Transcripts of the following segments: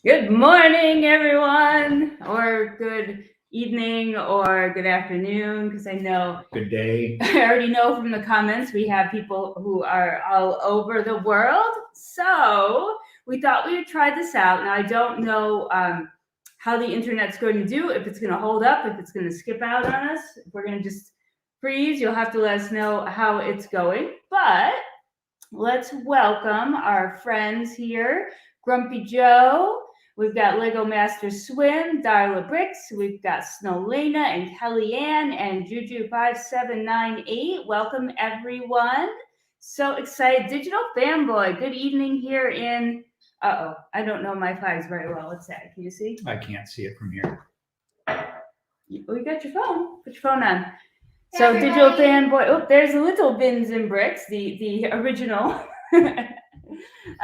Good morning, everyone, or good evening, or good afternoon, because I know Good day. I already know from the comments we have people who are all over the world. So we thought we would try this out. Now, I don't know how the internet's going to do, if it's going to hold up, if it's going to skip out on us, if we're going to just freeze. You'll have to let us know how it's going. But let's welcome our friends here. Grumpy Joe. We've got Lego Master Swim, Darla Bricks. We've got Snowlena and Kellyanne and Juju5798. Welcome, everyone. So excited. Digital Fanboy, good evening here in, I don't know my flags very well. What's that? Can you see? I can't see it from here. You got your phone. Put your phone on. So Digital Fanboy, oh, there's Little Bins and Bricks, the original.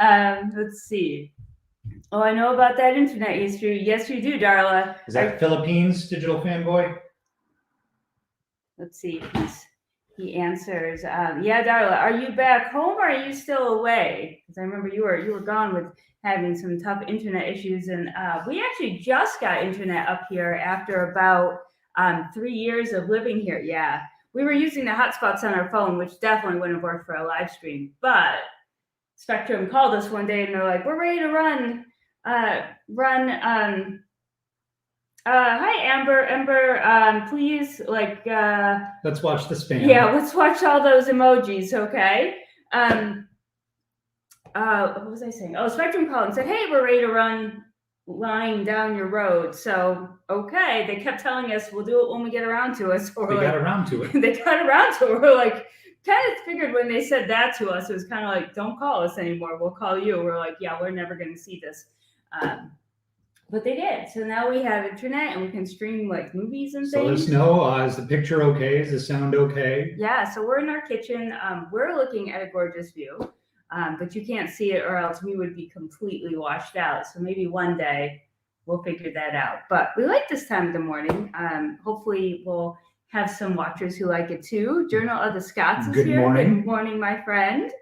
Let's see. Oh, I know about that internet history. Yes, you do, Darla. Is that Philippines, Digital Fanboy? Let's see if he answers. Yeah, Darla, are you back home or are you still away? Because I remember you were gone with having some tough internet issues, and we actually just got internet up here after about 3 years of living here. Yeah, we were using the hotspots on our phone, which definitely wouldn't have worked for a live stream. But Spectrum called us one day and they're like, "We're ready to run." Hi, Amber. Please, let's watch the spam. Yeah, let's watch all those emojis, okay? What was I saying? Oh, Spectrum called and said, "Hey, we're ready to run line down your road." So, okay, they kept telling us we'll do it when we get around to it. So they got around to it. They got around to it. We're like, kind of figured when they said that to us, it was kind of like, "Don't call us anymore. We'll call you." We're like, "Yeah, we're never going to see this." But they did. So now we have internet and we can stream like movies and things. So let us know, is the picture okay? Is the sound okay? Yeah, so we're in our kitchen. We're looking at a gorgeous view, but you can't see it or else we would be completely washed out. So maybe one day we'll figure that out. But we like this time of the morning. Hopefully we'll have some watchers who like it too. Journal of the Scots is Good here. morning. Good morning, my friend.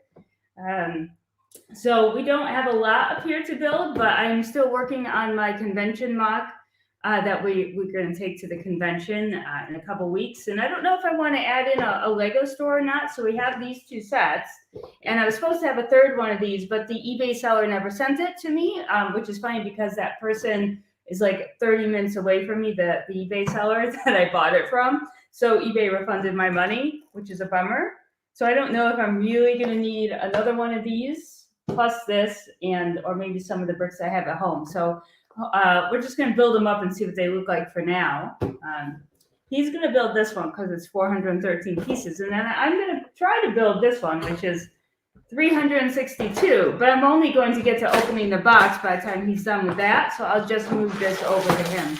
So we don't have a lot up here to build, but I'm still working on my convention mock that we're going to take to the convention in a couple weeks. And I don't know if I want to add in a Lego store or not. So we have these two sets. And I was supposed to have a third one of these, but the eBay seller never sent it to me, which is funny because that person is like 30 minutes away from me, the eBay seller that I bought it from. So eBay refunded my money, which is a bummer. So I don't know if I'm really going to need another one of these, plus this, or maybe some of the bricks I have at home. So we're just going to build them up and see what they look like for now. He's going to build this one because it's 413 pieces. And then I'm going to try to build this one, which is 362. But I'm only going to get to opening the box by the time he's done with that. So I'll just move this over to him.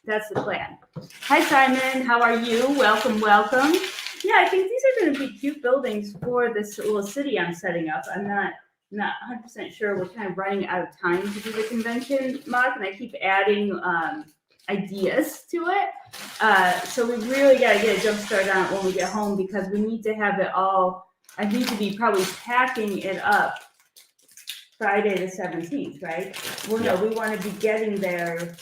That's the plan. Hi, Simon. How are you? Welcome, welcome. Yeah, I think these are going to be cute buildings for this little city I'm setting up. I'm not 100% sure. We're kind of running out of time to do the convention mock, and I keep adding ideas to it. So we really got to get a jump start on it when we get home because we need to have it all. I need to be probably packing it up Friday the 17th, right? Well, no, we want to be getting there.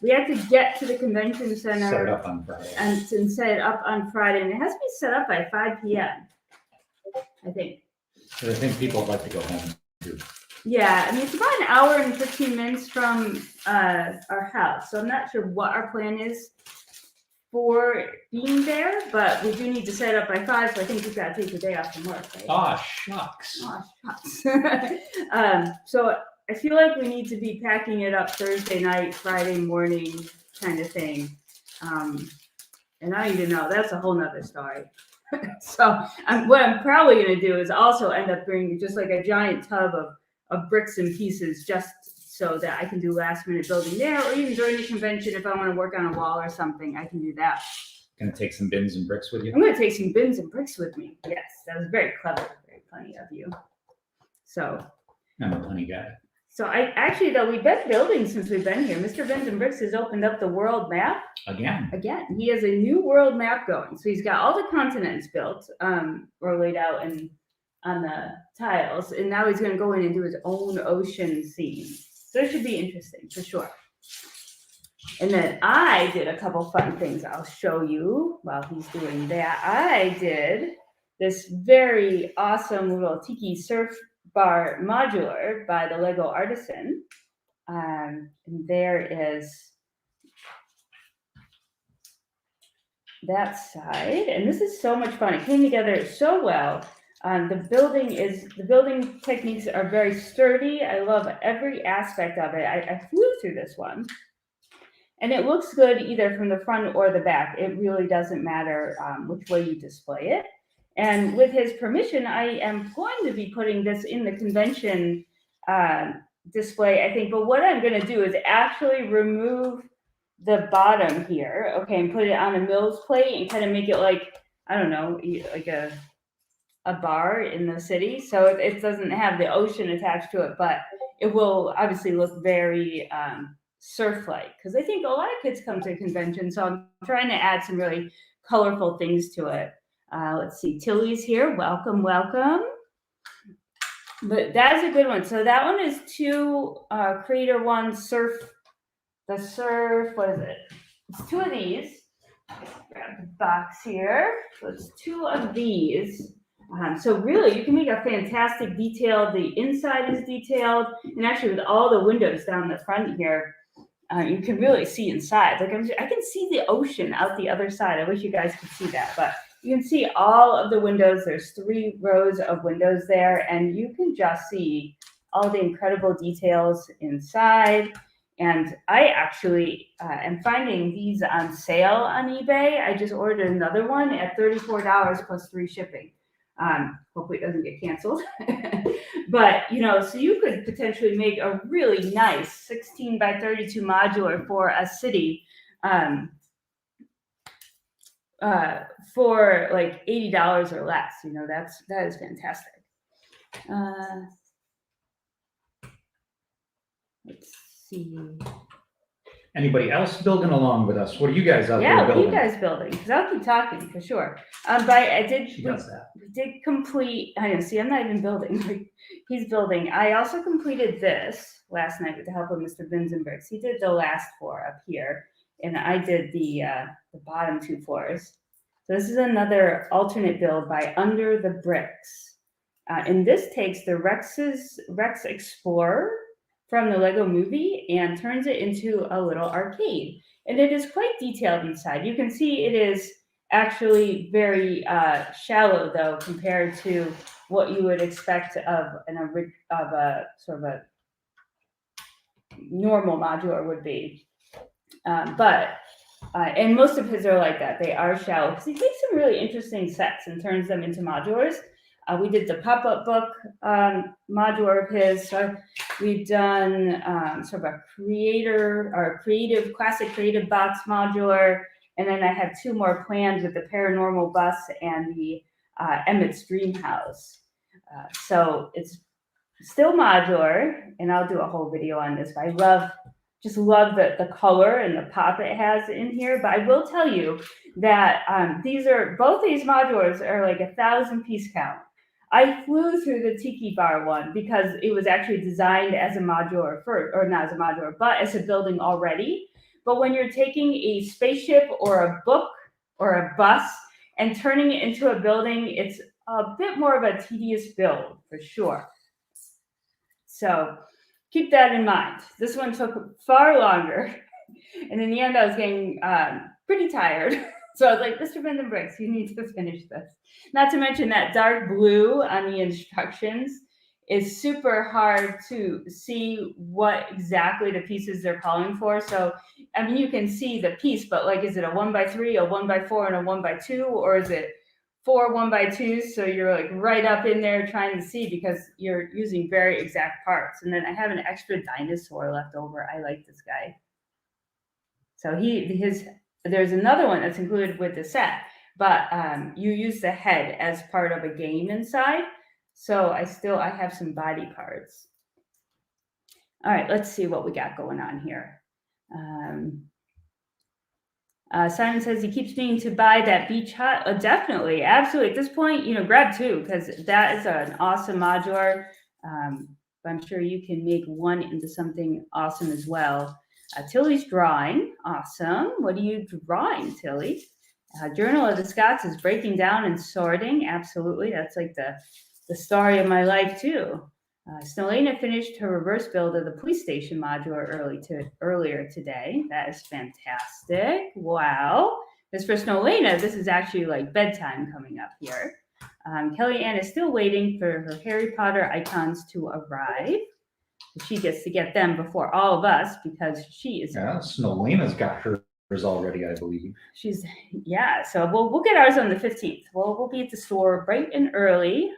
We have to get to the convention center. Set it up on Friday. And set it up on Friday. And it has to be set up by 5 p.m., I think. I think people would like to go home too. Yeah, I mean, it's about an hour and 15 minutes from our house. So I'm not sure what our plan is for being there, but we do need to set it up by 5. So I think we've got to take the day off from work, right? Oh, shucks. So I feel like we need to be packing it up Thursday night, Friday morning kind of thing. And I don't even know. That's a whole nother story. So what I'm probably going to do is also end up bringing just like a giant tub of bricks and pieces just so that I can do last minute building there, or even during the convention if I want to work on a wall or something, I can do that. Going to take some bins and bricks with you? I'm going to take some bins and bricks with me. Yes, that was very clever, very funny of you. So I'm a funny guy. So we've been building since we've been here. Mr. Bins and Bricks has opened up the world map. Again. He has a new world map going. So he's got all the continents built or laid out on the tiles. And now he's going to go in and do his own ocean scene. So it should be interesting for sure. And then I did a couple fun things I'll show you while he's doing that. I did this very awesome little tiki surf bar modular by the Lego Artisan. And there is that side, and this is so much fun. It came together so well. The building techniques are very sturdy. I love every aspect of it. I flew through this one. And it looks good either from the front or the back. It really doesn't matter which way you display it. And with his permission, I am going to be putting this in the convention display, I think. But what I'm going to do is actually remove the bottom here, okay, and put it on a Mills plate and kind of make it like, I don't know, like a bar in the city. So it doesn't have the ocean attached to it, but it will obviously look very surf-like, because I think a lot of kids come to a convention, so I'm trying to add some really colorful things to it. Let's see, Tilly's here. Welcome, welcome. But that's a good one. So that one is two Creator One Surf. The surf, what is it? It's two of these. Grab the box here. So it's two of these. So really, you can make a fantastic detail. The inside is detailed, and actually with all the windows down the front here, you can really see inside. Like I can see the ocean out the other side. I wish you guys could see that, but you can see all of the windows. There's 3 rows of windows there, and you can just see all the incredible details inside. And I actually am finding these on sale on eBay. I just ordered another one at $34 plus free shipping. Hopefully it doesn't get canceled. But, so you could potentially make a really nice 16 by 32 modular for a city for like $80 or less. That is fantastic. Let's see. Anybody else building along with us? What are you guys out there Yeah, what are building? you guys building? Because I'll keep talking for sure. But I did. She does that. We did complete. I know. See, I'm not even building. He's building. I also completed this last night with the help of Mr. Vinzenbergs. He did the last 4 up here, and I did the bottom 2 floors. So this is another alternate build by Under the Bricks, and this takes the Rex Explorer from the Lego movie and turns it into a little arcade. And it is quite detailed inside. You can see it is actually very shallow, though, compared to what you would expect of a sort of a normal modular would be. And most of his are like that. They are shallow because he takes some really interesting sets and turns them into modulars. We did the pop-up book modular of his. So we've done sort of a classic creative box modular. And then I have 2 more planned with the paranormal bus and the Emmett's Dream House. So it's still modular, and I'll do a whole video on this. But I just love the color and the pop it has in here. But I will tell you that both these modulars are like 1,000-piece count. I flew through the Tiki Bar one because it was actually designed as a modular or not as a modular, but as a building already. But when you're taking a spaceship or a book or a bus and turning it into a building, it's a bit more of a tedious build for sure. So keep that in mind. This one took far longer. And in the end, I was getting pretty tired. So I was like, Mr. Vinzenbergs, you need to finish this. Not to mention that dark blue on the instructions is super hard to see what exactly the pieces they're calling for. So, I mean, you can see the piece, but like, is it a 1x3, a 1x4, and a 1x2, or is it 4 1x2s? So you're like right up in there trying to see because you're using very exact parts. And then I have an extra dinosaur left over. I like this guy. So there's another one that's included with the set, but you use the head as part of a game inside. So I have some body parts. All right, let's see what we got going on here. Simon says he keeps meaning to buy that beach hut. Definitely, absolutely. At this point, grab 2 because that is an awesome modular. but I'm sure you can make one into something awesome as well. Tilly's drawing, awesome. What are you drawing, Tilly? Journal of the Scots is breaking down and sorting. Absolutely, that's like the story of my life too. Snowlena finished her reverse build of the police station modular earlier today. That is fantastic. Wow. As for Snowlena, this is actually like bedtime coming up here. Kellyanne is still waiting for her Harry Potter icons to arrive. She gets to get them before all of us because she is. Yeah, Snowlena's got hers already, I believe. So we'll get ours on the 15th. We'll be at the store bright and early.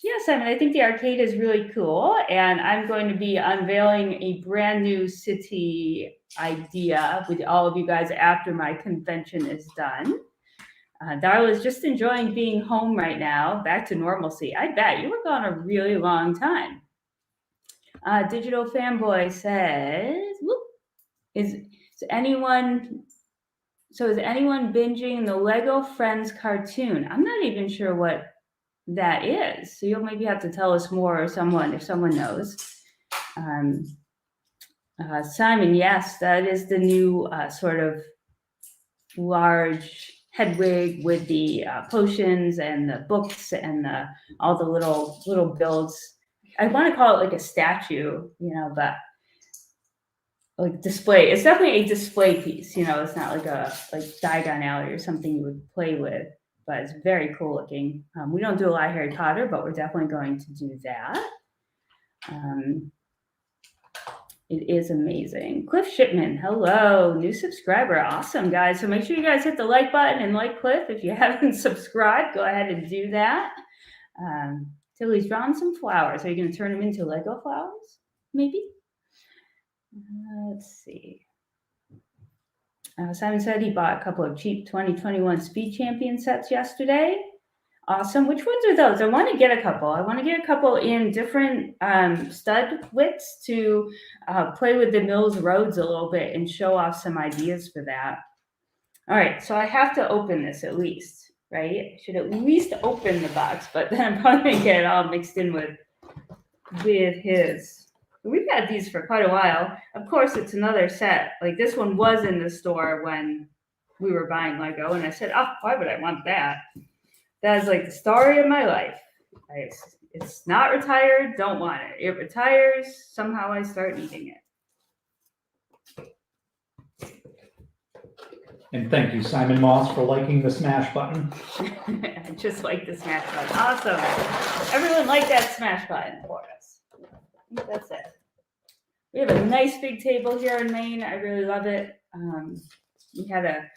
Yeah, Simon, I think the arcade is really cool, and I'm going to be unveiling a brand new city idea with all of you guys after my convention is done. Darla's just enjoying being home right now, back to normalcy. I bet you were gone a really long time. Digital Fanboy says, is anyone binging the Lego Friends cartoon? I'm not even sure what that is. So you'll maybe have to tell us more, or if someone knows. Simon, yes, that is the new sort of large Hedwig with the potions and the books and all the little builds. I want to call it like a statue, but like display. It's definitely a display piece, it's not like Diagon Alley or something you would play with, but it's very cool looking. We don't do a lot of Harry Potter, but we're definitely going to do that. It is amazing. Cliff Shipman, hello, new subscriber. Awesome, guys. So make sure you guys hit the like button and like Cliff. If you haven't subscribed, go ahead and do that. Tilly's drawn some flowers. Are you going to turn them into Lego flowers? Maybe? Let's see. Simon said he bought a couple of cheap 2021 Speed Champion sets yesterday. Awesome. Which ones are those? I want to get a couple. I want to get a couple in different stud widths to play with the Mills Roads a little bit and show off some ideas for that. All right. So I have to open this at least, right? I should at least open the box, but then I'm probably going to get it all mixed in with his. We've had these for quite a while. Of course, it's another set. Like this one was in the store when we were buying Lego, and I said, "Oh, why would I want that?" That is like the story of my life. It's not retired. Don't want it. It retires. Somehow I start eating it. And thank you, Simon Moss, for liking the smash button. I just like the smash button. Awesome. Everyone like that smash button for us. I think that's it. We have a nice big table here in Maine. I really love it. We had a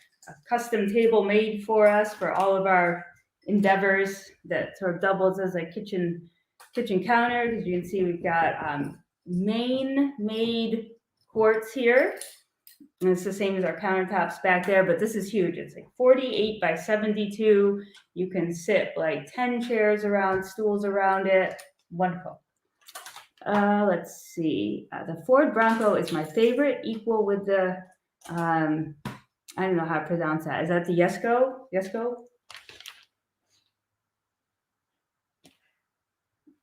custom table made for us for all of our endeavors that sort of doubles as a kitchen counter, because you can see we've got Maine made quartz here, and it's the same as our countertops back there, but this is huge. It's like 48 by 72. You can sit like 10 chairs around, stools around it. Wonderful. Let's see. The Ford Bronco is my favorite, equal with the I don't know how to pronounce that. Is that the Yesco?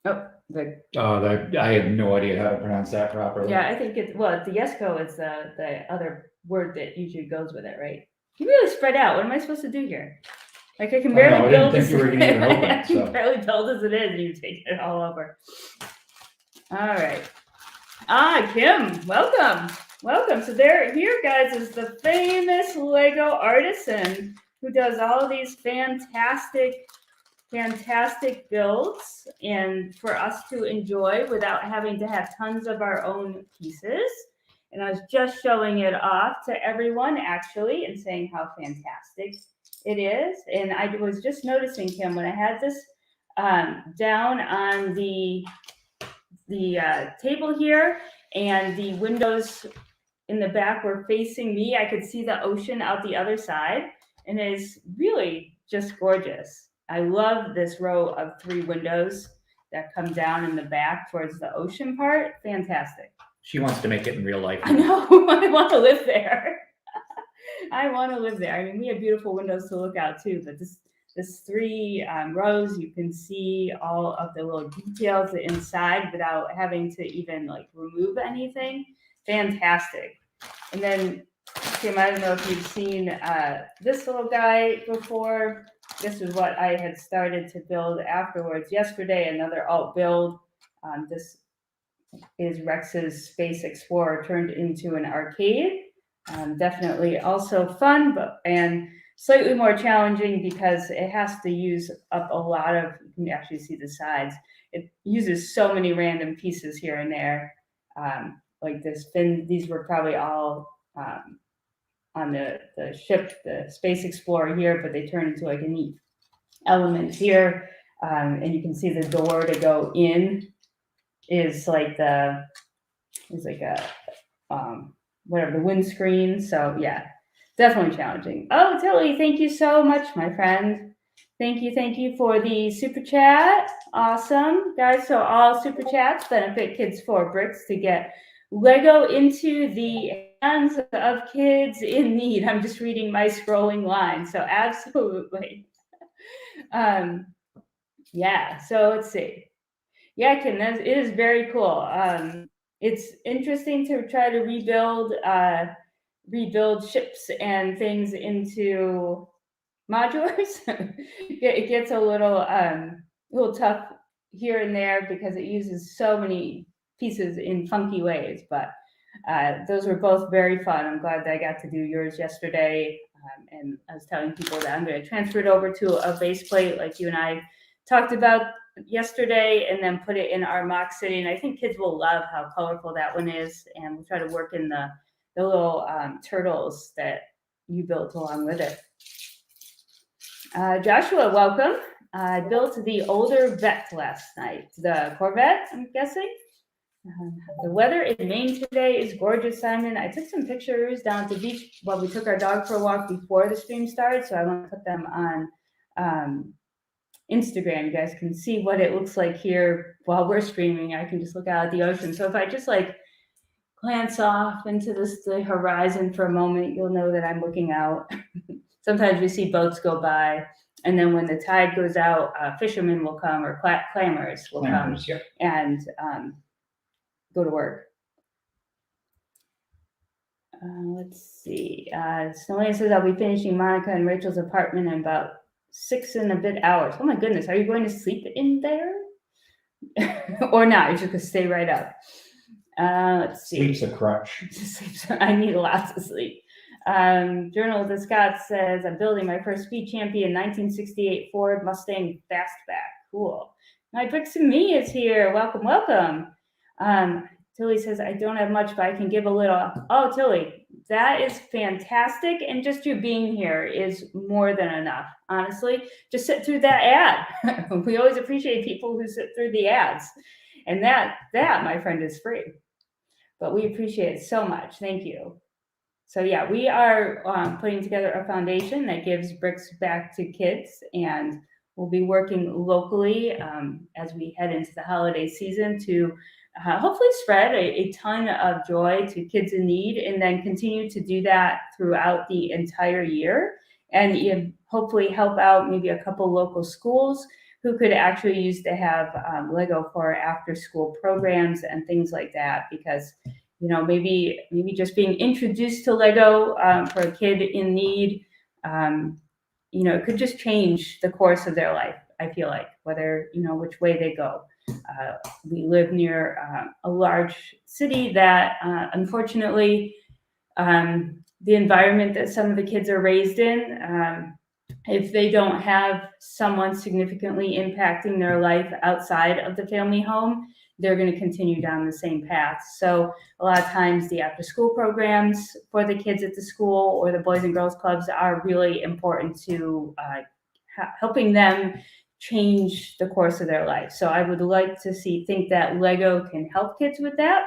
I have no idea how to pronounce that properly. Yeah, I think the Yesco is the other word that usually goes with it, right? You really spread out. What am I supposed to do here? Like I can barely build. I didn't think you were gonna even open it. I can barely build as it is, and you take it all over. All right. Kim, welcome. So here, guys, is the famous Lego artisan who does all of these fantastic builds, and for us to enjoy without having to have tons of our own pieces. And I was just showing it off to everyone actually and saying how fantastic it is. And I was just noticing, Kim, when I had this down on the table here and the windows in the back were facing me, I could see the ocean out the other side, and it is really just gorgeous. I love this row of 3 windows that come down in the back towards the ocean part. Fantastic. She wants to make it in real life. I know. I want to live there. I mean, we have beautiful windows to look out too, but this 3 rows. You can see all of the little details inside without having to even like remove anything. Fantastic. And then, Tim, I don't know if you've seen this little guy before. This is what I had started to build afterwards. Yesterday, another alt build. This is Rex's Space Explorer turned into an arcade. Definitely also fun, and slightly more challenging because it has to use up a lot of, you can actually see the sides. It uses so many random pieces here and there. Like this fin, these were probably all on the ship, the Space Explorer here, but they turn into like a neat element here. And you can see the door to go in is like a whatever, the windscreen. So yeah, definitely challenging. Oh, Tilly, thank you so much, my friend. Thank you for the super chat. Awesome, guys. So all super chats benefit Kids for Bricks to get Lego into the hands of kids in need. I'm just reading my scrolling line. So absolutely. Yeah, so let's see. Yeah, Kim, it is very cool. It's interesting to try to rebuild ships and things into modulars. It gets a little tough here and there because it uses so many pieces in funky ways. But those were both very fun. I'm glad that I got to do yours yesterday. And I was telling people that I'm going to transfer it over to a base plate like you and I talked about yesterday, and then put it in our mock city. And I think kids will love how colorful that one is. And we'll try to work in the little turtles that you built along with it. Joshua, welcome. I built the older vet last night, the Corvette, I'm guessing. The weather in Maine today is gorgeous, Simon. I took some pictures down at the beach while we took our dog for a walk before the stream started, so I want to put them on Instagram. You guys can see what it looks like here while we're streaming. I can just look out at the ocean. So if I just like glance off into the horizon for a moment, you'll know that I'm looking out. Sometimes we see boats go by, and then when the tide goes out, fishermen will come, or clammers will come, Yep. and go to work. Let's see. Selena says I'll be finishing Monica and Rachel's apartment in about 6 and a bit hours. Oh my goodness, are you going to sleep in there? Or not? You're just gonna stay right up. Let's see. Sleep's a crutch. I need lots of sleep. Journal of Scott says I'm building my first speed champion 1968 Ford Mustang Fastback. Cool. My Bricks and Me is here. Welcome, welcome. Tilly says I don't have much, but I can give a little. Oh, Tilly, that is fantastic. And just you being here is more than enough. Honestly, just sit through that ad. We always appreciate people who sit through the ads. And that, my friend, is free. But we appreciate it so much. Thank you. So yeah, we are putting together a foundation that gives bricks back to kids, and we'll be working locally as we head into the holiday season to hopefully spread a ton of joy to kids in need, and then continue to do that throughout the entire year, and hopefully help out maybe a couple local schools who could actually use to have Lego for after school programs and things like that, because maybe just being introduced to Lego for a kid in need, it could just change the course of their life. I feel like, whether, which way they go. We live near a large city that, unfortunately, the environment that some of the kids are raised in, if they don't have someone significantly impacting their life outside of the family home, they're going to continue down the same path. So a lot of times the after school programs for the kids at the school or the Boys and Girls Clubs are really important to helping them change the course of their life. So I would like to think that Lego can help kids with that.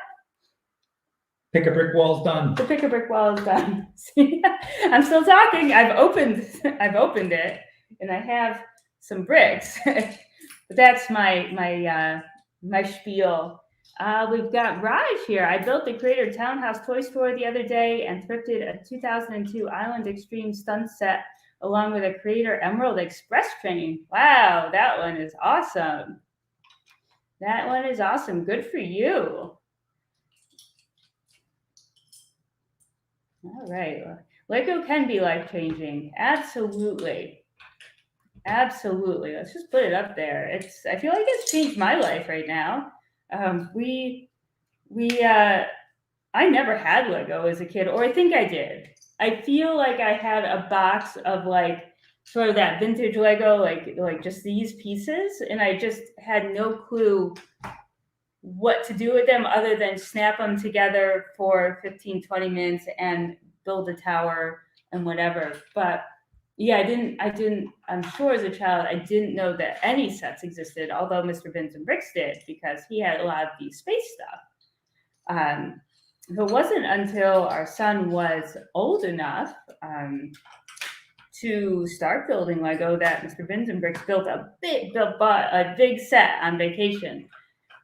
Pick a brick wall's done. The pick a brick wall is done. I'm still talking. I've opened it, and I have some bricks. But that's my spiel. We've got Raj here. I built the Creator Townhouse toy store the other day and thrifted a 2002 Island Extreme stunt set along with a Creator Emerald Express train. Wow, that one is awesome. That one is awesome. Good for you. All right. Lego can be life-changing. Absolutely. Absolutely. Let's just put it up there. I feel like it's changed my life right now. We I never had Lego as a kid, or I think I did. I feel like I had a box of like sort of that vintage Lego, like just these pieces, and I just had no clue what to do with them other than snap them together for 15, 20 minutes and build a tower and whatever. But yeah, I'm sure as a child, I didn't know that any sets existed, although Mr. Bins and Bricks did, because he had a lot of the space stuff. So it wasn't until our son was old enough to start building Lego that Mr. Bins and Bricks built a big set on vacation.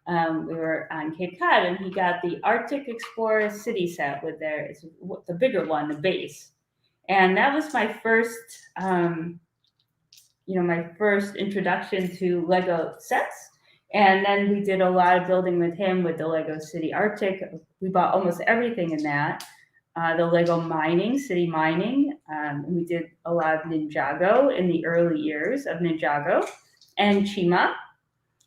We were on Cape Cod, and he got the Arctic Explorer City set with the bigger one, the base. And that was my first, my first introduction to Lego sets. And then we did a lot of building with him with the Lego City Arctic. We bought almost everything in that. The Lego city mining. We did a lot of Ninjago in the early years of Ninjago and Chima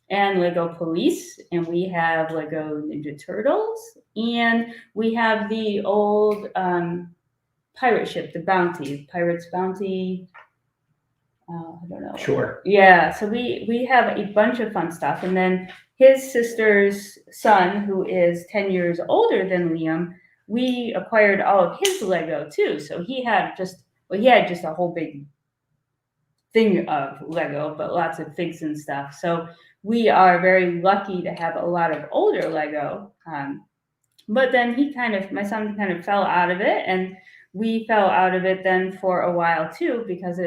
and Lego Police. And we have Lego Ninja Turtles. And we have the old pirate ship, the Pirate's Bounty. I don't know. Sure. Yeah, so we have a bunch of fun stuff. And then his sister's son, who is 10 years older than Liam, we acquired all of his Lego too. So he had just a whole big thing of Lego, but lots of figs and stuff. So we are very lucky to have a lot of older Lego. But then my son kind of fell out of it, and we fell out of it then for a while too, because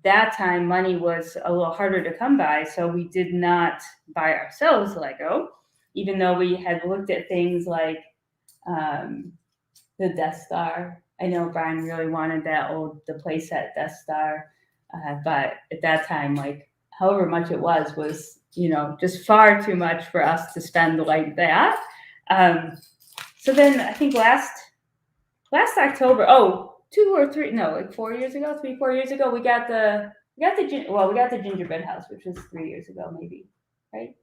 that time money was a little harder to come by. So we did not buy ourselves Lego, even though we had looked at things like the Death Star. I know Brian really wanted the playset Death Star, but at that time, like however much it was, just far too much for us to spend like that. So then I think last October, 4 years ago, we got the gingerbread house, which was 3 years ago, maybe, right?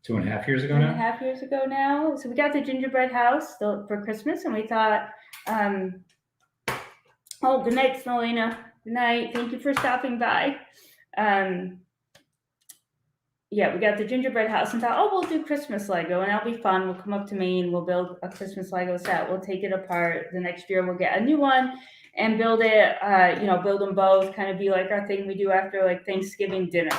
2.5 years ago now? 2.5 years ago now. So we got the gingerbread house for Christmas, and we thought, good night, Snolina. Good night. Thank you for stopping by. We got the gingerbread house and thought, we'll do Christmas Lego, and that'll be fun. We'll come up to Maine. We'll build a Christmas Lego set. We'll take it apart. The next year, we'll get a new one and build it, build them both, kind of be like our thing we do after like Thanksgiving dinner.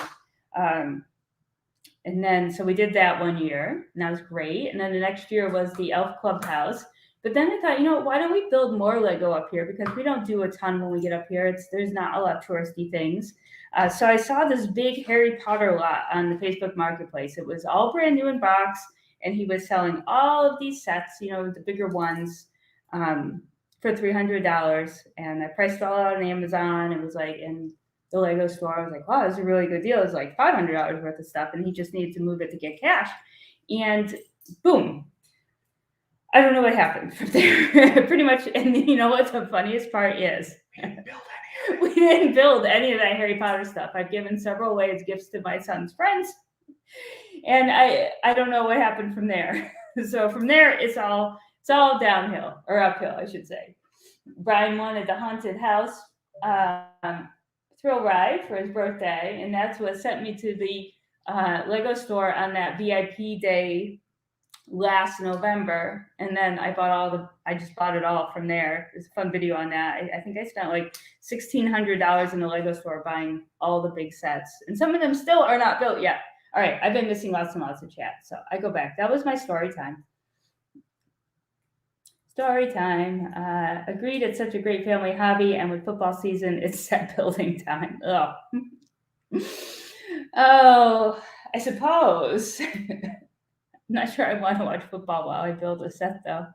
And then, so we did that one year, and that was great. And then the next year was the Elf Clubhouse. But then I thought, why don't we build more Lego up here? Because we don't do a ton when we get up here. There's not a lot of touristy things. So I saw this big Harry Potter lot on the Facebook Marketplace. It was all brand new in box, and he was selling all of these sets, the bigger ones, for $300. And I priced it all out on Amazon. It was like in the Lego store. I was like, wow, this is a really good deal. It was like $500 worth of stuff, and he just needed to move it to get cash. And boom. I don't know what happened from there. Pretty much. And you know what the funniest part is? We didn't build any of that Harry Potter stuff. I've given several away as gifts to my son's friends. And I don't know what happened from there. So from there, it's all downhill, or uphill, I should say. Brian wanted the haunted house thrill ride for his birthday, and that's what sent me to the Lego store on that VIP day last November. And then I just bought it all from there. There's a fun video on that. I think I spent like $1,600 in the Lego store buying all the big sets, and some of them still are not built yet. All right, I've been missing lots and lots of chat, so I go back. That was my story time. Agreed, it's such a great family hobby, and with football season, it's set building time. Oh, I suppose. I'm not sure I want to watch football while I build a set, though.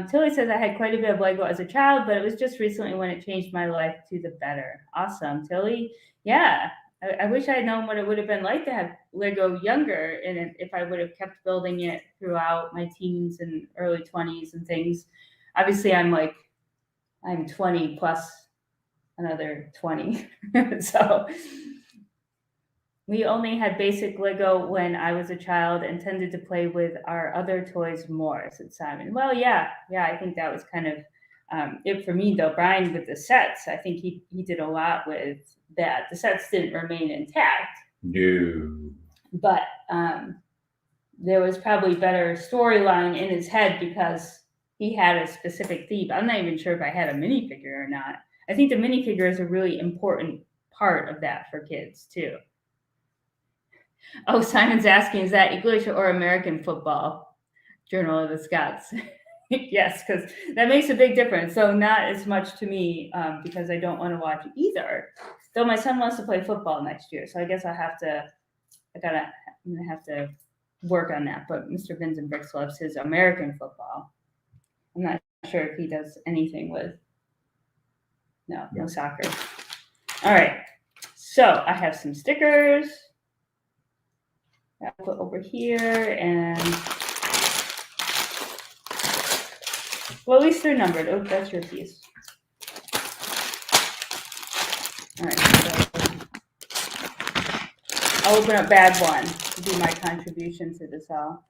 Tilly says I had quite a bit of Lego as a child, but it was just recently when it changed my life to the better. Awesome, Tilly. Yeah, I wish I had known what it would have been like to have Lego younger, and if I would have kept building it throughout my teens and early 20s and things. Obviously, I'm 20 plus another 20, so we only had basic Lego when I was a child and tended to play with our other toys more, said Simon. Well, yeah, I think that was kind of it for me, though. Brian, with the sets, I think he did a lot with that. The sets didn't remain intact. No. But there was probably better storyline in his head because he had a specific theme. I'm not even sure if I had a minifigure or not. I think the minifigure is a really important part of that for kids, too. Oh, Simon's asking, is that English or American football? Journal of the Scots. Yes, because that makes a big difference. So not as much to me because I don't want to watch either. Though my son wants to play football next year, so I guess I'm gonna have to work on that. But Mr. Vinzenbricks loves his American football. I'm not sure if he does anything with no soccer. All right, so I have some stickers. I'll put over here, and well, at least they're numbered. Oh, that's your piece. All right, so I'll open up bag one to do my contribution to this all.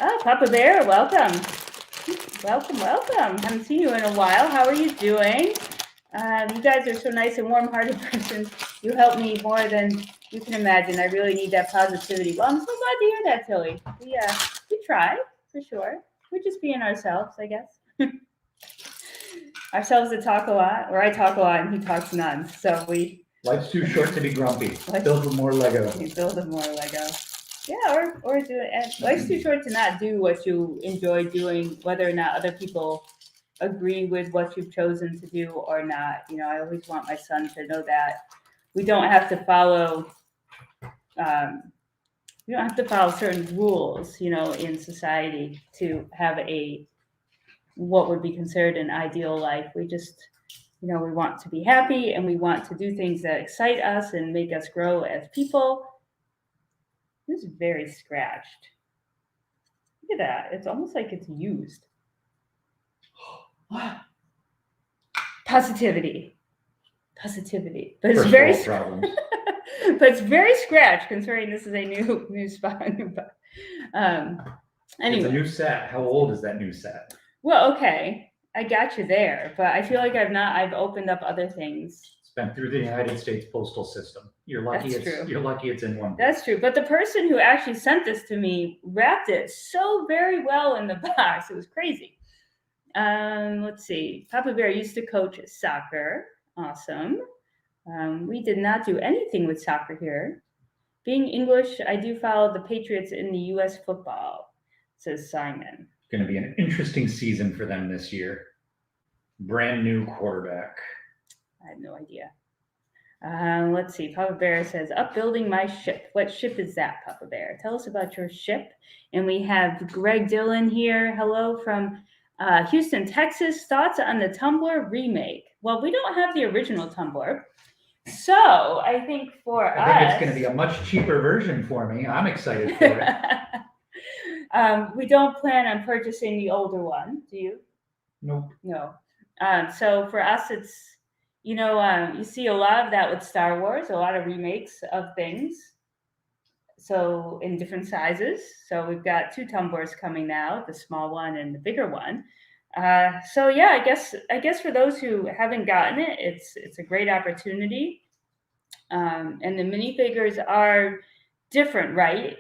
Oh, Papa Bear, welcome. Welcome. Haven't seen you in a while. How are you doing? You guys are so nice and warm-hearted persons. You help me more than you can imagine. I really need that positivity. Well, I'm so glad to hear that, Tilly. We try, for sure. We're just being ourselves, I guess. Ourselves that talk a lot, or I talk a lot and he talks none. So Life's too short to be grumpy. Build with more Lego. Build with more Lego. Yeah, or do it. Life's too short to not do what you enjoy doing, whether or not other people agree with what you've chosen to do or not. I always want my son to know that we don't have to follow certain rules, in society to have what would be considered an ideal life. We just, we want to be happy and we want to do things that excite us and make us grow as people. This is very scratched. Look at that. It's almost like it's used. Positivity. But it's very problems. but it's very scratched considering this is a new spot. Anyway. It's a new set. How old is that new set? Well, okay. I got you there, but I feel like I've opened up other things. It's been through the United States postal system. You're lucky it's in one. That's true. But the person who actually sent this to me wrapped it so very well in the box. It was crazy. Let's see. Papa Bear used to coach soccer. Awesome. We did not do anything with soccer here. Being English, I do follow the Patriots in the U.S. football, says Simon. Going to be an interesting season for them this year. Brand new quarterback. I have no idea. Let's see. Papa Bear says, upbuilding my ship. What ship is that, Papa Bear? Tell us about your ship. And we have Greg Dillon here. Hello from Houston, Texas. Thoughts on the Tumbler remake? Well, we don't have the original Tumbler. So I think I think it's going to be a much cheaper version for me. I'm excited for it. We don't plan on purchasing the older one. Do you? Nope. No. So for us, it's, you see a lot of that with Star Wars, a lot of remakes of things. So in different sizes. So we've got 2 tumblers coming now, the small one and the bigger one. So yeah, I guess for those who haven't gotten it, it's a great opportunity. And the minifigures are different, right?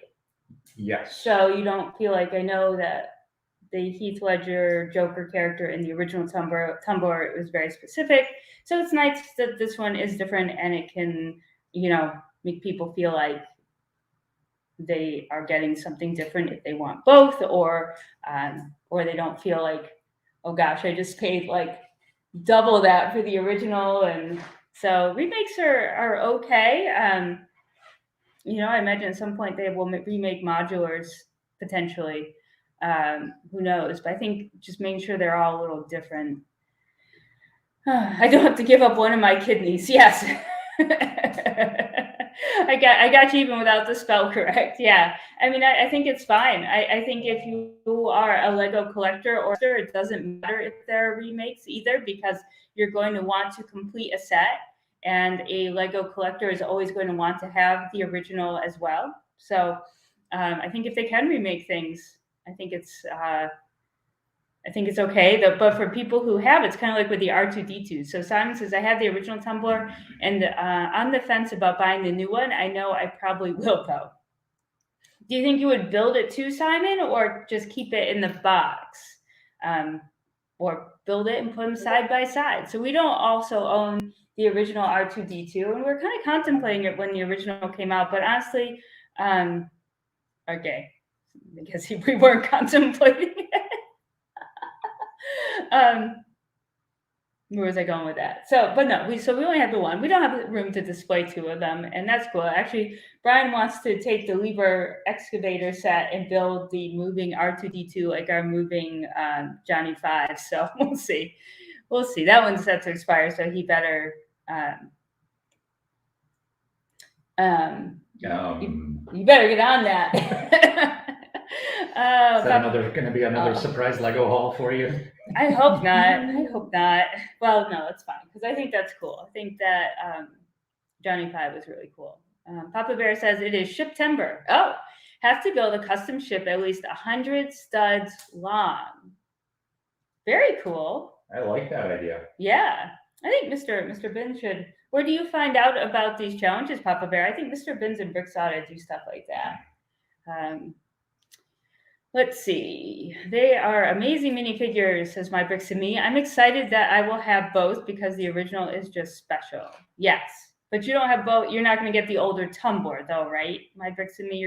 Yes. So you don't feel like, I know that the Heath Ledger Joker character in the original Tumbler was very specific. So it's nice that this one is different and it can, make people feel like they are getting something different if they want both, or they don't feel like, oh gosh, I just paid like double that for the original. And so remakes are okay. I imagine at some point they will remake modulars potentially. Who knows? But I think just making sure they're all a little different. I don't have to give up one of my kidneys. Yes. I got you even without the spell correct. Yeah. I mean, I think it's fine. I think if you are a Lego collector or it doesn't matter if there are remakes either, because you're going to want to complete a set, and a Lego collector is always going to want to have the original as well. So I think if they can remake things, I think it's okay. But for people who have, it's kind of like with the R2D2. So Simon says, I have the original tumbler and on the fence about buying the new one. I know I probably will, though. Do you think you would build it too, Simon, or just keep it in the box? Or build it and put them side by side? So we don't also own the original R2D2, and we're kind of contemplating it when the original came out. But honestly, okay, I guess we weren't contemplating it. Where was I going with that? So, but no, we only have the one. We don't have room to display two of them, and that's cool. Actually, Brian wants to take the lever excavator set and build the moving R2D2 like our moving Johnny 5. So we'll see. That one's set to expire, so he better. You better get on that. Is that going to be another surprise Lego haul for you? I hope not. Well, no, it's fine, because I think that's cool. I think that Johnny 5 was really cool. Papa Bear says it is September. Oh, have to build a custom ship at least 100 studs long. Very cool. I like that idea. Yeah. I think Mr. Bin should. Where do you find out about these challenges, Papa Bear? I think Mr. Bin's and Bricks ought to do stuff like that. Let's see. They are amazing minifigures, says My Bricks and Me. I'm excited that I will have both because the original is just special. Yes, but you don't have both. You're not going to get the older tumbler, though, right? My Bricks and Me,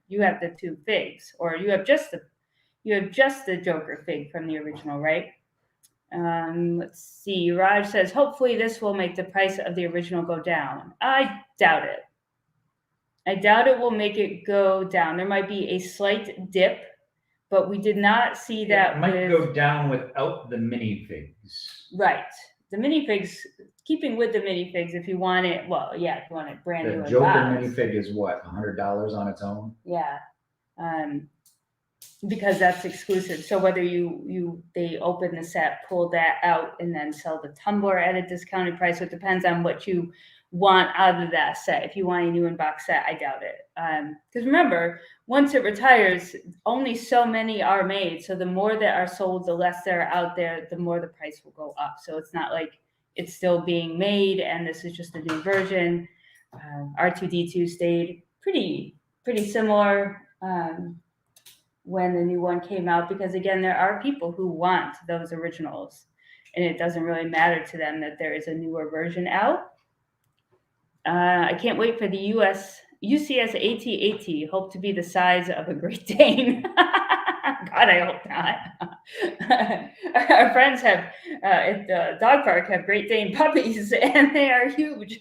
you have the two figs, or you have just the Joker fig from the original, right? Let's see. Raj says, hopefully this will make the price of the original go down. I doubt it. I doubt it will make it go down. There might be a slight dip, but we did not see that. It might go down without the minifigs. Right. The minifigs, keeping with the minifigs, if you want it, well, yeah, if you want it brand new. The Joker minifig is what, $100 on its own? Yeah. Because that's exclusive. So whether they open the set, pull that out, and then sell the tumbler at a discounted price, so it depends on what you want out of that set. If you want a new in-box set, I doubt it. Because remember, once it retires, only so many are made. So the more that are sold, the less that are out there, the more the price will go up. So it's not like it's still being made and this is just a new version. R2D2 stayed pretty similar when the new one came out, because again, there are people who want those originals, and it doesn't really matter to them that there is a newer version out. I can't wait for the UCS AT-AT. Hope to be the size of a Great Dane. God, I hope not. Our friends have at the dog park have Great Dane puppies, and they are huge.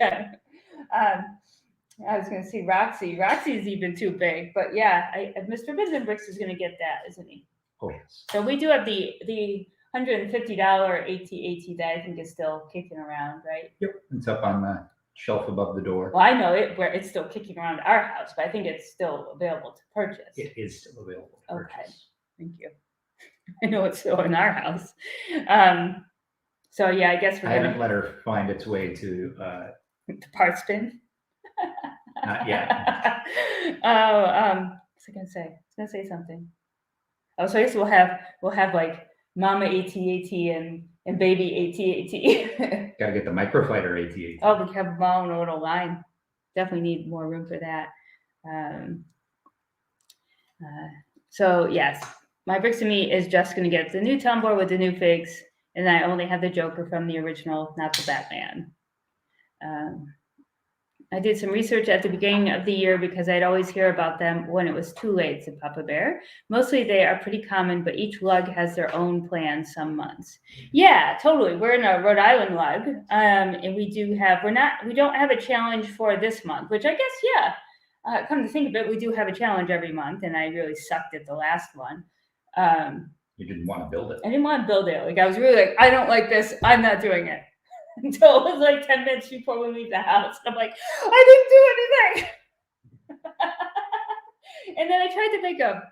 I was going to say Roxy. Roxy is even too big, but yeah, Mr. Vincent Bricks is going to get that, isn't he? Oh yes. So we do have the $150 AT-AT that I think is still kicking around, right? Yep, it's up on the shelf above the door. Well, I know where it's still kicking around our house, but I think it's still available to purchase. It is still available to purchase. Okay, thank you. I know it's still in our house. So yeah, I guess I haven't let her find its way to the parts bin. Not yet. What's I gonna say? I was gonna say something. Oh, so I guess we'll have like Mama AT-AT and Baby AT-AT. Gotta get the Microfighter AT-AT. Oh, we have them all in a little line. Definitely need more room for that. So yes, My Bricks and Me is just gonna get the new tumbler with the new figs, and I only have the Joker from the original, not the Batman. I did some research at the beginning of the year because I'd always hear about them when it was too late, said Papa Bear. Mostly they are pretty common, but each lug has their own plan some months. Yeah, totally. We're in a Rhode Island lug, and we don't have a challenge for this month, which I guess, yeah, come to think of it, we do have a challenge every month, and I really sucked at the last one. You didn't want to build it. I didn't want to build it. Like I was really like, I don't like this. I'm not doing it. Until it was like 10 minutes before we leave the house. I'm like, I didn't do anything. And then I tried to make a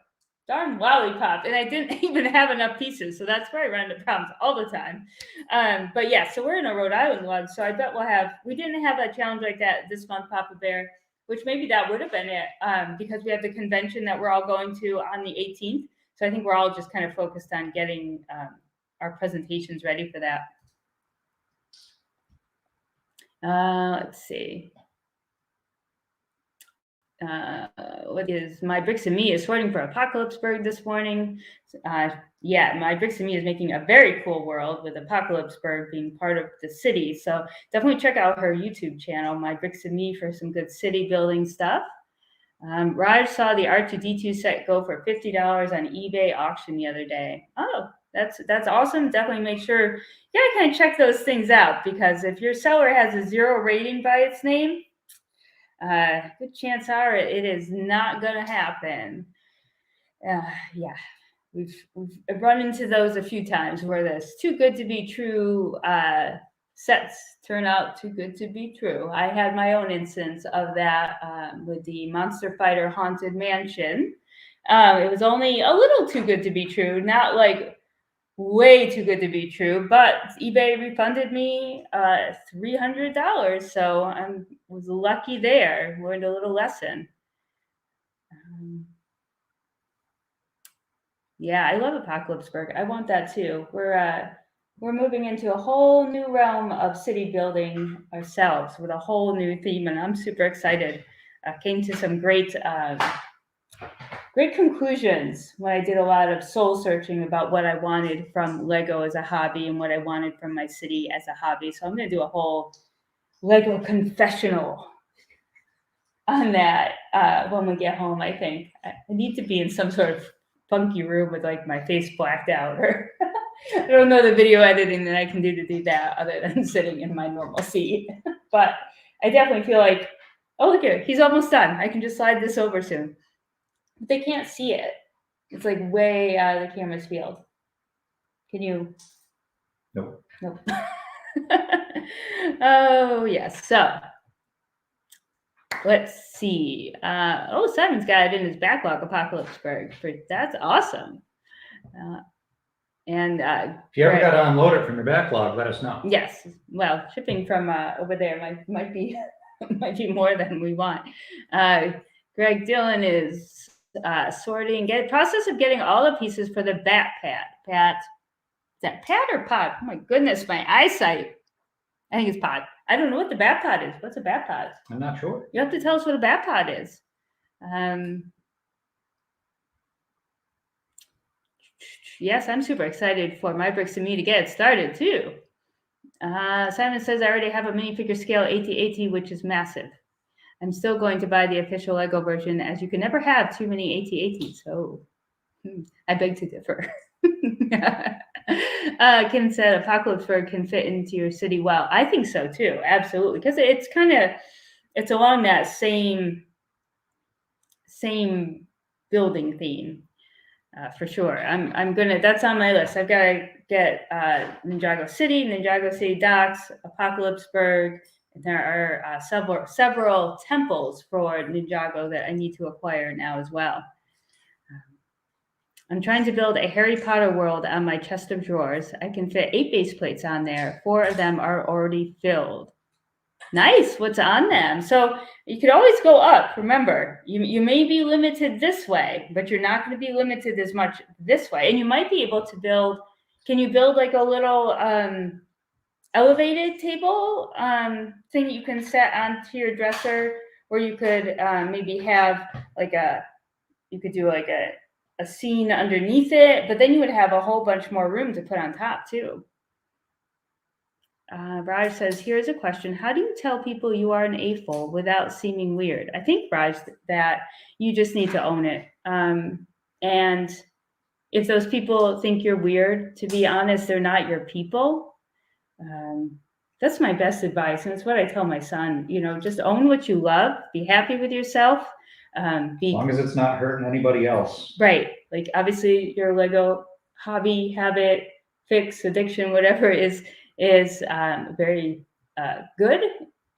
darn lollipop, and I didn't even have enough pieces. So that's where I run into problems all the time. But yeah, so we're in a Rhode Island lodge. So I bet we didn't have a challenge like that this month, Papa Bear, which maybe that would have been it, because we have the convention that we're all going to on the 18th. So I think we're all just kind of focused on getting our presentations ready for that. Let's see. What is my Bricks and Me is sorting for Apocalypseburg this morning. Yeah, my Bricks and Me is making a very cool world with Apocalypseburg being part of the city. So definitely check out her YouTube channel, My Bricks and Me, for some good city building stuff. Raj saw the R2D2 set go for $50 on eBay auction the other day. Oh, that's awesome. Definitely make sure you gotta kind of check those things out, because if your seller has a 0 rating by its name, good chance are it is not gonna happen. Yeah, we've run into those a few times where this too good to be true sets turn out too good to be true. I had my own instance of that with the Monster Fighter Haunted Mansion. It was only a little too good to be true, not like way too good to be true, but eBay refunded me $300, so I was lucky there. Learned a little lesson. Yeah, I love Apocalypseburg. I want that too. We're moving into a whole new realm of city building ourselves with a whole new theme, and I'm super excited. I came to some great conclusions when I did a lot of soul searching about what I wanted from Lego as a hobby and what I wanted from my city as a hobby. So I'm going to do a whole Lego confessional on that when we get home. I think I need to be in some sort of funky room with like my face blacked out, or I don't know the video editing that I can do to do that other than sitting in my normal seat. But I definitely feel like, oh, look at it, he's almost done. I can just slide this over soon. But they can't see it. It's like way out of the camera's field. Can you? Nope. Nope. Oh, yes. So let's see. Simon's got it in his backlog, Apocalypseburg. That's awesome. And if you ever got to unload it from your backlog, let us know. Yes. Well, shipping from over there might be more than we want. Greg Dillon is sorting, process of getting all the pieces for the bat pad. Pat, is that pad or pod? Oh my goodness, my eyesight. I think it's pod. I don't know what the bat pod is. What's a bat pod? I'm not sure. You have to tell us what a bat pod is. Yes, I'm super excited for My Bricks and Me to get it started too. Simon says I already have a minifigure scale AT-AT, which is massive. I'm still going to buy the official Lego version, as you can never have too many AT-ATs. So I beg to differ. Kim said Apocalypseburg can fit into your city well. I think so too, absolutely, because it's along that same building theme. For sure. That's on my list. I've got to get Ninjago City Docks, Apocalypseburg. And there are several temples for Ninjago that I need to acquire now as well. I'm trying to build a Harry Potter world on my chest of drawers. I can fit 8 base plates on there. 4 of them are already filled. Nice. What's on them? So you could always go up. Remember, you may be limited this way, but you're not going to be limited as much this way. And you might be able to build. Can you build like a little elevated table thing that you can set onto your dresser, where you could maybe have like you could do like a scene underneath it, but then you would have a whole bunch more room to put on top too. Raj says, here's a question. How do you tell people you are an AFOL without seeming weird? I think, Raj, that you just need to own it. And if those people think you're weird, to be honest, they're not your people. That's my best advice. And it's what I tell my son, just own what you love, be happy with yourself. As long as it's not hurting anybody else. Right. Like obviously your Lego hobby, habit, fix, addiction, whatever is very good.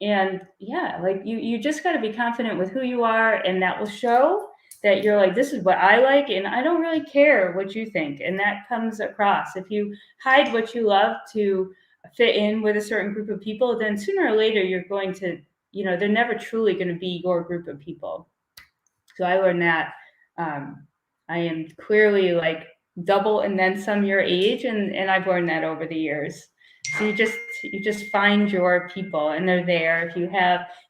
And yeah, like you just got to be confident with who you are, and that will show that you're like, this is what I like, and I don't really care what you think. And that comes across. If you hide what you love to fit in with a certain group of people, then sooner or later you're going to, they're never truly going to be your group of people. So I learned that. I am clearly like double and then some your age, and I've learned that over the years. So you just find your people, and they're there. If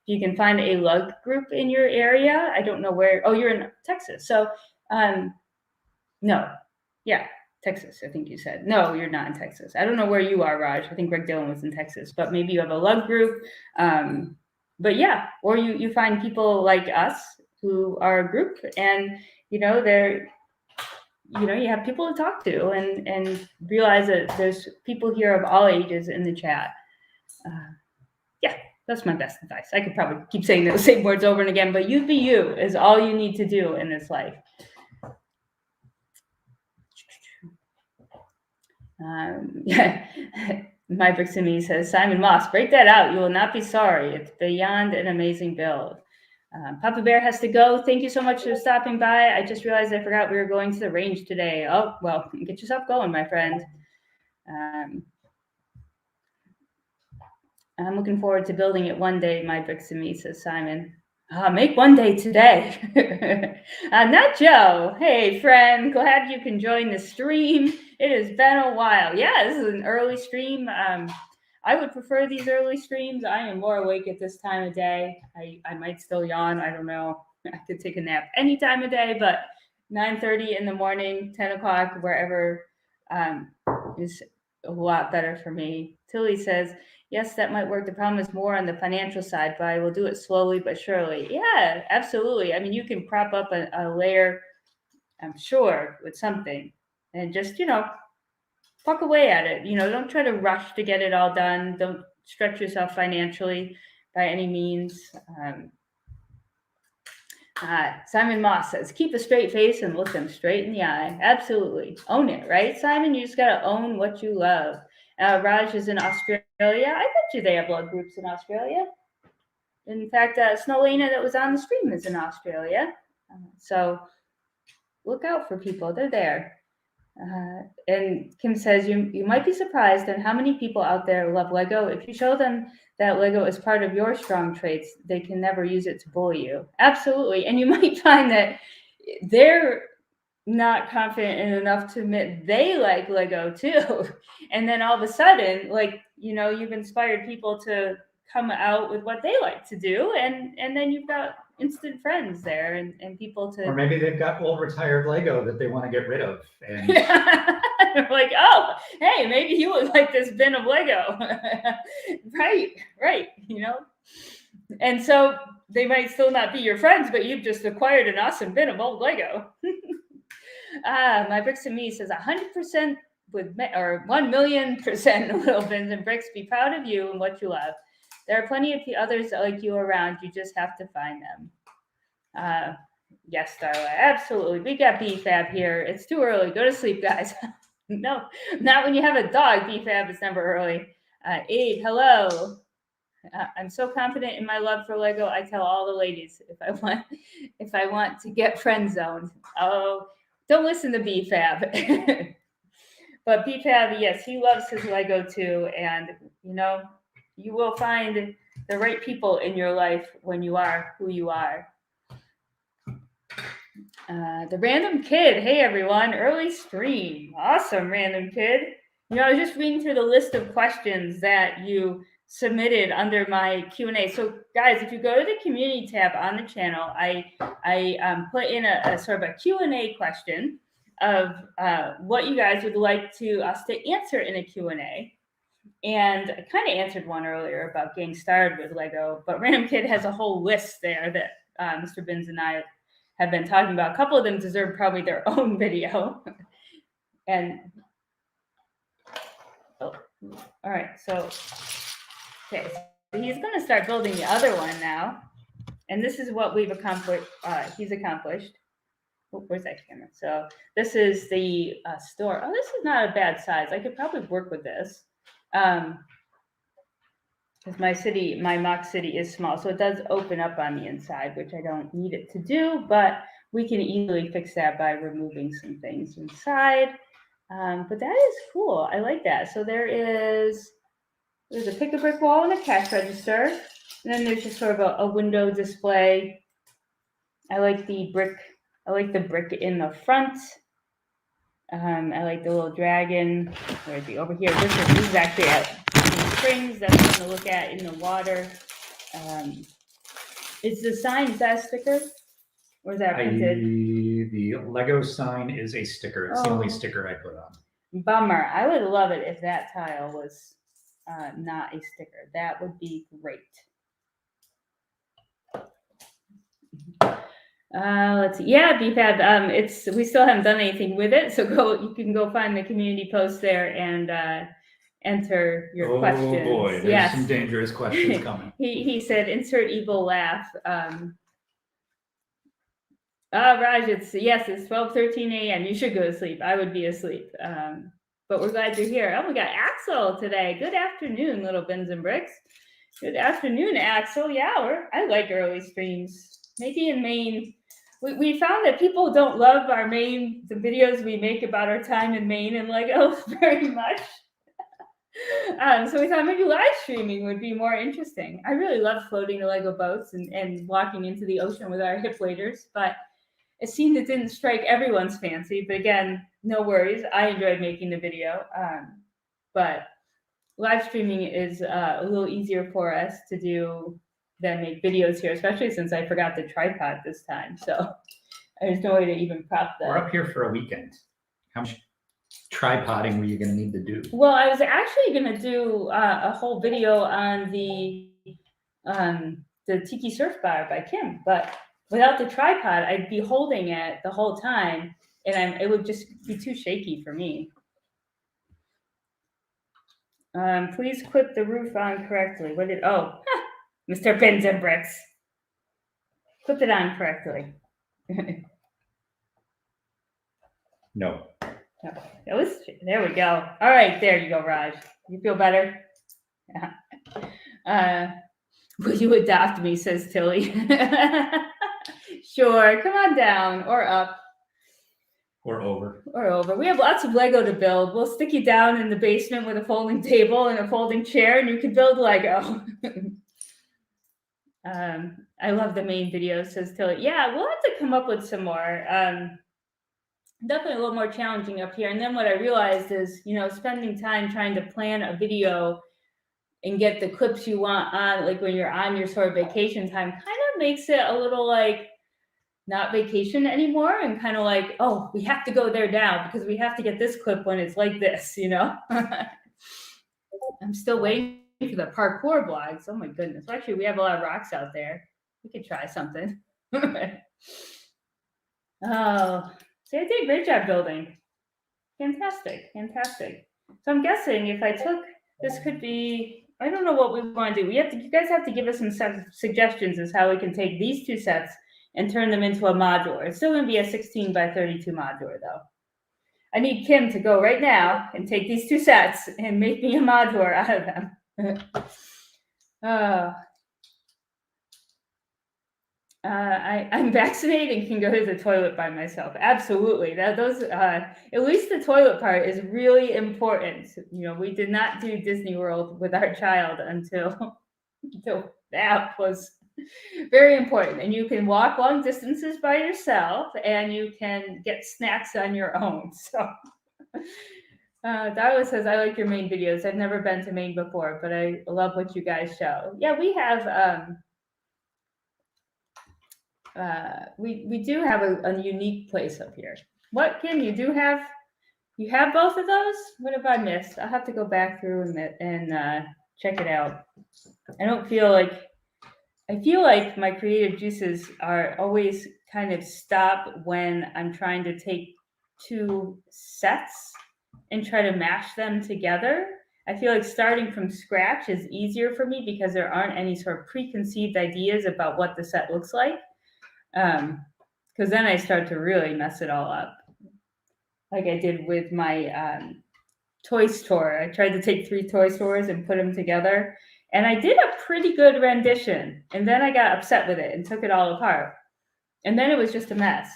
you can find a lug group in your area, I don't know where. Oh, you're in Texas. So, no, yeah, Texas. I think you said. No, you're not in Texas. I don't know where you are, Raj. I think Greg Dillon was in Texas, but maybe you have a lug group. But yeah, or you find people like us who are a group, and they're you have people to talk to, and realize that there's people here of all ages in the chat. Yeah, that's my best advice. I could probably keep saying those same words over and again, but you be you is all you need to do in this life. Yeah. My Bricks and Me says, Simon Moss, break that out. You will not be sorry. It's beyond an amazing build. Papa Bear has to go. Thank you so much for stopping by. I just realized I forgot we were going to the range today. Oh, well, get yourself going, my friend. I'm looking forward to building it one day, My Bricks and Me, says Simon. Make one day today. Not Joe. Hey, friend. Glad you can join the stream. It has been a while. Yeah, this is an early stream. I would prefer these early streams. I am more awake at this time of day. I might still yawn. I don't know. I could take a nap any time of day, but 9:30 in the morning, 10 o'clock, wherever is a lot better for me. Tilly says, yes, that might work. The problem is more on the financial side, but I will do it slowly but surely. Yeah, absolutely. I mean, you can prop up a layer, I'm sure, with something, and just, pluck away at it. Don't try to rush to get it all done. Don't stretch yourself financially by any means. Simon Moss says, keep a straight face and look them straight in the eye. Absolutely. Own it, right, Simon? You just got to own what you love. Raj is in Australia. I bet you they have blood groups in Australia. In fact, Snowlena that was on the stream is in Australia. So look out for people. They're there. And Kim says, you might be surprised at how many people out there love Lego. If you show them that Lego is part of your strong traits, they can never use it to bully you. Absolutely. And you might find that they're not confident enough to admit they like Lego too. And then all of a sudden, like, you've inspired people to come out with what they like to do. And then you've got instant friends there and people to. Or maybe they've got old retired Lego that they want to get rid of. And like, oh, hey, maybe you would like this bin of Lego. Right. And so they might still not be your friends, but you've just acquired an awesome bin of old Lego. My Bricks and Me says 100% or 1,000,000% little bins and bricks. Be proud of you and what you love. There are plenty of others like you around. You just have to find them. Yes, Starla, absolutely. We got BFAB here. It's too early. Go to sleep, guys. No, not when you have a dog. BFAB is never early. Abe, hello. I'm so confident in my love for Lego. I tell all the ladies if I want to get friend zoned. Oh, don't listen to BFAB. But BFAB, yes, he loves his Lego too, and you will find the right people in your life when you are who you are. The Random Kid. Hey, everyone. Early stream. Awesome, Random Kid. I was just reading through the list of questions that you submitted under my Q&A. So, guys, if you go to the community tab on the channel, I put in a sort of a Q&A question of what you guys would like us to answer in a Q&A. And I kind of answered one earlier about getting started with Lego, but Random Kid has a whole list there that Mr. Binns and I have been talking about. A couple of them deserve probably their own video. And, all right, so, okay, so he's going to start building the other one now. And this is what we've accomplished. He's accomplished. where's that camera? So this is the store. Oh, this is not a bad size. I could probably work with this. Because my mock city is small, so it does open up on the inside, which I don't need it to do, but we can easily fix that by removing some things inside. But that is cool. I like that. So there's a pick-a-brick wall and a cash register, and then there's just sort of a window display. I like the brick in the front. I like the little dragon. Where is he? Over here. This is actually at Springs. That's fun to look at in the water. Is the sign, is that a sticker? Or is that printed? The Lego sign is a sticker. It's the only sticker I put on. Bummer. I would love it if that tile was not a sticker. That would be great. Let's see. Yeah, BFAB. We still haven't done anything with it, so you can go find the community post there and enter your questions. Oh boy, there's some dangerous questions coming. He said, insert evil laugh. Raj, it's 12:13 a.m. You should go to sleep. I would be asleep. But we're glad you're here. Oh, we got Axel today. Good afternoon, little bins and bricks. Good afternoon, Axel. Yeah, I like early streams. Maybe in Maine. We found that people don't love the videos we make about our time in Maine and Lego very much. So we thought maybe live streaming would be more interesting. I really love floating the Lego boats and walking into the ocean with our hip waders, but it seemed it didn't strike everyone's fancy. But again, no worries. I enjoyed making the video. But live streaming is a little easier for us to do than make videos here, especially since I forgot the tripod this time. So there's no way to even prop that. We're up here for a weekend. How much tripoding were you going to need to do? Well, I was actually going to do a whole video on the Tiki Surf Bar by Kim, but without the tripod, I'd be holding it the whole time, and it would just be too shaky for me. Please clip the roof on correctly. Mr. Bins and Bricks. Clip it on correctly. No. There we go. All right, there you go, Raj. You feel better? Yeah. Will you adopt me, says Tilly. Sure, come on down or up. Or over. We have lots of Lego to build. We'll stick you down in the basement with a folding table and a folding chair, and you can build Lego. I love the Maine video, says Tilly. Yeah, we'll have to come up with some more. Definitely a little more challenging up here. And then what I realized is, spending time trying to plan a video and get the clips you want on, like when you're on your sort of vacation time, kind of makes it a little like not vacation anymore, and kind of like, oh, we have to go there now because we have to get this clip when it's like this, I'm still waiting for the parkour vlogs. Oh my goodness. Well, actually, we have a lot of rocks out there. We could try something. Oh, see, I did a great job building. Fantastic. So I'm guessing if I took, this could be, I don't know what we want to do. You guys have to give us some suggestions as how we can take these two sets and turn them into a modular. It's still going to be a 16 by 32 modular, though. I need Kim to go right now and take these two sets and make me a modular out of them. I'm vaccinated and can go to the toilet by myself. Absolutely. At least the toilet part is really important. We did not do Disney World with our child until that was very important. And you can walk long distances by yourself, and you can get snacks on your own. So Darla says, I like your Maine videos. I've never been to Maine before, but I love what you guys show. Yeah, we have we do have a unique place up here. What, Kim? You have both of those? What have I missed? I'll have to go back through and check it out. I feel like my creative juices are always kind of stop when I'm trying to take two sets and try to mash them together. I feel like starting from scratch is easier for me because there aren't any sort of preconceived ideas about what the set looks like. because then I start to really mess it all up. Like I did with my toy store. I tried to take 3 toy stores and put them together. And I did a pretty good rendition. And then I got upset with it and took it all apart. And then it was just a mess.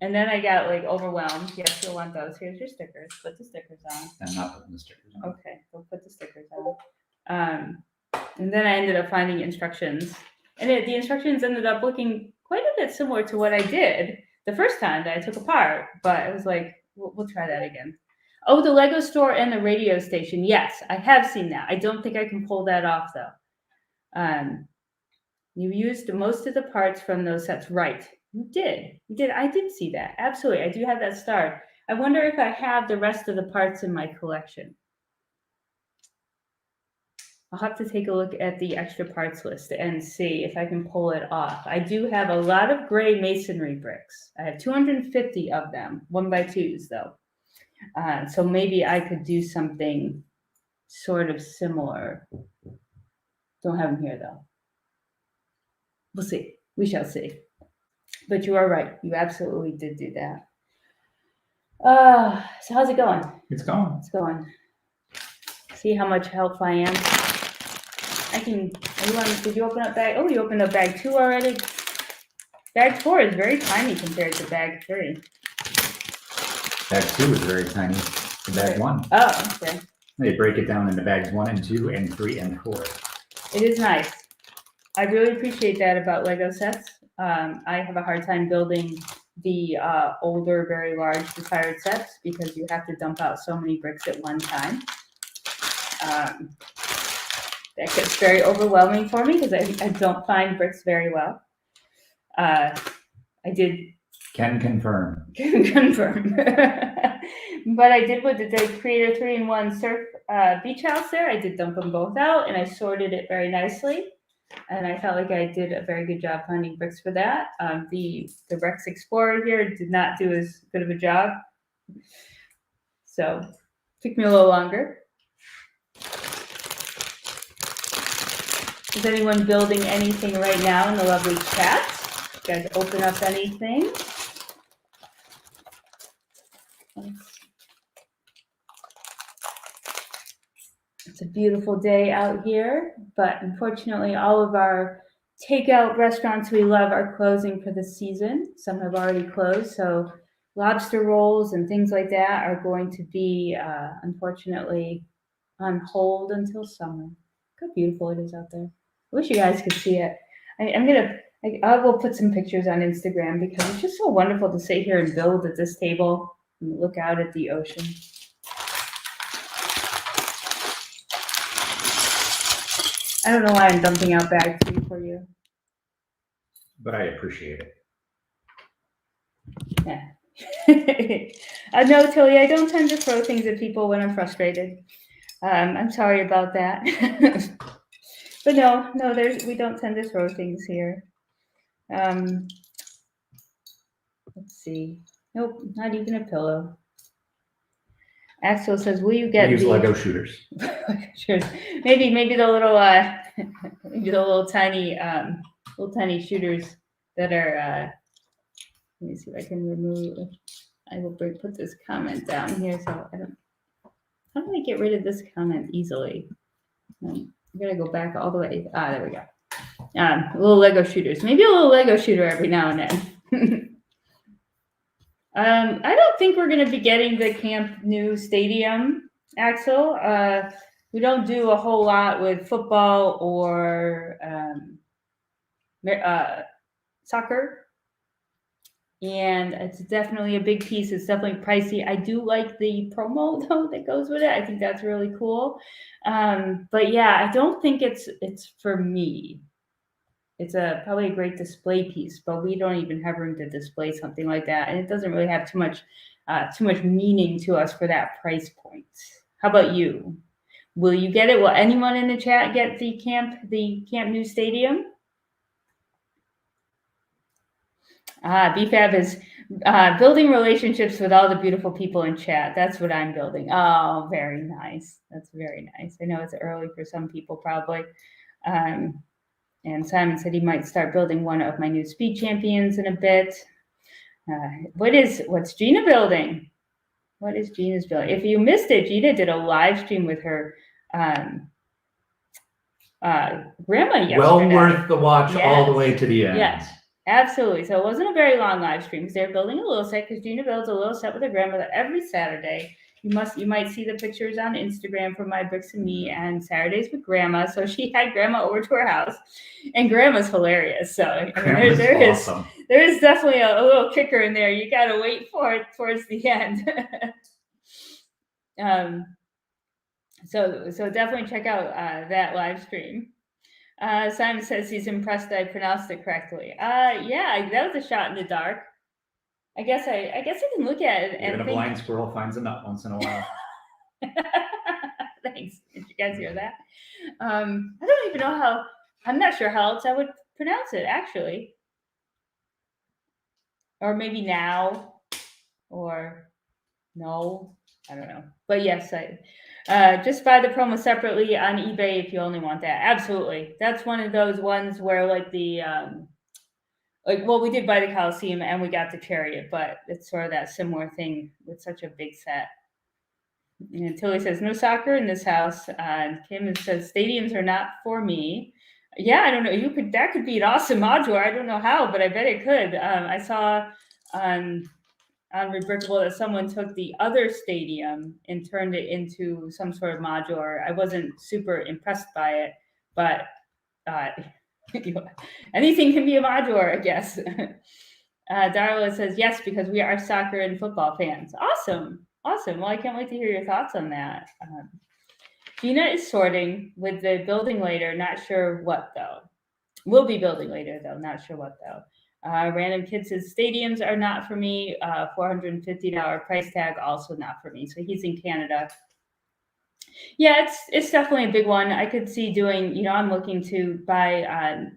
And then I got like overwhelmed. Yes, you'll want those. Here's your stickers. Put the stickers on. I'm not putting the stickers on. Okay, we'll put the stickers on. And then I ended up finding instructions. And the instructions ended up looking quite a bit similar to what I did the first time that I took apart. But I was like, we'll try that again. Oh, the Lego store and the radio station. Yes, I have seen that. I don't think I can pull that off though. You used most of the parts from those sets. Right. You did. I did see that. Absolutely. I do have that starred. I wonder if I have the rest of the parts in my collection. I'll have to take a look at the extra parts list and see if I can pull it off. I do have a lot of gray masonry bricks. I have 250 of them, 1x2s though. So maybe I could do something sort of similar. Don't have them here though. We'll see. We shall see. But you are right. You absolutely did do that. So how's it going? It's going. It's going. See how much help I am. Did you open up bag? Oh, you opened up bag 2 already. Bag 4 is very tiny compared to bag 3. Bag 2 is very tiny. And bag 1. Oh, okay. They break it down into bags 1 and 2 and 3 and 4. It is nice. I really appreciate that about Lego sets. I have a hard time building the older, very large desired sets because you have to dump out so many bricks at one time. That gets very overwhelming for me because I don't find bricks very well. I did. Can confirm. Can confirm. But I did with the Creator 3-in-1 Surf Beach House there. I did dump them both out and I sorted it very nicely. And I felt like I did a very good job finding bricks for that. The Rex Explorer here did not do as good of a job. So it took me a little longer. Is anyone building anything right now in the lovely chat? You guys open up anything? It's a beautiful day out here, but unfortunately all of our takeout restaurants we love are closing for the season. Some have already closed, so lobster rolls and things like that are going to be, unfortunately, on hold until summer. Look how beautiful it is out there. I wish you guys could see it. I will put some pictures on Instagram because it's just so wonderful to sit here and build at this table and look out at the ocean. I don't know why I'm dumping out bag 3 for you. But I appreciate it. Yeah. No, Tilly, I don't tend to throw things at people when I'm frustrated. I'm sorry about that. But no, we don't tend to throw things here. Let's see. Nope, not even a pillow. Axel says, "Will you get use Lego shooters?" Sure. Maybe the little maybe the little tiny shooters that are. Let me see if I can remove. I will put this comment down here so I don't. How do I get rid of this comment easily? I'm gonna go back all the way. There we go. Little Lego shooters. Maybe a little Lego shooter every now and then. I don't think we're going to be getting the camp new stadium, Axel. We don't do a whole lot with football or soccer. And it's definitely a big piece. It's definitely pricey. I do like the promo though that goes with it. I think that's really cool. But yeah, I don't think it's for me. It's probably a great display piece, but we don't even have room to display something like that, and it doesn't really have too much meaning to us for that price point. How about you? Will you get it? Will anyone in the chat get the camp new stadium? BFAB is building relationships with all the beautiful people in chat. That's what I'm building. Oh, very nice. That's very nice. I know it's early for some people probably. And Simon said he might start building one of my new speed champions in a bit. What's Gina building? What is Gina's building? If you missed it, Gina did a live stream with her grandma yesterday. Well worth the watch all the Yes. way to the end. Yes, absolutely. So it wasn't a very long live stream because they're building a little set, because Gina builds a little set with her grandmother every Saturday. You might see the pictures on Instagram from My Bricks and Me and Saturdays with Grandma. So she had Grandma over to her house, and Grandma's hilarious. So I mean, Awesome. there is definitely a little kicker in there. You got to wait for it towards the end. So definitely check out that live stream. Simon says he's impressed that I pronounced it correctly. Yeah, that was a shot in the dark. I guess I can look at it Even and a blind squirrel finds a nut once in a while. Thanks. Did you guys hear that? I don't even know how. I'm not sure how else I would pronounce it, actually. Or maybe now, or no, I don't know. But yes, just buy the promo separately on eBay if you only want that. Absolutely, that's one of those ones where like the we did buy the Coliseum and we got the Chariot, but it's sort of that similar thing with such a big set. And Tilly says no soccer in this house. Kim says stadiums are not for me. Yeah, I don't know. That could be an awesome modular. I don't know how, but I bet it could. I saw on Rebrickable that someone took the other stadium and turned it into some sort of modular. I wasn't super impressed by it, but anything can be a modular, I guess. Darla says yes, because we are soccer and football fans. Awesome. Well, I can't wait to hear your thoughts on that. Gina is sorting with the building later, not sure what though. We'll be building later though, not sure what though. Random Kid says stadiums are not for me. $450 price tag, also not for me. So he's in Canada. Yeah, it's definitely a big one. I could see doing, I'm looking to buy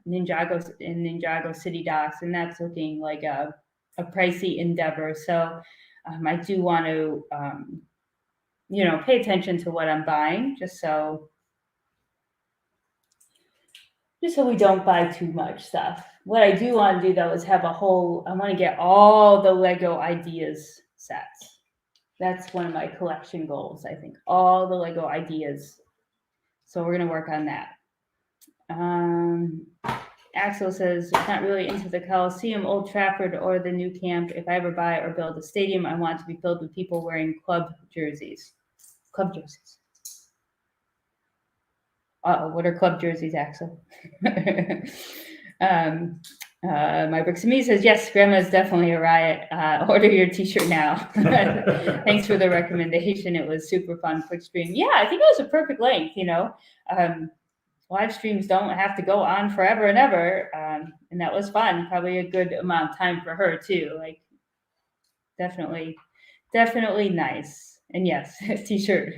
Ninjago in Ninjago City Docks, and that's looking like a pricey endeavor. So I do want to, pay attention to what I'm buying, just so we don't buy too much stuff. What I do want to do though is have I want to get all the Lego ideas sets. That's one of my collection goals, I think. All the Lego ideas. So we're going to work on that. Axel says, not really into the Coliseum, Old Trafford, or the new camp. If I ever buy or build a stadium, I want it to be filled with people wearing club jerseys. Club jerseys. What are club jerseys, Axel? My Bricks and Me says, yes, Grandma is definitely a riot. Order your t-shirt now. Thanks for the recommendation. It was super fun, quick stream. Yeah, I think it was a perfect length, live streams don't have to go on forever and ever. And that was fun. Probably a good amount of time for her too. Like definitely nice. And yes, t-shirt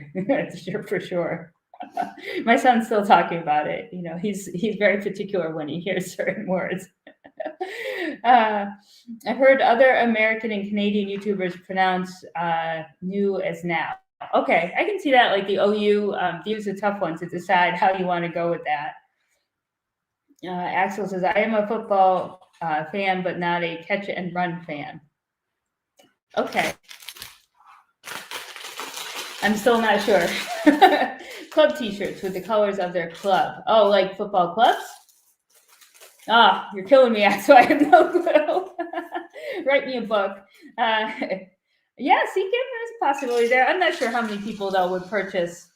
for sure. My son's still talking about it. He's very particular when he hears certain words. I've heard other American and Canadian YouTubers pronounce new as now. Okay, I can see that. Like the OU, is a tough one to decide how you want to go with that. Axel says, I am a football fan, but not a catch and run fan. Okay. I'm still not sure. Club t-shirts with the colors of their club. Oh, like football clubs? You're killing me, so I have no clue. Write me a book. Yeah, see, Kim, there's a possibility there. I'm not sure how many people though would purchase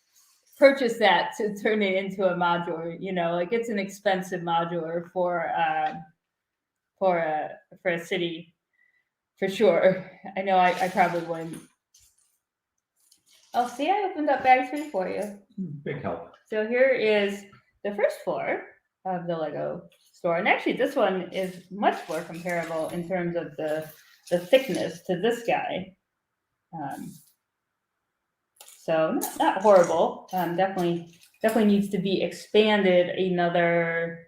that to turn it into a modular. Like it's an expensive modular for a city, for sure. I know I probably wouldn't. Oh, see, I opened up bag 3 for you. Big help. So here is the first floor of the Lego store. And actually, this one is much more comparable in terms of the thickness to this guy. So not horrible. Definitely needs to be expanded another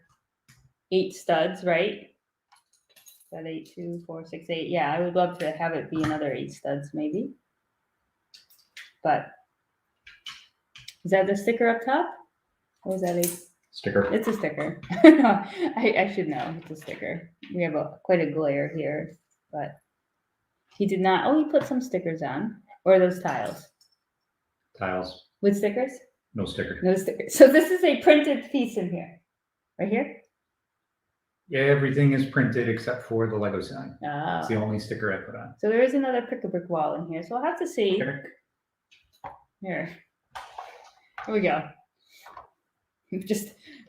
8 studs, right? That 8, 2, 4, 6, 8. Yeah, I would love to have it be another 8 studs, maybe. But is that the sticker up top? Or is that a sticker? It's a sticker. I should know. It's a sticker. We have quite a glare here, but He did not. Oh, he put some stickers on. Or are those tiles? Tiles, With stickers? no sticker. No stickers. So this is a printed piece in here. Right here? Yeah, everything is printed except for the Lego sign. It's the Oh. only sticker I put on. So there is another pick-a-brick wall in here. So I'll have to see. Okay. Here we go.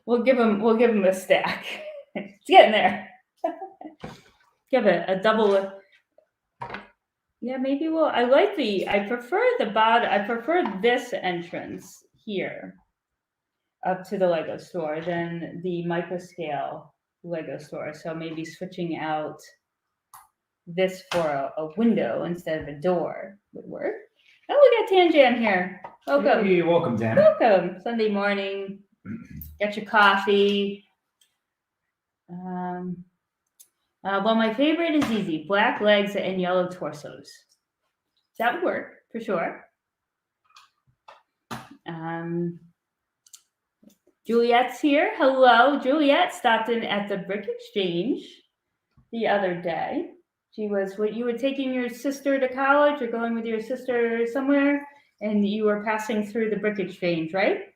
We'll give him a stack. It's getting there. Give it a double. Yeah, maybe I prefer I prefer this entrance here up to the Lego store than the Microscale Lego store. So maybe switching out this for a window instead of a door would work. Oh, we got Tan Jam here. Welcome. Hey, welcome, Dan. Welcome. Sunday morning. Get your coffee. Well, my favorite is easy. Black legs and yellow torsos. That would work for sure. Juliet's here. Hello. Juliet stopped in at the Brick Exchange the other day. You were taking your sister to college or going with your sister somewhere, and you were passing through the Brick Exchange, right?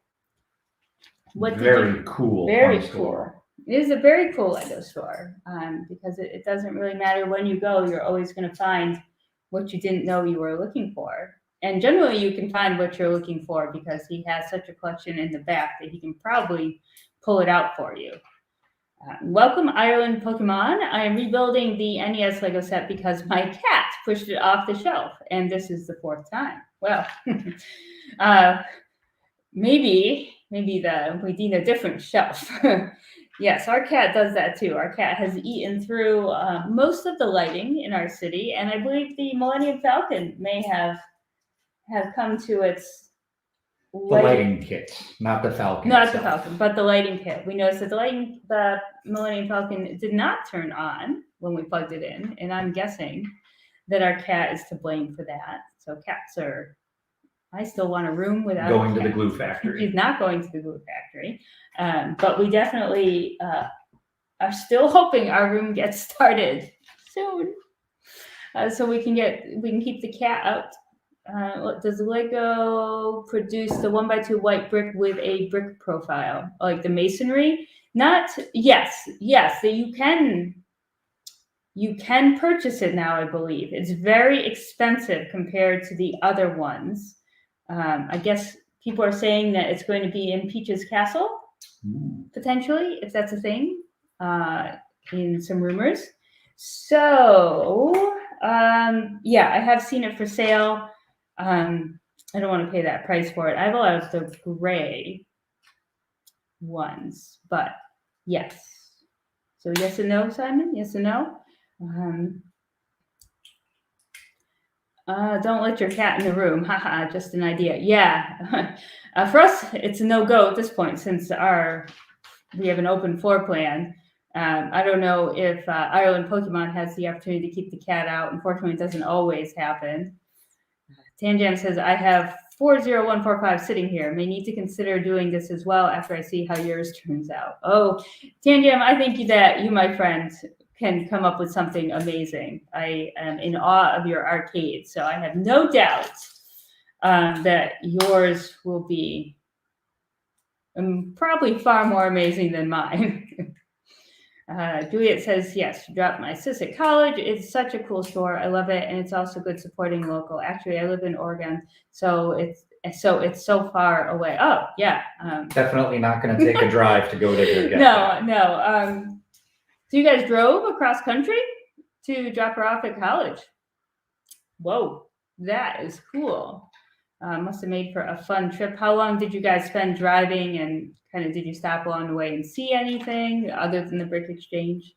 Very cool. Very fun cool. store. It is a very cool Lego store because it doesn't really matter when you go. You're always going to find what you didn't know you were looking for. And generally, you can find what you're looking for because he has such a collection in the back that he can probably pull it out for you. Welcome, Ireland Pokemon. I am rebuilding the NES Lego set because my cat pushed it off the shelf, and this is the 4th time. Well, maybe we need a different shelf. Yes, our cat does that too. Our cat has eaten through most of the lighting in our city, and I believe the Millennium Falcon may have come to its lighting kit, not the Falcon. Not itself. the Falcon, but the lighting kit. We noticed that the Millennium Falcon did not turn on when we plugged it in, and I'm guessing that our cat is to blame for that. So cats are. I still want a room without going a cat. to the glue factory. He's not going to the glue factory, but we definitely are still hoping our room gets started soon, so we can keep the cat out. Does Lego produce the 1x2 white brick with a brick profile, like the masonry? Yes. You can purchase it now, I believe. It's very expensive compared to the other ones. I guess people are saying that it's going to be in Peach's Castle, potentially, if that's a thing, in some rumors. So, yeah, I have seen it for sale. I don't want to pay that price for it. I have a lot of the gray ones, but yes. So yes and no, Simon? Yes and no? Don't let your cat in the room. Haha, just an idea. Yeah. For us, it's a no-go at this point since we have an open floor plan. I don't know if Ireland Pokemon has the opportunity to keep the cat out. Unfortunately, it doesn't always happen. Tanjam says, I have 40145 sitting here. May need to consider doing this as well after I see how yours turns out. Oh, Tanjam, I think that you, my friend, can come up with something amazing. I am in awe of your arcade, so I have no doubt that yours will be probably far more amazing than mine. Juliet says, yes, dropped my sis at college. It's such a cool store. I love it. And it's also good supporting local. Actually, I live in Oregon, so it's so far away. Oh, yeah. Definitely not going to take a drive to go to their get No. So you guys drove across country to drop her off at college? Whoa, that is cool. Must have made for a fun trip. How long did you guys spend driving, and kind of did you stop along the way and see anything other than the Brick Exchange?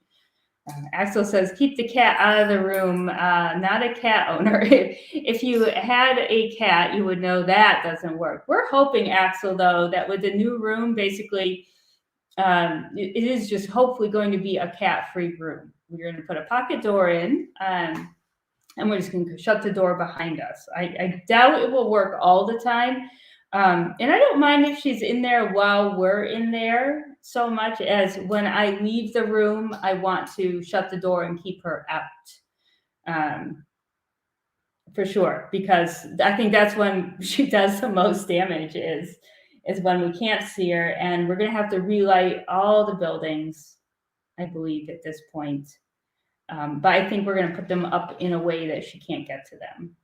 Axel says, keep the cat out of the room. Not a cat owner. If you had a cat, you would know that doesn't work. We're hoping, Axel, though, that with the new room, basically, it is just hopefully going to be a cat-free room. We're going to put a pocket door in, and we're just going to shut the door behind us. I doubt it will work all the time. And I don't mind if she's in there while we're in there so much as when I leave the room, I want to shut the door and keep her out. for sure, because I think that's when she does the most damage is when we can't see her, and we're going to have to relight all the buildings, I believe, at this point. But I think we're going to put them up in a way that she can't get to them.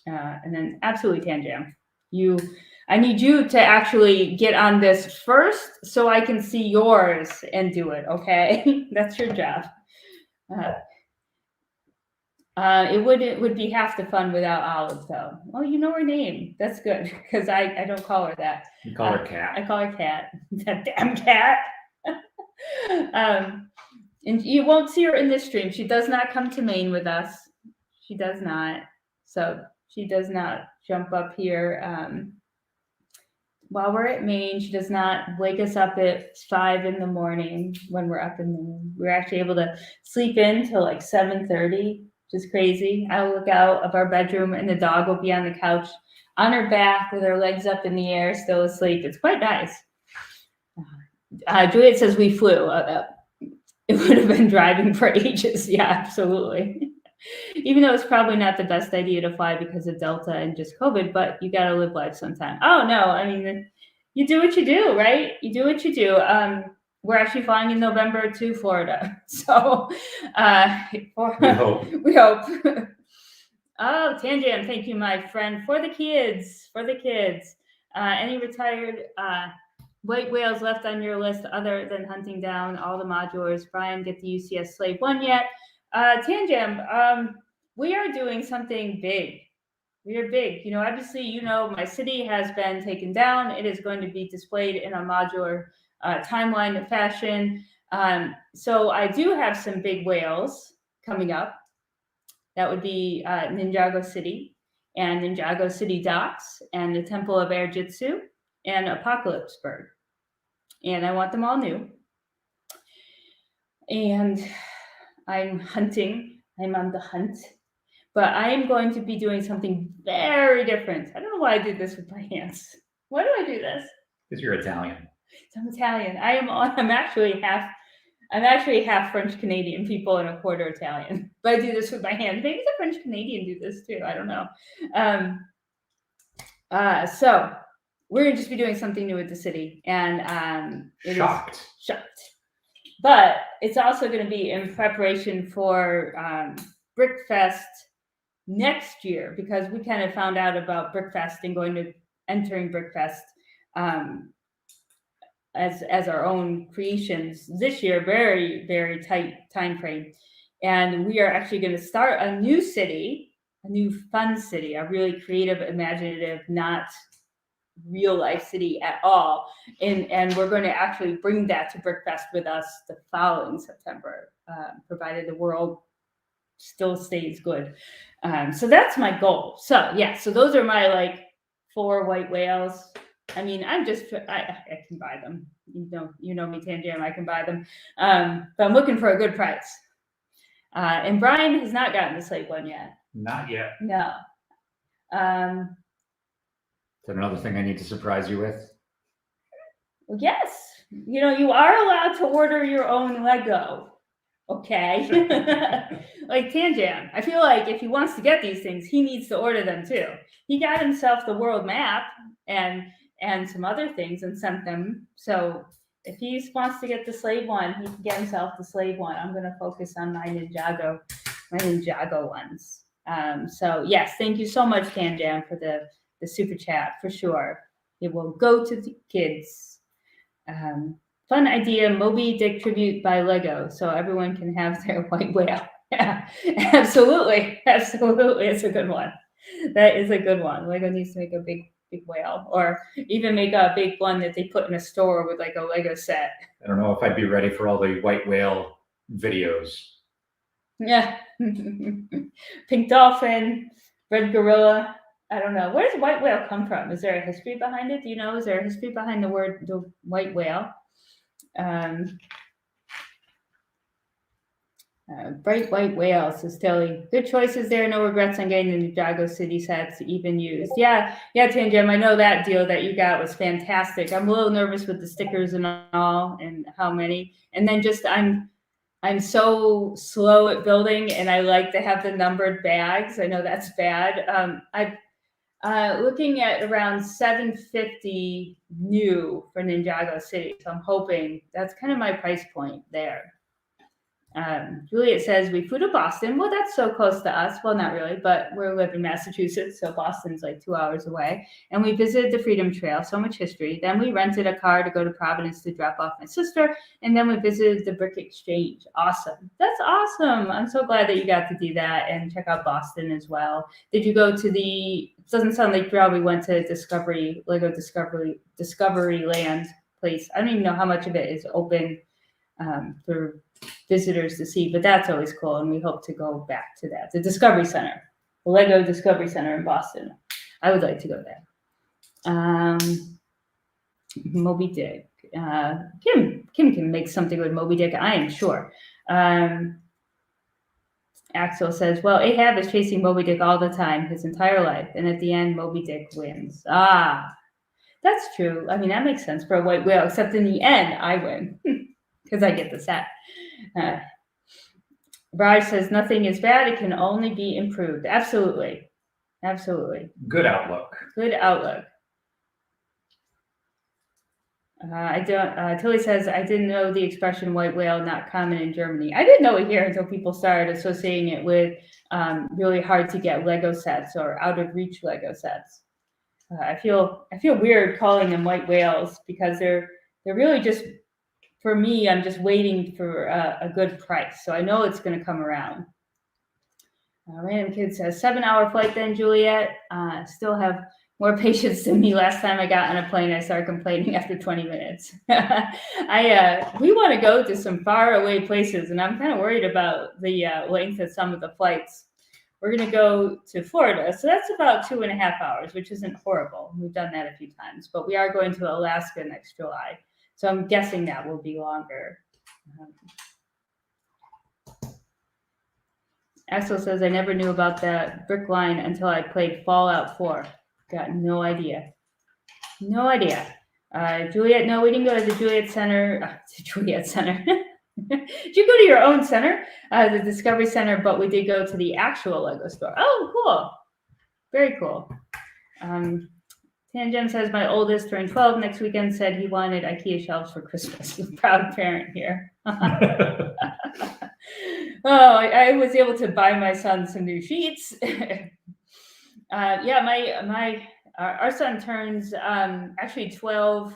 And then absolutely, Tanjam, I need you to actually get on this first so I can see yours and do it, okay? That's your job. It would be half the fun without Olive, though. Oh, you know her name. That's good, because I don't call her that. You call her Cat. I call her Cat. That damn cat. And you won't see her in this stream. She does not come to Maine with us. She does not. So she does not jump up here while we're at Maine. She does not wake us up at 5 in the morning when we're up in Maine. We're actually able to sleep in till like 7:30, which is crazy. I'll look out of our bedroom and the dog will be on the couch on her back with her legs up in the air, still asleep. It's quite nice. Juliet says we flew. It would have been driving for ages. Yeah, absolutely. Even though it's probably not the best idea to fly because of Delta and just COVID, but you got to live life sometime. Oh, no. I mean, you do what you do, right? You do what you do. We're actually flying in November to Florida. So We hope. We hope. Oh, Tanjam, thank you, my friend. For the kids. Any retired white whales left on your list other than hunting down all the modulars? Brian, get the UCS Slave 1 yet? Tanjam, we are doing something big. We are big. Obviously, my city has been taken down. It is going to be displayed in a modular timeline fashion. So I do have some big whales coming up. That would be Ninjago City and Ninjago City Docks and the Temple of Air Jitsu and Apocalypse Bird. And I want them all new. And I'm hunting. I'm on the hunt. But I am going to be doing something very different. I don't know why I did this with my hands. Why do I do this? Because you're Italian. I'm Italian. I'm actually half French Canadian people and a quarter Italian. But I do this with my hands. Maybe the French Canadian do this too. I don't know. So we're gonna just be doing something new with the city, and Shocked. But it's also going to be in preparation for Brickfest next year, because we kind of found out about Brickfest and entering Brickfest as our own creations this year. Very, very tight time frame, and we are actually going to start a new city, a new fun city, a really creative, imaginative, not real life city at all, and we're going to actually bring that to Brickfest with us the following September, provided the world still stays good. So that's my goal. So so those are my 4 white whales. I mean, I can buy them. You know me, Tanjam, I can buy them. But I'm looking for a good price. And Brian has not gotten the Slave 1 yet. Not yet. No. Is that another thing I need to surprise you with? Yes. You are allowed to order your own Lego. Okay. Like Tanjam. I feel like if he wants to get these things, he needs to order them too. He got himself the world map and some other things and sent them. So if he wants to get the Slave 1, he can get himself the Slave 1. I'm going to focus on my Ninjago ones. So yes, thank you so much, Tanjam, for the super chat, for sure. It will go to the kids. Fun idea, Moby Dick tribute by Lego, so everyone can have their white whale. Yeah, absolutely. It's a good one. That is a good one. Lego needs to make a big whale, or even make a big one that they put in a store with a Lego set. I don't know if I'd be ready for all the white whale videos. Yeah. Pink dolphin, red gorilla. I don't know. Where does white whale come from? Is there a history behind it? Do you know? Is there a history behind the white whale? Bright white whale, says Tilly. Good choices there. No regrets on getting the Ninjago City sets even used. Yeah, Tanjam, I know that deal that you got was fantastic. I'm a little nervous with the stickers and all, and how many. And then I'm so slow at building, and I like to have the numbered bags. I know that's bad. I'm looking at around 750 new for Ninjago City, so I'm hoping that's kind of my price point there. Juliet says we flew to Boston. Well, that's so close to us. Well, not really, but we live in Massachusetts, so Boston's like 2 hours away. And we visited the Freedom Trail, so much history. Then we rented a car to go to Providence to drop off my sister. And then we visited the Brick Exchange. Awesome. That's awesome. I'm so glad that you got to do that and check out Boston as well. Did you go to it doesn't sound like you probably went to Lego Discovery Land place. I don't even know how much of it is open for visitors to see, but that's always cool, and we hope to go back to that. The Discovery Center, the Lego Discovery Center in Boston. I would like to go there. Moby Dick. Kim can make something with Moby Dick, I am sure. Axel says, well, Ahab is chasing Moby Dick all the time, his entire life, and at the end, Moby Dick wins. That's true. I mean, that makes sense for a white whale, except in the end, I win. Because I get the set. Raj says nothing is bad; it can only be improved. Absolutely, absolutely. Good outlook. Good outlook. Tilly says I didn't know the expression "white whale" not common in Germany. I didn't know it here until people started associating it with really hard to get Lego sets or out of reach Lego sets. I feel weird calling them white whales because they're really just. For me, I'm just waiting for a good price. So I know it's going to come around. Random Kid says, 7-hour flight then, Juliet. Still have more patience than me. Last time I got on a plane, I started complaining after 20 minutes. We want to go to some far away places, and I'm kind of worried about the length of some of the flights. We're going to go to Florida. So that's about 2.5 hours, which isn't horrible. We've done that a few times. But we are going to Alaska next July. So I'm guessing that will be longer. Axel says, I never knew about that brick line until I played Fallout 4. Got no idea. No idea. Juliet, no, we didn't go to the Juliet Center. Juliet Center. Did you go to your own center? The Discovery Center, but we did go to the actual Lego store. Oh, cool. Very cool. Tangem says, my oldest turned 12 next weekend, said he wanted IKEA shelves for Christmas. Proud parent here. I was able to buy my son some new sheets. Our son turns actually 12.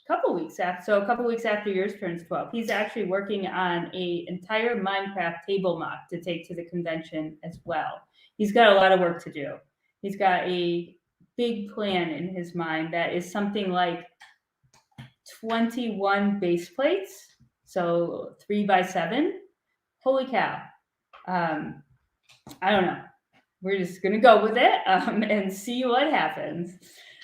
Couple weeks after. So a couple weeks after yours turns 12. He's actually working on an entire Minecraft table mock to take to the convention as well. He's got a lot of work to do. He's got a big plan in his mind that is something like 21 base plates, so 3x7. Holy cow. I don't know. We're just going to go with it and see what happens.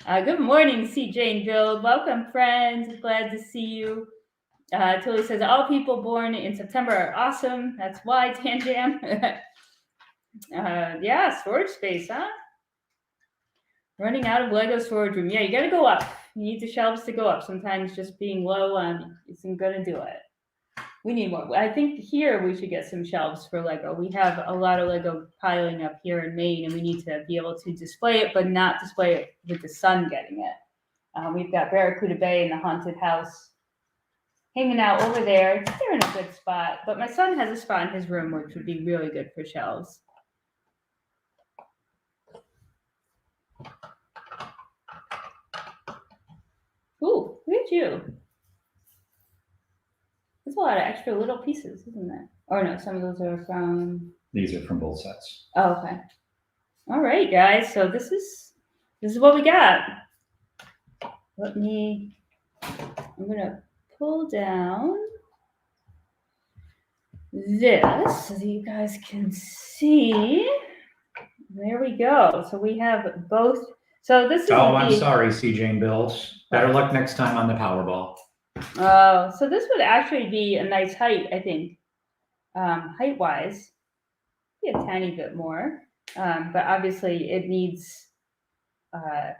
Good morning, CJ and Bill. Welcome, friends. Glad to see you. Tilly says, all people born in September are awesome. That's why, Tanjam. Yeah, storage space, huh? Running out of Lego storage room. Yeah, you got to go up. You need the shelves to go up. Sometimes just being low isn't going to do it. We need more. I think here we should get some shelves for Lego. We have a lot of Lego piling up here in Maine, and we need to be able to display it, but not display it with the sun getting it. We've got Barracuda Bay and the haunted house hanging out over there. They're in a good spot, but my son has a spot in his room, which would be really good for shelves. Ooh, look at you. There's a lot of extra little pieces, isn't there? Or no, some of those are from... These are from both sets. Oh, okay. All right, guys. So this is what we got. I'm going to pull down this so that you guys can see. There we go. So we have both. So this is... Oh, I'm sorry, CJ and Bills. Better luck next time on the Powerball. Oh, so this would actually be a nice height, I think. Height-wise, be a tiny bit more, but obviously it needs to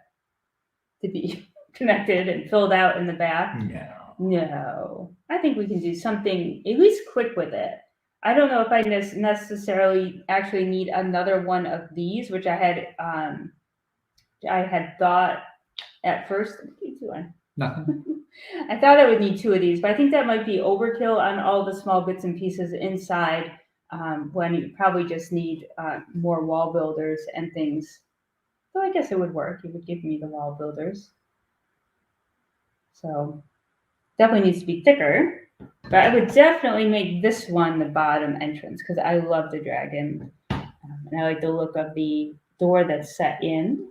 be connected and filled out in the back. Yeah. No, I think we can do something at least quick with it. I don't know if I necessarily actually need another one of these, which I had thought at first. What are you doing? Nothing. I thought I would need 2 of these, but I think that might be overkill on all the small bits and pieces inside, when you probably just need more wall builders and things. So I guess it would work. It would give me the wall builders. So definitely needs to be thicker, but I would definitely make this one the bottom entrance because I love the dragon, and I like the look of the door that's set in.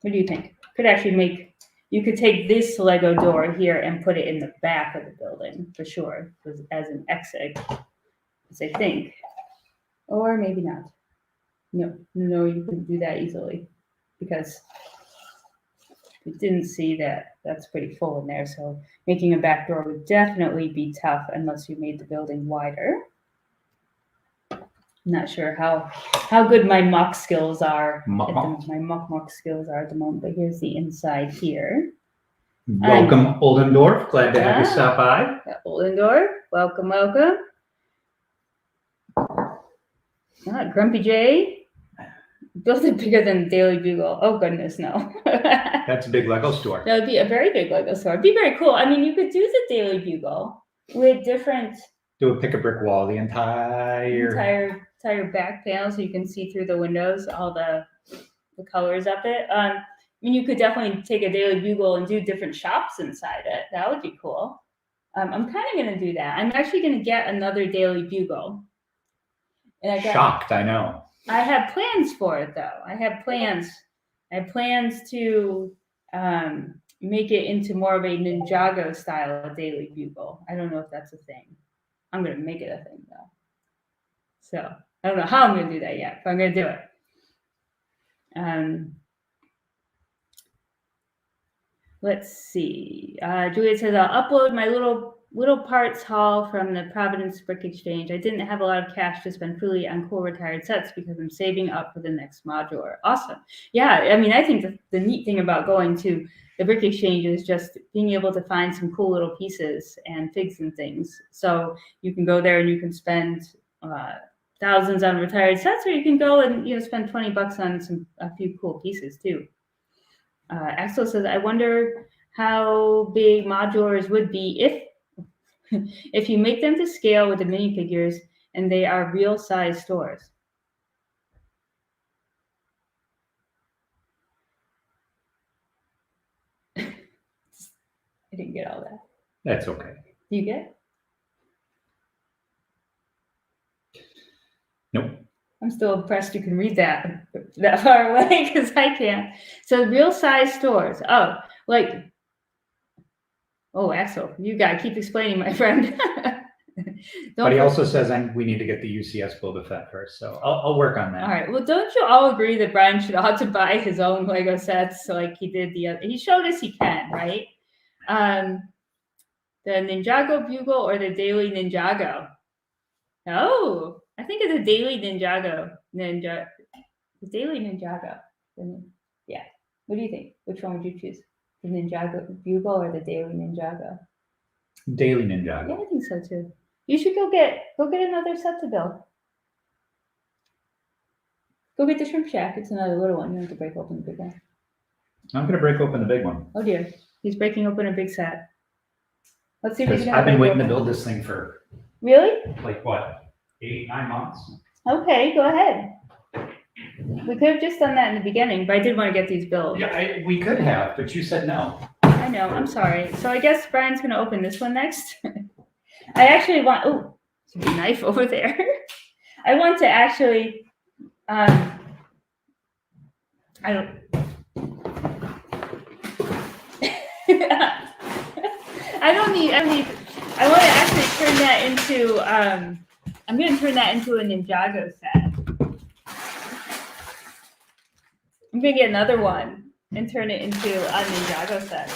What do you think? Could actually you could take this Lego door here and put it in the back of the building for sure, as an exit, as I think, or maybe not. No, you couldn't do that easily because we didn't see that that's pretty full in there. So making a back door would definitely be tough unless you made the building wider. I'm not sure how good my muck skills are. My muck skills are at the moment, but here's the inside here. Welcome, Oldendorf. Glad to have you stop by. Oldendorf, welcome. Grumpy J. Build it bigger than Daily Bugle. Oh goodness, no. That's a big Lego store. That would be a very big Lego store. It'd be very cool. I mean, you could do the Daily Bugle with different. Do a pick a brick wall, the entire back panel, so you can see through the windows all the colors of it. I mean, you could definitely take a Daily Bugle and do different shops inside it. That would be cool. I'm kind of going to do that. I'm actually going to get another Daily Bugle. And shocked, I know. I have plans for it though. I have plans to make it into more of a Ninjago style Daily Bugle. I don't know if that's a thing. I'm going to make it a thing though. So I don't know how I'm going to do that yet, but I'm going to do it. Let's see. Juliet says, I'll upload my little parts haul from the Providence Brick Exchange. I didn't have a lot of cash to spend freely on cool retired sets because I'm saving up for the next modular. Awesome. Yeah, I mean, I think the neat thing about going to the Brick Exchange is just being able to find some cool little pieces and figs and things. So you can go there and you can spend thousands on retired sets, or you can go and spend $20 on a few cool pieces too. Axel says, I wonder how big modulars would be if you make them to scale with the minifigures and they are real size stores. I didn't get all that. That's okay. Do you get it? Nope. I'm still impressed you can read that far away because I can't. So real size stores. Oh, Axel, you got to keep explaining, my friend. But he also says we need to get the UCS Boba Fett first, so I'll work on that. All right. Well, don't you all agree that Brian should ought to buy his own Lego sets like he did the other? He showed us he can, right? The Ninjago Bugle or the Daily Ninjago? Oh, I think it's a Daily Ninjago. The Daily Ninjago. Yeah. What do you think? Which one would you choose? The Ninjago Bugle or the Daily Ninjago? Daily Ninjago. Yeah, I think so too. You should go get another set to build. Go get the Shrimp Shack. It's another little one. You don't have to break open the big one. I'm going to break open the big one. Oh dear. He's breaking open a big set. Let's see if we can. I've been waiting to build this thing for. Really? Like what? 8-9 months? Okay, go ahead. We could have just done that in the beginning, but I did want to get these built. Yeah, we could have, but you said no. I know. I'm sorry. So I guess Brian's going to open this one next. I actually want. Oh, there's a knife over there. I want to actually. I don't. I want to actually turn that into. I'm going to turn that into a Ninjago set. I'm going to get another one and turn it into a Ninjago set.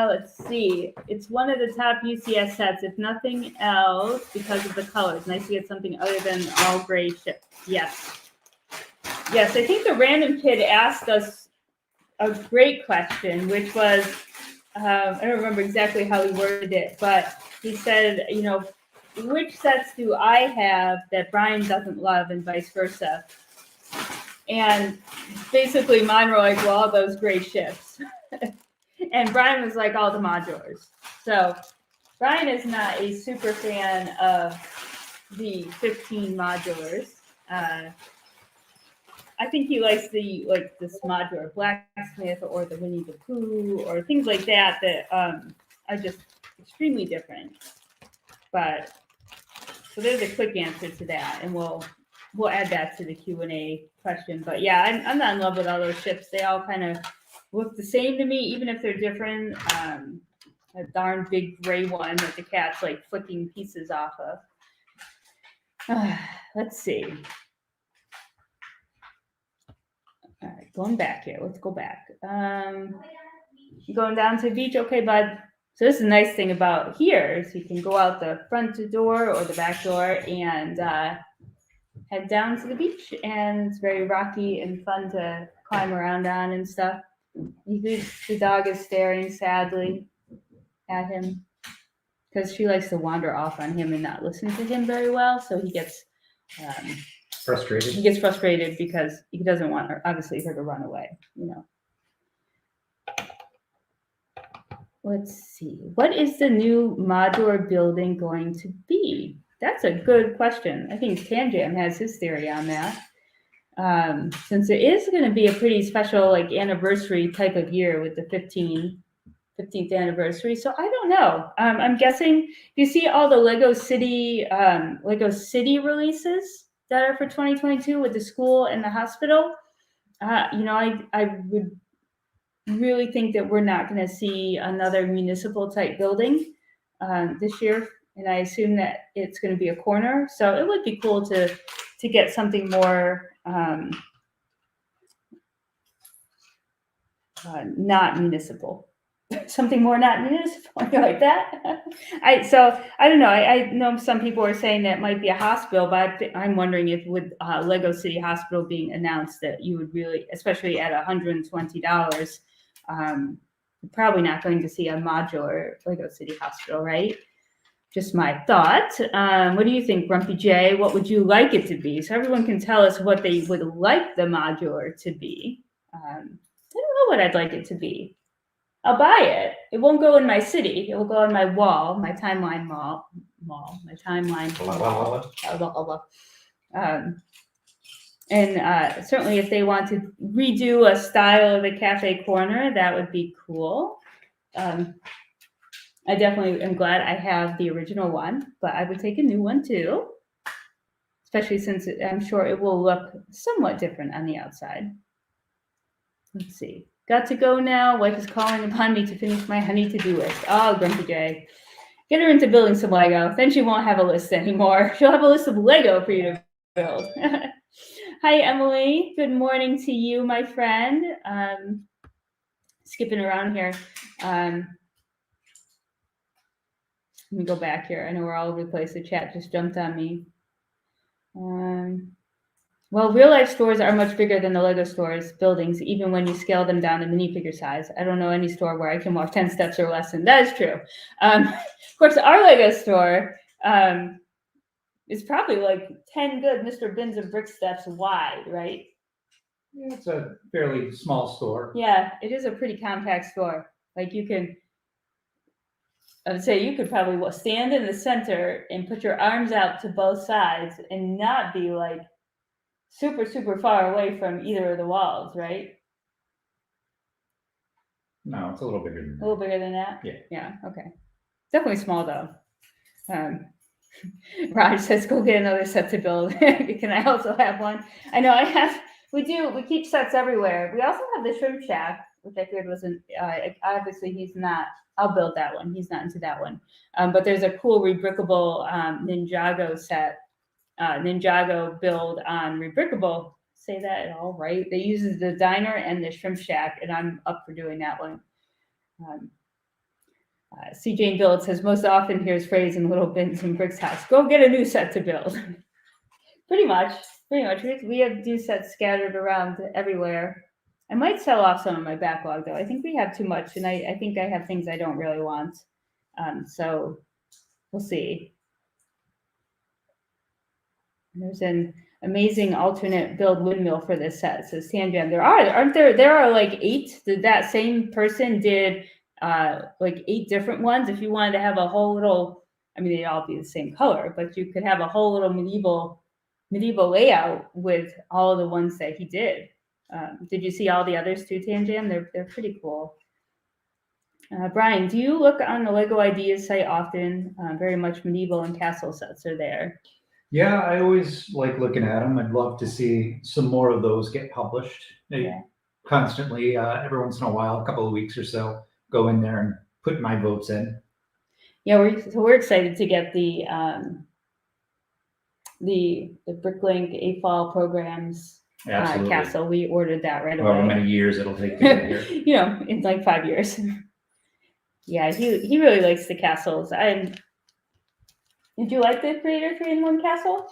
Let's see. It's one of the top UCS sets, if nothing else, because of the colors. Nice to get something other than all gray shit. Yes. Yes, I think the random kid asked us a great question, which was, I don't remember exactly how he worded it, but he said, which sets do I have that Brian doesn't love and vice versa? And basically mine were like, well, all those gray ships. And Brian was like, all the modulars. So Brian is not a super fan of the 15 modulars. I think he likes this modular blacksmith or the Winnie the Pooh or things like that are just extremely different. But so there's a quick answer to that, and we'll add that to the Q&A question. But yeah, I'm not in love with all those ships. They all kind of look the same to me, even if they're different. A darn big gray one that the cat's like flicking pieces off of. Let's see. All right, going back here. Let's go back. Going down to the beach. Okay, bud. So this is the nice thing about here is you can go out the front door or the back door and head down to the beach, and it's very rocky and fun to climb around on and stuff. The dog is staring sadly at him because she likes to wander off on him and not listen to him very well. So he gets Frustrated. He gets frustrated because he doesn't want her, obviously, her to run away. Let's see. What is the new modular building going to be? That's a good question. I think Tanjam has his theory on that. Since it is going to be a pretty special anniversary type of year with the 15th anniversary. So I don't know. I'm guessing you see all the Lego City releases that are for 2022 with the school and the hospital. I would really think that we're not going to see another municipal type building this year, and I assume that it's going to be a corner. So it would be cool to get something more not municipal. Something more not municipal, like that. I don't know. I know some people are saying that it might be a hospital, but I'm wondering if with Lego City Hospital being announced that you would really, especially at $120, probably not going to see a modular Lego City Hospital, right? Just my thought. What do you think, Grumpy J? What would you like it to be? So everyone can tell us what they would like the modular to be. I don't know what I'd like it to be. I'll buy it. It won't go in my city. It will go on my wall, my timeline mall, my timeline wall. And certainly if they want to redo a style of the cafe corner, that would be cool. I definitely am glad I have the original one, but I would take a new one too, especially since I'm sure it will look somewhat different on the outside. Let's see. Got to go now. Wife is calling upon me to finish my honey to-do list. Oh, Grumpy J. Get her into building some Lego. Then she won't have a list anymore. She'll have a list of Lego for you to build. Hi, Emily. Good morning to you, my friend. Skipping around here. Let me go back here. I know we're all over the place. The chat just jumped on me. Well, real life stores are much bigger than the Lego stores buildings, even when you scale them down to minifigure size. I don't know any store where I can walk 10 steps or less, and that is true. Of course, our Lego store is probably like 10 good Mr. Bins and Brick steps wide, right? Yeah, it's a fairly small store. Yeah, it is a pretty compact store. I would say you could probably stand in the center and put your arms out to both sides and not be like super, super far away from either of the walls, right? No, it's a little bigger than that. A little bigger than that? Yeah. Yeah, okay. Definitely small though. Raj says, go get another set to build. Can I also have one? I know we keep sets everywhere. We also have the shrimp shack, which I feared wasn't, obviously he's not, I'll build that one. He's not into that one. But there's a cool rebrickable Ninjago set. Ninjago build on rebrickable. Say that at all right? They uses the diner and the shrimp shack, and I'm up for doing that one. C. Jane Build says most often hears phrase in Little Bins and Bricks house. Go get a new set to build. Pretty much. We have new sets scattered around everywhere. I might sell off some of my backlog though. I think we have too much, and I think I have things I don't really want. So we'll see. There's an amazing alternate build windmill for this set. It says Tangent. There are like 8. That same person did like 8 different ones. If you wanted to have a whole little, I mean, they'd all be the same color, but you could have a whole little medieval layout with all of the ones that he did. Did you see all the others too, Tangent? They're pretty cool. Brian, do you look on the Lego Ideas site often? Very much medieval and castle sets are there. Yeah, I always like looking at them. I'd love to see some more of those get published. Yeah. Constantly, every once in a while, a couple of weeks or so, go in there and put my votes in. Yeah, we're excited to get the Bricklink AFOL programs castle. We ordered that right away. However many years it'll take to get here. You know, in like 5 years. Yeah, he really likes the castles. Did you like the Creator 3-in-1 castle?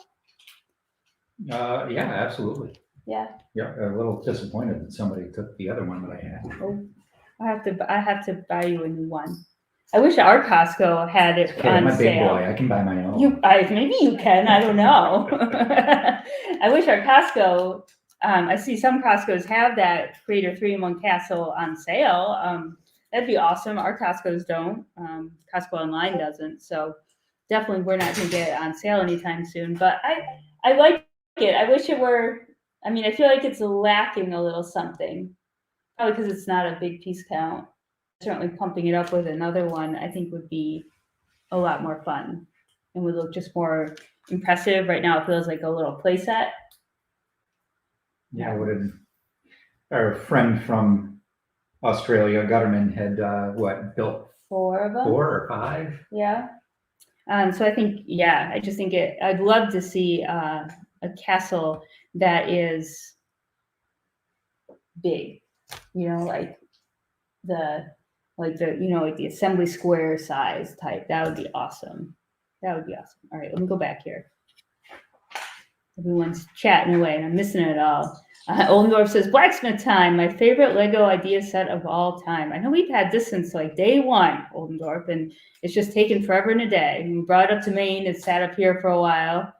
Yeah, absolutely. Yeah. Yeah, a little disappointed that somebody took the other one that I had. Oh, I have to buy you a new one. I wish our Costco had it Okay, on I'm a big sale. boy. I can buy my own. Maybe you can. I don't know. I wish our Costco. I see some Costco's have that Creator 3-in-1 castle on sale. That'd be awesome. Our Costco's don't. Costco online doesn't. So definitely, we're not going to get it on sale anytime soon. But I like it. I wish it were. I mean, I feel like it's lacking a little something. Probably because it's not a big piece count. Certainly pumping it up with another one, I think would be a lot more fun and would look just more impressive. Right now, it feels like a little play set. Yeah, our friend from Australia, Gutterman, had built 4 of them? 4 or 5? Yeah. So I think, I just think I'd love to see a castle that is big, like the Assembly Square size type. That would be awesome. All right, let me go back here. Everyone's chatting away and I'm missing it all. Oldendorf says, Blacksmith time, my favorite Lego idea set of all time. I know we've had this since like day one, Oldendorf, and it's just taken forever and a day. We brought it up to Maine. It sat up here for a while.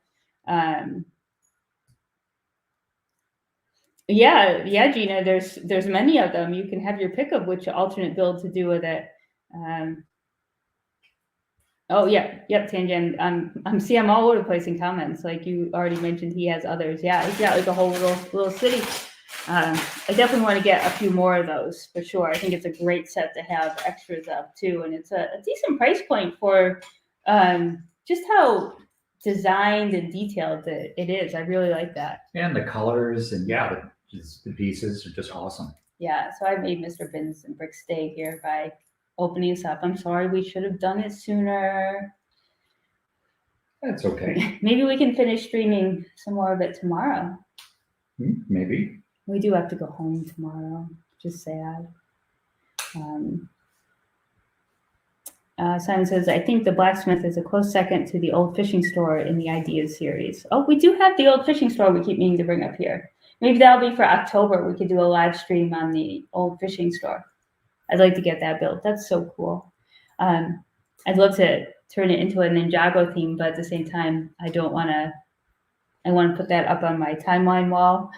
Yeah, Gina, there's many of them. You can have your pick of which alternate build to do with it. Tangent. I'm all over the place in comments. Like you already mentioned, he has others. Yeah, he's got like a whole little city. I definitely want to get a few more of those for sure. I think it's a great set to have extras of too, and it's a decent price point for just how designed and detailed it is. I really like that. And the colors and the pieces are just awesome. Yeah, so I made Mr. Bins and Bricks stay here by opening this up. I'm sorry, we should have done it sooner. That's okay. Maybe we can finish streaming some more of it tomorrow. Maybe. We do have to go home tomorrow. Just sad. Simon says, I think the Blacksmith is a close second to the Old Fishing Store in the Ideas series. Oh, we do have the Old Fishing Store we keep meaning to bring up here. Maybe that'll be for October. We could do a live stream on the Old Fishing Store. I'd like to get that built. That's so cool. I'd love to turn it into a Ninjago theme, but at the same time, I want to put that up on my timeline wall.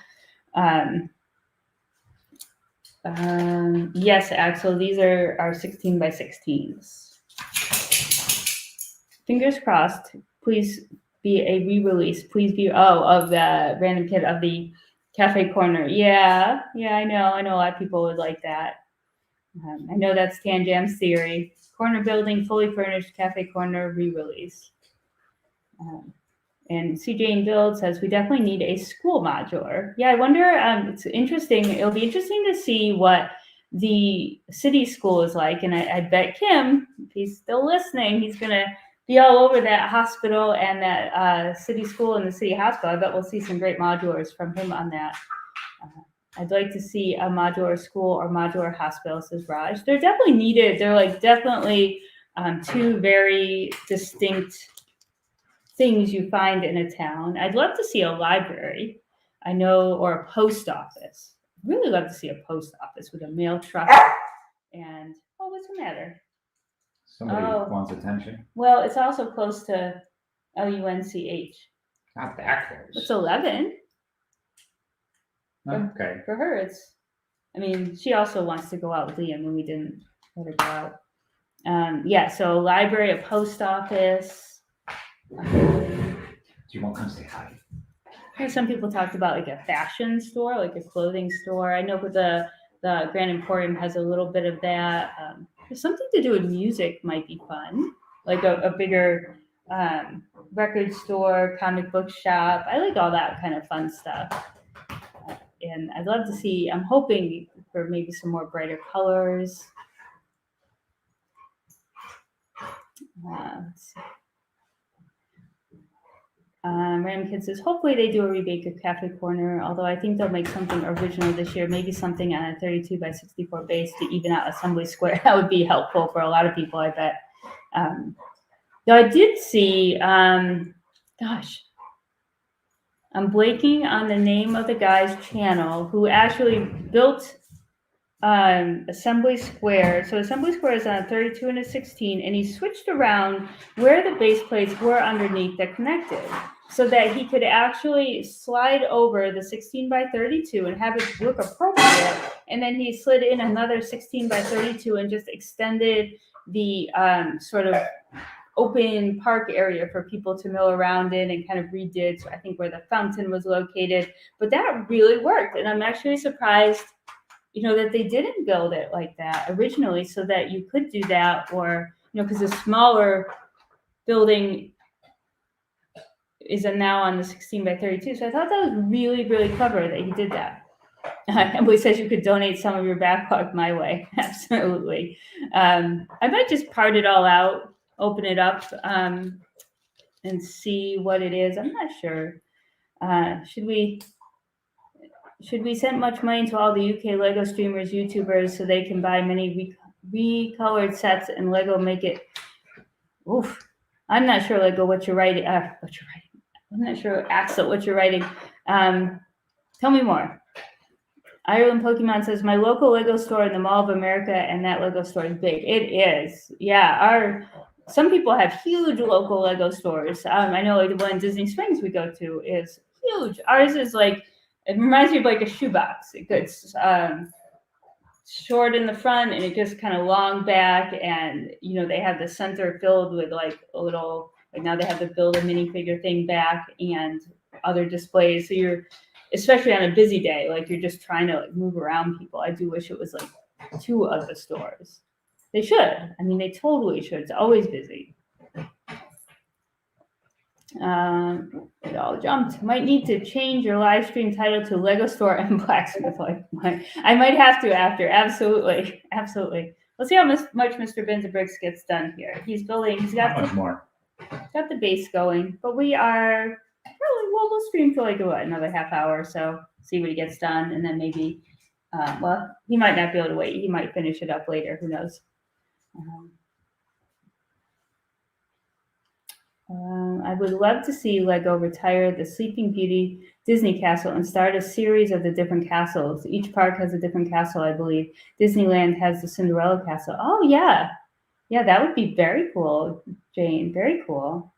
Yes, Axel, these are our 16 by 16s. Fingers crossed. Please be a re-release. Please be of the random kid of the cafe corner. Yeah, I know a lot of people would like that. I know that's Tanjam's theory. Corner building, fully furnished cafe corner re-release. And CJ Build says we definitely need a school modular. Yeah, I wonder. It's interesting. It'll be interesting to see what the city school is like. And I bet Kim, if he's still listening, he's gonna be all over that hospital and that city school and the city hospital. I bet we'll see some great modulars from him on that. I'd like to see a modular school or modular hospital, says Raj. They're definitely needed. They're like definitely 2 very distinct things you find in a town. I'd love to see a library, or a post office. really love to see a post office with a mail truck. And oh, what's the matter? Somebody Oh. wants attention. Well, it's also close to LUNCH. Not that It's close. 11 Okay. for her. I mean, she also wants to go out with Liam, and we didn't let her go out. Yeah, so library, a post office. Do you want to come say hi? Some people talked about like a fashion store, like a clothing store. I know the Grand Emporium has a little bit of that. There's something to do with music might be fun, like a bigger record store, comic book shop. I like all that kind of fun stuff. And I'd love to see, I'm hoping for maybe some more brighter colors. Let's see. Ram Kid says, hopefully they do a Rebecca Cafe Corner, although I think they'll make something original this year, maybe something on a 32 by 64 base to even out Assembly Square. That would be helpful for a lot of people, I bet. Though I did see, gosh, I'm blanking on the name of the guy's channel who actually built Assembly Square. So Assembly Square is on a 32 and a 16, and he switched around where the base plates were underneath that connected, so that he could actually slide over the 16 by 32 and have it look appropriate. And then he slid in another 16 by 32 and just extended the sort of open park area for people to mill around in, and kind of redid, so I think, where the fountain was located. But that really worked, and I'm actually surprised, that they didn't build it like that originally, so that you could do that, or, because a smaller building is now on the 16 by 32. So I thought that was really, really clever that he did that. Emily says you could donate some of your backlog my way. Absolutely. I might just part it all out, open it up, and see what it is. I'm not sure. Should we send much money to all the UK Lego streamers, YouTubers, so they can buy many recolored sets and Lego make it? Oof. I'm not sure, Lego, what you're writing. I'm not sure, Axel, what you're writing. Tell me more. Ireland Pokemon says, my local Lego store in the Mall of America, and that Lego store is big. It is. Yeah, some people have huge local Lego stores. I know, like the one in Disney Springs we go to is huge. Ours is like, it reminds me of like a shoebox. It gets short in the front, and it gets kind of long back, and they have the center filled with like a little, like now they have the build a minifigure thing back and other displays. So you're, especially on a busy day, like you're just trying to like move around people. I do wish it was like 2 other stores. They should. I mean, they totally should. It's always busy. It all jumped. Might need to change your live stream title to Lego Store and Blacksmith. I might have to after. Absolutely. Let's see how much Mr. Benza Briggs gets done here. He's building. He's got got the base going, but we are probably, we'll stream for like another half hour or so. See what he gets done, and then maybe, he might not be able to wait. He might finish it up later. Who knows? I would love to see Lego retire the Sleeping Beauty Disney Castle and start a series of the different castles. Each park has a different castle, I believe. Disneyland has the Cinderella Castle. Oh, yeah. Yeah, that would be very cool, Jane. Very cool.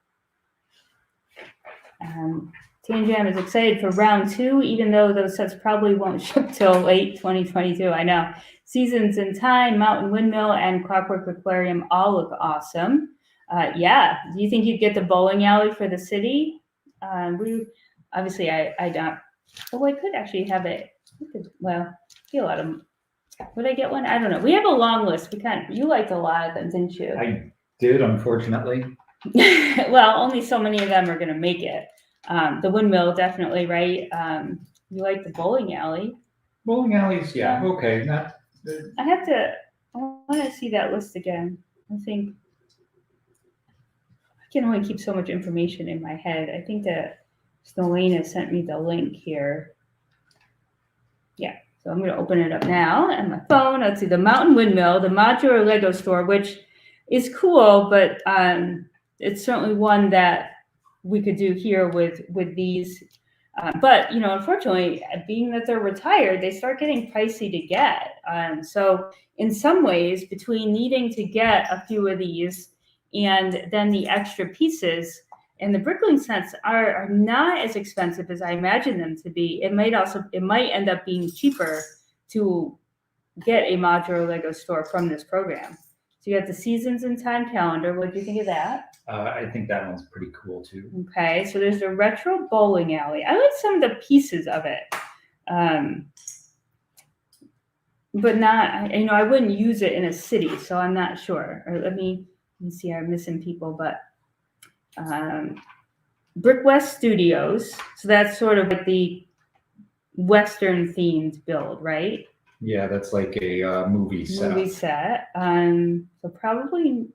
Jam is excited for round 2, even though those sets probably won't ship till late 2022. I know. Seasons in Time, Mountain Windmill, and Clockwork Aquarium all look awesome. Yeah. Do you think you'd get the bowling alley for the city? Obviously, I don't. Oh, I could actually have it. Get a lot of. Would I get one? I don't know. We have a long list. You liked a lot of them, didn't you? I did, unfortunately. Well, only so many of them are going to make it. The windmill, definitely, right? You like the bowling alley. Bowling alleys, yeah. Okay. I want to see that list again. I think I can only keep so much information in my head. I think that Snowlena sent me the link here. Yeah, so I'm going to open it up now on my phone. Let's see, the Mountain Windmill, the modular Lego store, which is cool, but it's certainly one that we could do here with these But unfortunately, being that they're retired, they start getting pricey to get. So in some ways, between needing to get a few of these and then the extra pieces, and the brickling sets are not as expensive as I imagine them to be. It might end up being cheaper to get a modular Lego store from this program. So you got the seasons and time calendar. What do you think of that? I think that one's pretty cool too. Okay, so there's the retro bowling alley. I like some of the pieces of it, but not. I wouldn't use it in a city, so I'm not sure. Or let me see. I'm missing people, but Brick West Studios. So that's sort of like the Western themed build, right? Yeah, that's like a movie set. Movie set. So probably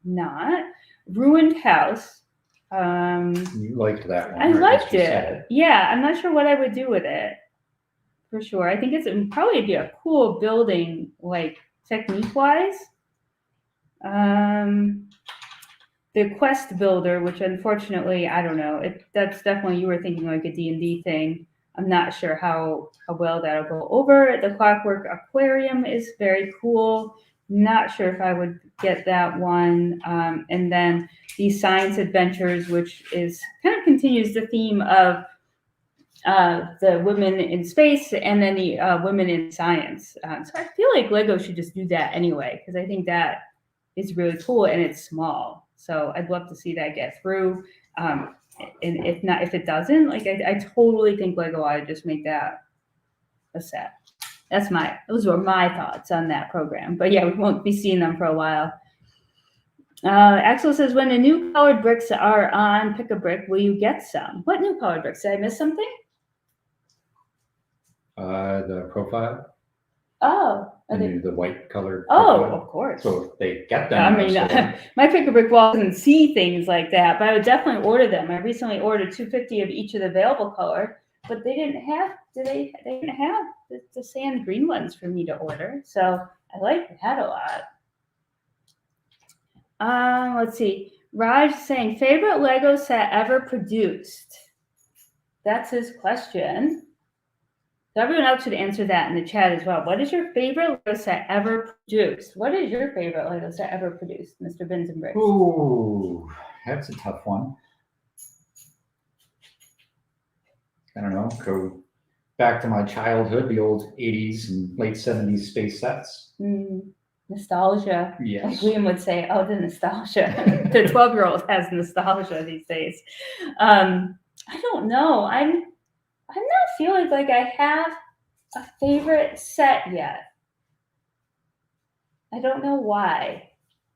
not. Ruined House. You liked that one. I liked it. Yeah, I'm not sure what I would do with it. For sure. I think it'd probably be a cool building, like technique-wise. The Quest Builder, which unfortunately, I don't know. That's definitely, you were thinking like a D&D thing. I'm not sure how well that'll go over. The Clockwork Aquarium is very cool. Not sure if I would get that one. And then the Science Adventures, which is kind of continues the theme of the women in space and then the women in science. So I feel like Lego should just do that anyway, because I think that is really cool and it's small. So I'd love to see that get through. And if it doesn't, like I totally think Lego ought to just make that a set. Those were my thoughts on that program. But yeah, we won't be seeing them for a while. Axel says, when the new colored bricks are on Pick a Brick, will you get some? What new colored bricks? Did I miss something? The profile. Oh. The white colored. Oh, profile. Of course. So if they get them. I mean, my Pick a Brick wall doesn't see things like that, but I would definitely order them. I recently ordered 250 of each of the available color, but they didn't have. They didn't have the sand green ones for me to order. So I like that a lot. Let's see. Raj saying, favorite Lego set ever produced? That's his question. So everyone else should answer that in the chat as well. What is your favorite Lego set ever produced? What is your favorite Lego set ever produced, Mr. Bins and Bricks? Ooh, that's a tough one. I don't know. Go back to my childhood, the old 80s and late 70s space sets. Nostalgia. Yes. Like William would say, oh, the nostalgia. The 12-year-old has nostalgia these days. I don't know. I'm not feeling like I have a favorite set yet. I don't know why.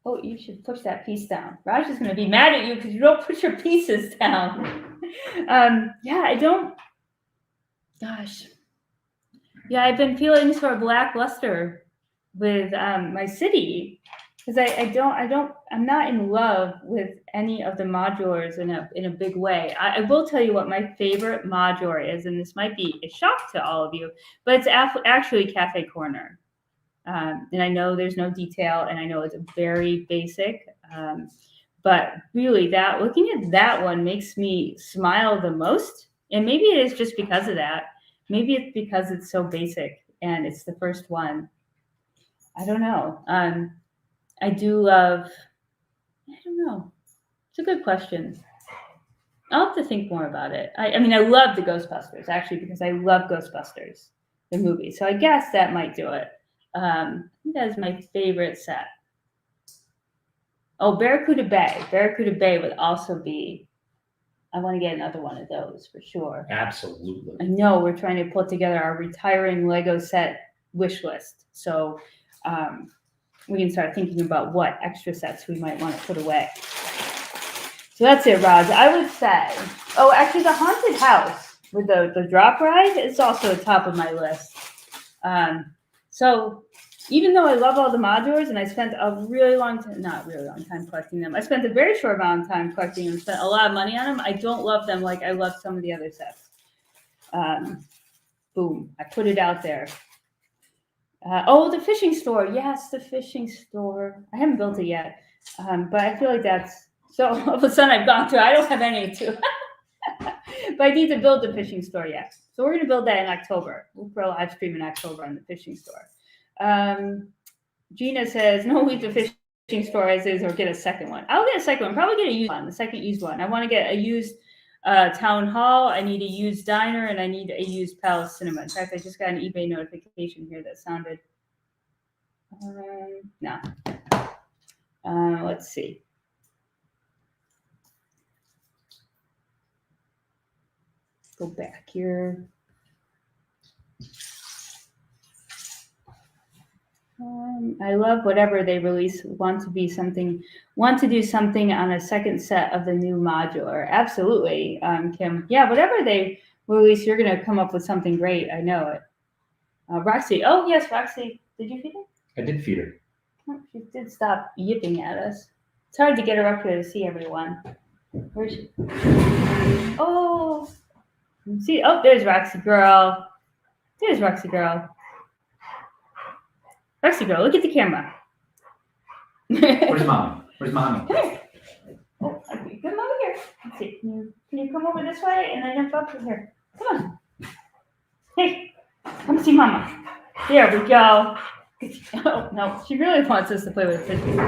Oh, you should push that piece down. Raj is going to be mad at you because you don't push your pieces down. Yeah, I don't. Gosh. Yeah, I've been feeling sort of lackluster with my city because I'm not in love with any of the modulars in a big way. I will tell you what my favorite modular is, and this might be a shock to all of you, but it's actually Cafe Corner. And I know there's no detail, and I know it's very basic, but really looking at that one makes me smile the most. And maybe it is just because of that. Maybe it's because it's so basic and it's the first one. I don't know. I do love, I don't know. It's a good question. I'll have to think more about it. I mean, I love the Ghostbusters, actually, because I love Ghostbusters, the movie. So I guess that might do it. I think that is my favorite set. Oh, Barracuda Bay. Barracuda Bay would also be, I want to get another one of those for sure. Absolutely. I know we're trying to put together our retiring Lego set wish list. So we can start thinking about what extra sets we might want to put away. So that's it, Raj. I would say, oh, actually the haunted house with the drop ride is also top of my list. So even though I love all the modulars and I spent a really long time, not really long time collecting them, I spent a very short amount of time collecting them, spent a lot of money on them. I don't love them like I love some of the other sets. Boom, I put it out there. Oh, the fishing store. Yes, the fishing store. I haven't built it yet, but I feel like that's, so all of a sudden I've gone through, I don't have any to. But I need to build the fishing store yet. So we're going to build that in October. We'll put a live stream in October on the fishing store. Gina says, no, leave the fishing store as is or get a second one. I'll get a second one. Probably get a used one, the second used one. I want to get a used town hall. I need a used diner, and I need a used Palace Cinema. In fact, I just got an eBay notification here that sounded, no. Let's see. Go back here. I love whatever they release. Want to do something on a second set of the new modular. Absolutely, Kim. Yeah, whatever they release, you're going to come up with something great. I know it. Roxy. Oh, yes, Roxy. Did you feed her? I did feed her. Oh, she did stop yipping at us. It's hard to get her up here to see everyone. Where's she? Oh. See, oh, there's Roxy girl. There's Roxy girl. Roxy girl, look at the camera. Where's mommy? Where's mommy? Come here. Oh, okay, come over here. Let's see. Can you come over this way and then jump up here? Come on. Hey, come see mama. There we go. Oh no, she really wants us to play with the frisbee.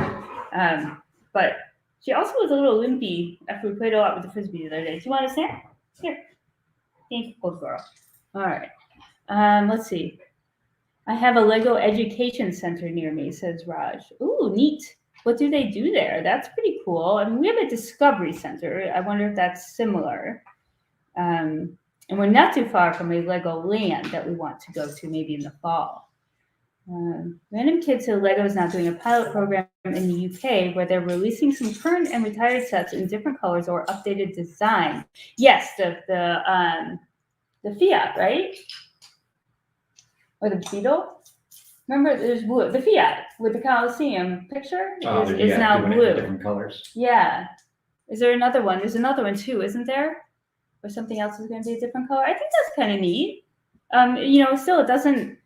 But she also was a little limpy after we played a lot with the frisbee the other day. Do you want a snack? Here. Thank you, good girl. All right. Let's see. I have a Lego education center near me, says Raj. Ooh, neat. What do they do there? That's pretty cool. I mean, we have a discovery center. I wonder if that's similar. And we're not too far from a Lego land that we want to go to maybe in the fall. Random Kids said Lego is now doing a pilot program in the UK where they're releasing some current and retired sets in different colors or updated design. Yes, the Fiat, right? Or the Beetle? Remember, there's blue. The Fiat with the Coliseum picture is now blue. Different colors. Yeah. Is there another one? There's another one too, isn't there? Or something else is going to be a different color. I think that's kind of neat. Still it doesn't.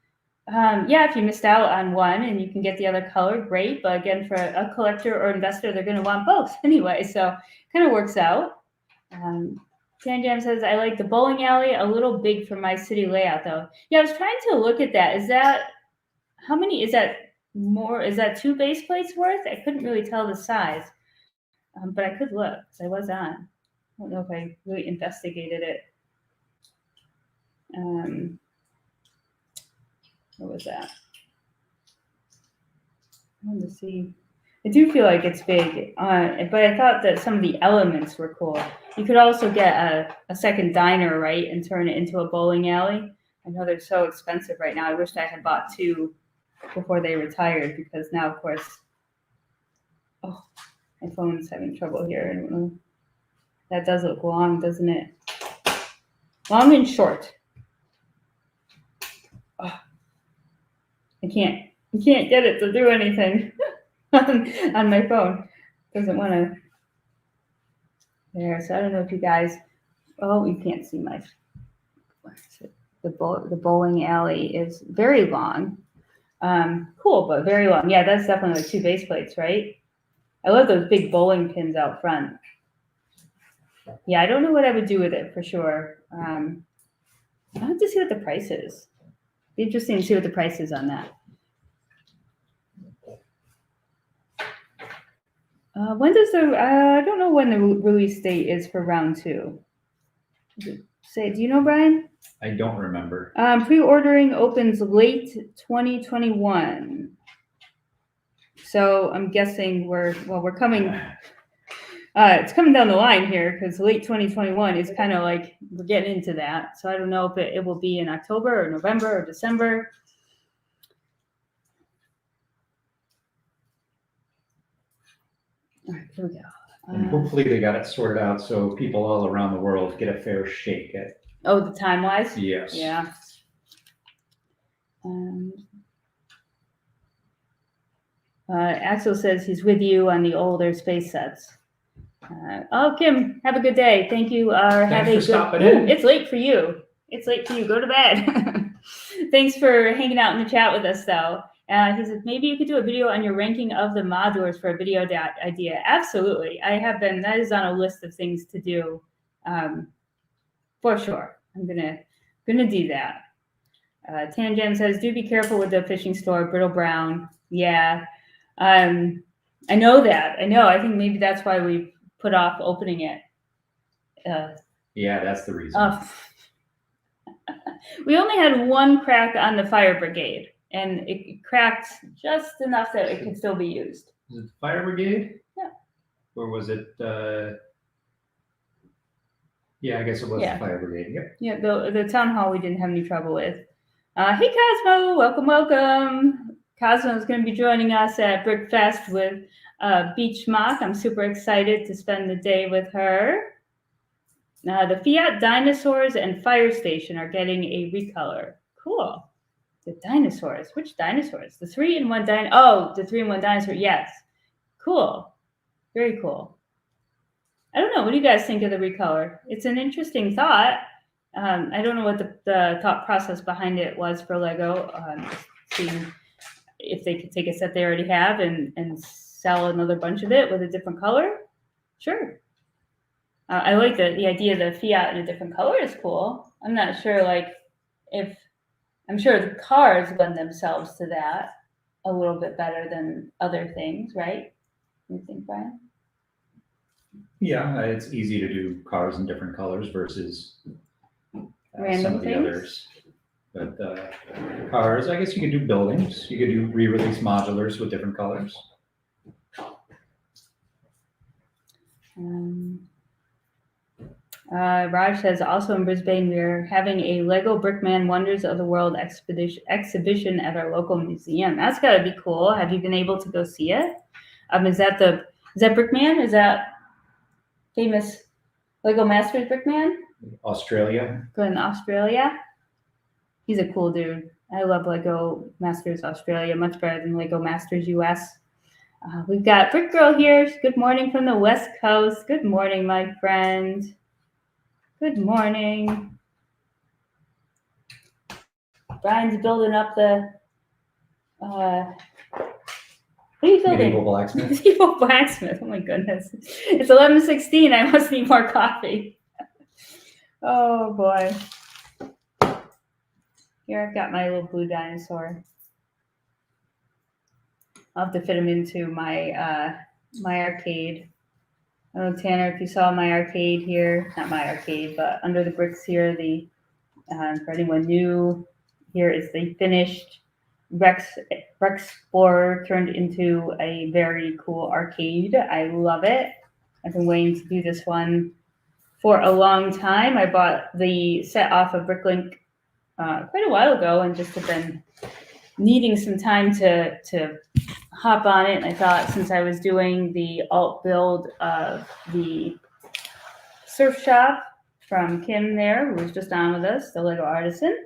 If you missed out on one and you can get the other color, great. But again, for a collector or investor, they're going to want both anyway. So kind of works out. Tan Jam says, I like the bowling alley, a little big for my city layout though. Yeah, I was trying to look at that. How many, is that 2 base plates worth? I couldn't really tell the size, but I could look because I was on. I don't know if I really investigated it. What was that? I wanted to see. I do feel like it's big, but I thought that some of the elements were cool. You could also get a second diner, right, and turn it into a bowling alley. I know they're so expensive right now. I wish I had bought 2 before they retired because now, of course, my phone's having trouble here. I don't know. That does look long, doesn't it? Long and short. I can't get it to do anything on my phone. Doesn't want to. There, so I don't know if you guys. Oh, you can't see my. The bowling alley is very long. Cool, but very long. Yeah, that's definitely like 2 base plates, right? I love those big bowling pins out front. Yeah, I don't know what I would do with it for sure. I'll have to see what the price is. Be interesting to see what the price is on that. When does I don't know when the release date is for round 2. Do you know, Brian? I don't remember. Pre-ordering opens late 2021. So I'm guessing we're coming. It's coming down the line here because late 2021 is kind of like we're getting into that. So I don't know if it will be in October or November or December. All right, here we go. And hopefully they got it sorted out so people all around the world get a fair shake at. Oh, the time-wise? Yes. Yeah. Axel says he's with you on the older space sets. Kim, have a good day. Thank you. Thanks for stopping in. It's late for you. Go to bed. Thanks for hanging out in the chat with us, though. He says, maybe you could do a video on your ranking of the modulars for a video idea. Absolutely. That is on a list of things to do. For sure. I'm gonna do that. Tanjam says, do be careful with the fishing store, brittle brown. Yeah. I know that. I know. I think maybe that's why we put off opening it. Yeah, that's the reason. We only had one crack on the fire brigade, and it cracked just enough that it could still be used. Was it the fire brigade? Yeah. Or was it? Yeah, I guess it was the fire brigade. Yep. Yeah, the town hall we didn't have any trouble with. Hey Cosmo, welcome. Cosmo is going to be joining us at Brickfest with Beach Mock. I'm super excited to spend the day with her. The Fiat Dinosaurs and Fire Station are getting a recolor. Cool. The dinosaurs. Which dinosaurs? The 3-in-1 dinosaur. Oh, the 3-in-1 dinosaur. Yes. Cool. Very cool. I don't know. What do you guys think of the recolor? It's an interesting thought. I don't know what the thought process behind it was for Lego. Seeing if they could take a set they already have and sell another bunch of it with a different color. Sure. I like the idea of the Fiat in a different color is cool. I'm not sure if I'm sure the cars lend themselves to that a little bit better than other things, right? You think, Brian? Yeah, it's easy to do cars in different colors versus Random some of the things? others. But cars, I guess you could do buildings. You could do re-release modulars with different colors. Raj says, also in Brisbane, we're having a Lego Brickman Wonders of the World exhibition at our local museum. That's got to be cool. Have you been able to go see it? Is that Brickman? Is that famous Lego Masters Brickman? Australia. Good in Australia. He's a cool dude. I love Lego Masters Australia much better than Lego Masters US. We've got Brick Girl here. Good morning from the West Coast. Good morning, my friend. Good morning. Brian's building up the. What are you building? Medieval blacksmith. Medieval blacksmith. Oh my goodness. It's 11:16. I must need more coffee. Oh boy. Here I've got my little blue dinosaur. I'll have to fit him into my my arcade. I don't know, Tanner, if you saw my arcade here, not my arcade, but under the bricks here, for anyone new, here is the finished Rex Explorer turned into a very cool arcade. I love it. I've been waiting to do this one for a long time. I bought the set off of Bricklink quite a while ago and just have been needing some time to hop on it. And I thought since I was doing the alt build of the surf shop from Kim there, who was just on with us, the Lego Artisan,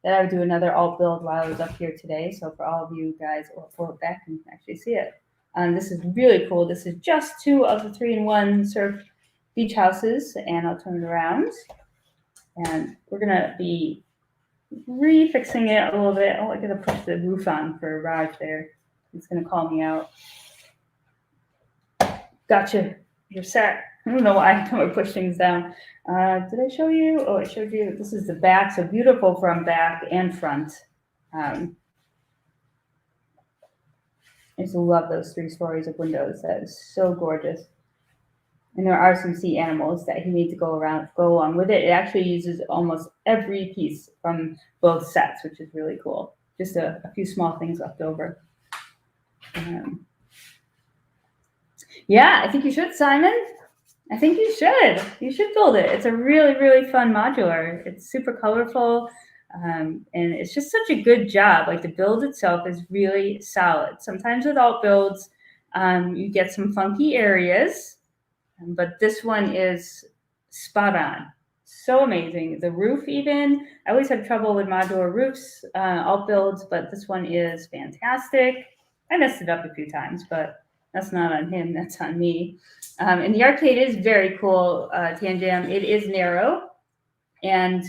that I would do another alt build while I was up here today. So for all of you guys, or back and actually see it. This is really cool. This is just 2 of the 3-in-1 surf beach houses, and I'll turn it around. And we're gonna be refixing it a little bit. Oh, I gotta push the roof on for Raj there. He's gonna call me out. Gotcha. You're set. I don't know why I push things down. Did I show you? Oh, I showed you. This is the back. So beautiful from back and front. I just love those 3 stories of windows. That is so gorgeous. And there are some sea animals that he made to go along with it. It actually uses almost every piece from both sets, which is really cool. Just a few small things left over. Yeah, I think you should, Simon. I think you should. You should build it. It's a really, really fun modular. It's super colorful. And it's just such a good job. Like the build itself is really solid. Sometimes with alt builds, you get some funky areas. But this one is spot on. So amazing. The roof even, I always have trouble with modular roofs, alt builds, but this one is fantastic. I messed it up a few times, but that's not on him, that's on me. And the arcade is very cool, Tanjam. It is narrow, and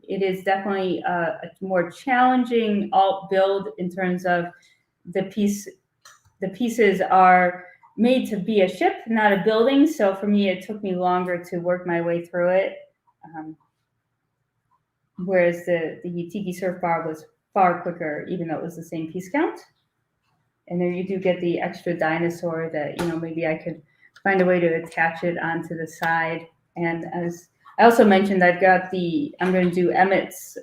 it is definitely a more challenging alt build in terms of the pieces are made to be a ship, not a building. So for me, it took me longer to work my way through it. Whereas the Tiki Surf Bar was far quicker, even though it was the same piece count. And then you do get the extra dinosaur that, maybe I could find a way to attach it onto the side. And as I also mentioned, I'm going to do Emmett's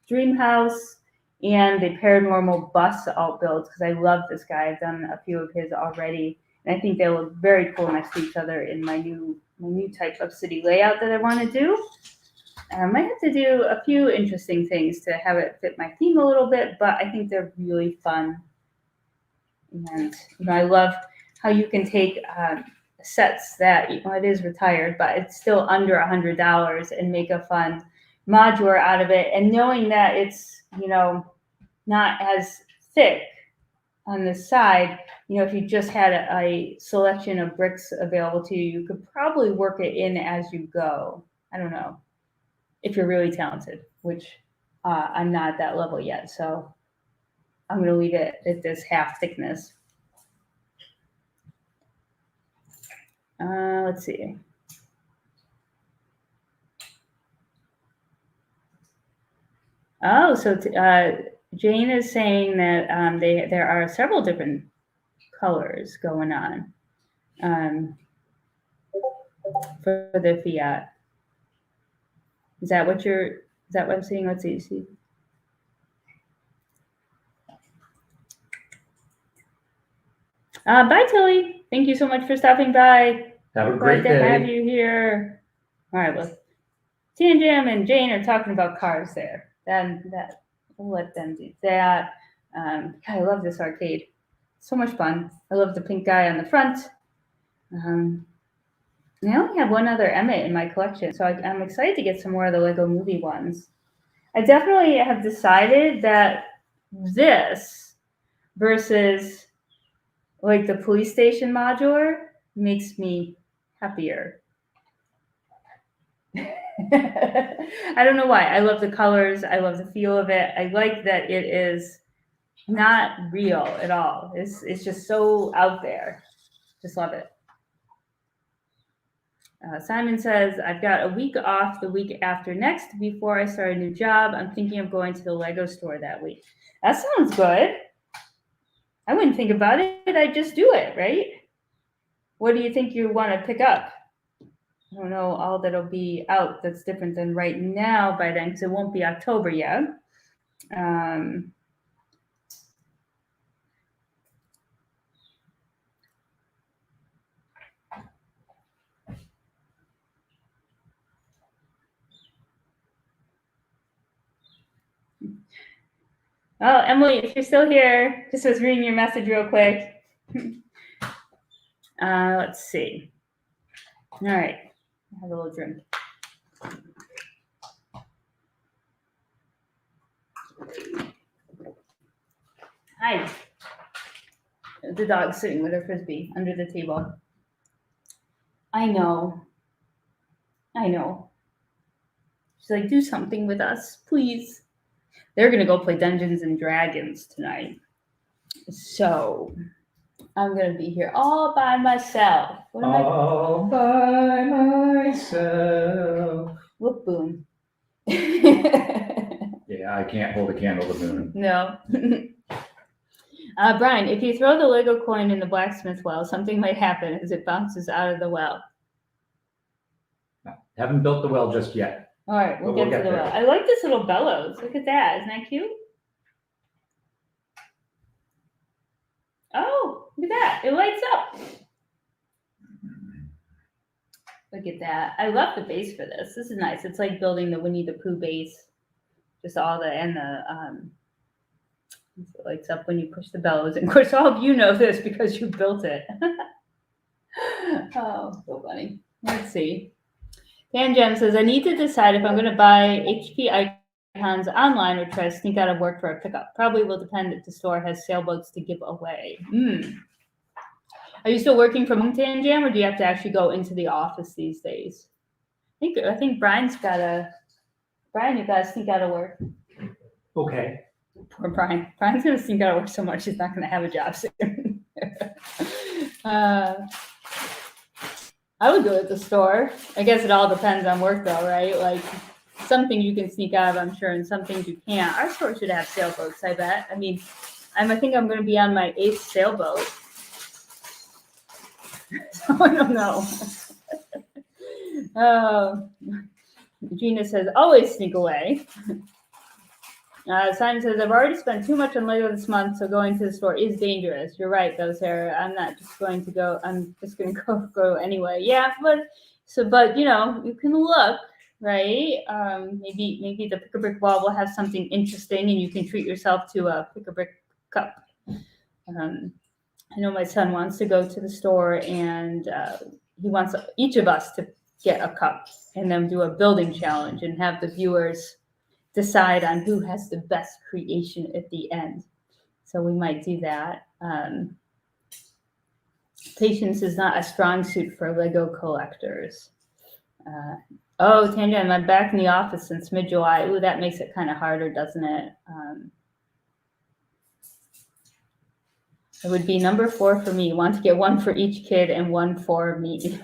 Dream House and the Paranormal Bus alt builds, because I love this guy. I've done a few of his already. And I think they look very cool next to each other in my new type of city layout that I want to do. I might have to do a few interesting things to have it fit my theme a little bit, but I think they're really fun. And I love how you can take sets that it is retired, but it's still under $100 and make a fun modular out of it. And knowing that it's not as thick on the side, if you just had a selection of bricks available to you, you could probably work it in as you go. I don't know. If you're really talented, which I'm not at that level yet. So I'm going to leave it at this half thickness. Let's see. Oh, so Jane is saying that there are several different colors going on for the Fiat. Is that what I'm seeing? Let's see. Bye, Tilly. Thank you so much for stopping by. Have a great day. Glad to have you here. All right, well, Tan Jam and Jane are talking about cars there. Then we'll let them do that. God, I love this arcade. So much fun. I love the pink guy on the front. I only have one other Emmett in my collection, so I'm excited to get some more of the Lego Movie ones. I definitely have decided that this versus like the police station modular makes me happier. I don't know why. I love the colors. I love the feel of it. I like that it is not real at all. It's just so out there. Just love it. Simon says, I've got a week off the week after next before I start a new job. I'm thinking of going to the Lego store that week. That sounds good. I wouldn't think about it. I'd just do it, right? What do you think you want to pick up? I don't know all that'll be out that's different than right now by then, because it won't be October yet. Oh, Emily, if you're still here, just was reading your message real quick. Let's see. All right, have a little drink. Hi. The dog's sitting with her Frisbee under the table. I know. She's like, do something with us, please. They're going to go play Dungeons and Dragons tonight. So I'm going to be here all by myself. All by myself. Look, Boone. Yeah, I can't hold a candle to Moon. No. Brian, if you throw the Lego coin in the blacksmith well, something might happen as it bounces out of the well. Haven't built the well just yet. All right, we'll get to the well. I like this little bellows. Look at that. Isn't that cute? Oh, look at that. It lights up. Look at that. I love the base for this. This is nice. It's like building the Winnie the Pooh base. Just all it lights up when you push the bellows. And of course, all of you know this because you built it. Oh, so funny. Let's see. Dan Jem says, I need to decide if I'm going to buy HP icons online or try to sneak out of work for a pickup. Probably will depend if the store has sailboats to give away. Are you still working from home, Dan Jam, or do you have to actually go into the office these days? I think Brian, you got to sneak out of work. Okay. Poor Brian. Brian's going to sneak out of work so much he's not going to have a job soon. I would do it at the store. I guess it all depends on work though, right? Like some things you can sneak out of, I'm sure, and some things you can't. Our store should have sailboats, I bet. I mean, I think I'm going to be on my 8th sailboat. So I don't know. Gina says, always sneak away. Simon says, I've already spent too much on Lego this month, so going to the store is dangerous. You're right, though, Sarah. I'm not just going to go. I'm just going to go anyway. Yeah, but you know, you can look, right? Maybe the pick-a-brick wall will have something interesting, and you can treat yourself to a pick-a-brick cup. I know my son wants to go to the store, and he wants each of us to get a cup and then do a building challenge and have the viewers decide on who has the best creation at the end. So we might do that. Patience is not a strong suit for Lego collectors. Tangent, I'm back in the office since mid-July. Ooh, that makes it kind of harder, doesn't it? It would be number 4 for me. Want to get one for each kid and one for me.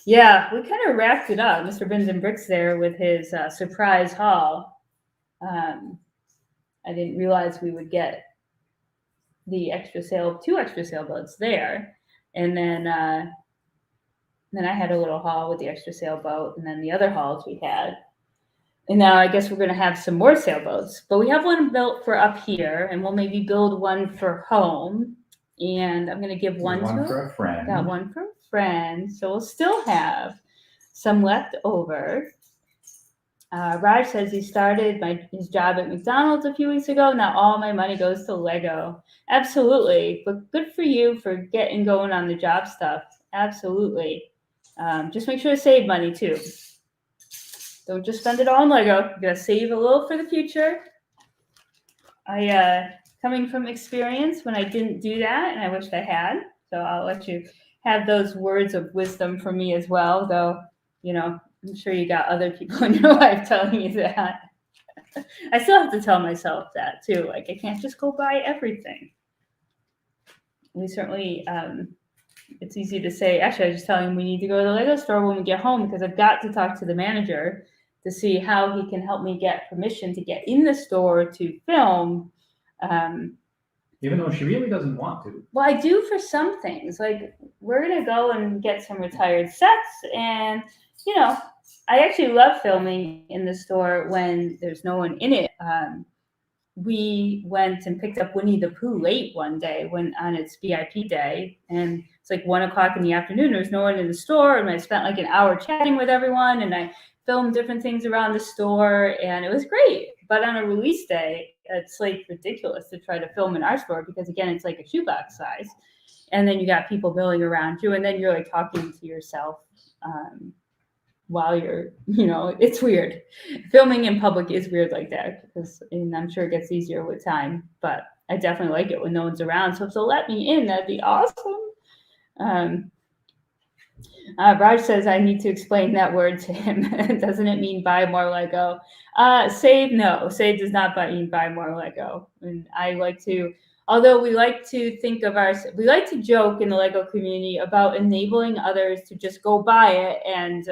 Yeah, we kind of wrapped it up. Mr. Bins and Bricks there with his surprise haul. I didn't realize we would get the 2 extra sailboats there. And then I had a little haul with the extra sailboat and then the other hauls we had. And now I guess we're going to have some more sailboats. But we have one built for up here, and we'll maybe build one for home. And I'm going to give one for a friend. Got one for a friend. So we'll still have some left over. Raj says he started his job at McDonald's a few weeks ago. Now all my money goes to Lego. Absolutely. But good for you for getting going on the job stuff. Absolutely. Just make sure to save money too. Don't just spend it all on Lego. You gotta save a little for the future. Coming from experience when I didn't do that, and I wished I had. So I'll let you have those words of wisdom from me as well, though, you know, I'm sure you got other people in your life telling you that. I still have to tell myself that too. Like, I can't just go buy everything. We certainly, it's easy to say, actually, I was just telling him we need to go to the Lego store when we get home because I've got to talk to the manager to see how he can help me get permission to get in the store to film. Even though she really doesn't want to. Well, I do for some things. Like, we're going to go and get some retired sets. And, you know, I actually love filming in the store when there's no one in it. We went and picked up Winnie the Pooh late one day on its VIP day. And it's like 1:00 in the afternoon. There's no one in the store. And I spent like an hour chatting with everyone. And I filmed different things around the store. And it was great. But on a release day, it's like ridiculous to try to film in our store because, again, it's like a shoebox size. And then you got people milling around you. And then you're like talking to yourself while you're, you know, it's weird. Filming in public is weird like that because, and I'm sure it gets easier with time. But I definitely like it when no one's around. So if they'll let me in, that'd be awesome. Raj says I need to explain that word to him. Doesn't it mean buy more Lego? Save, no. Save does not mean buy more Lego. And I like to, although we like to think of we like to joke in the Lego community about enabling others to just go buy it. And,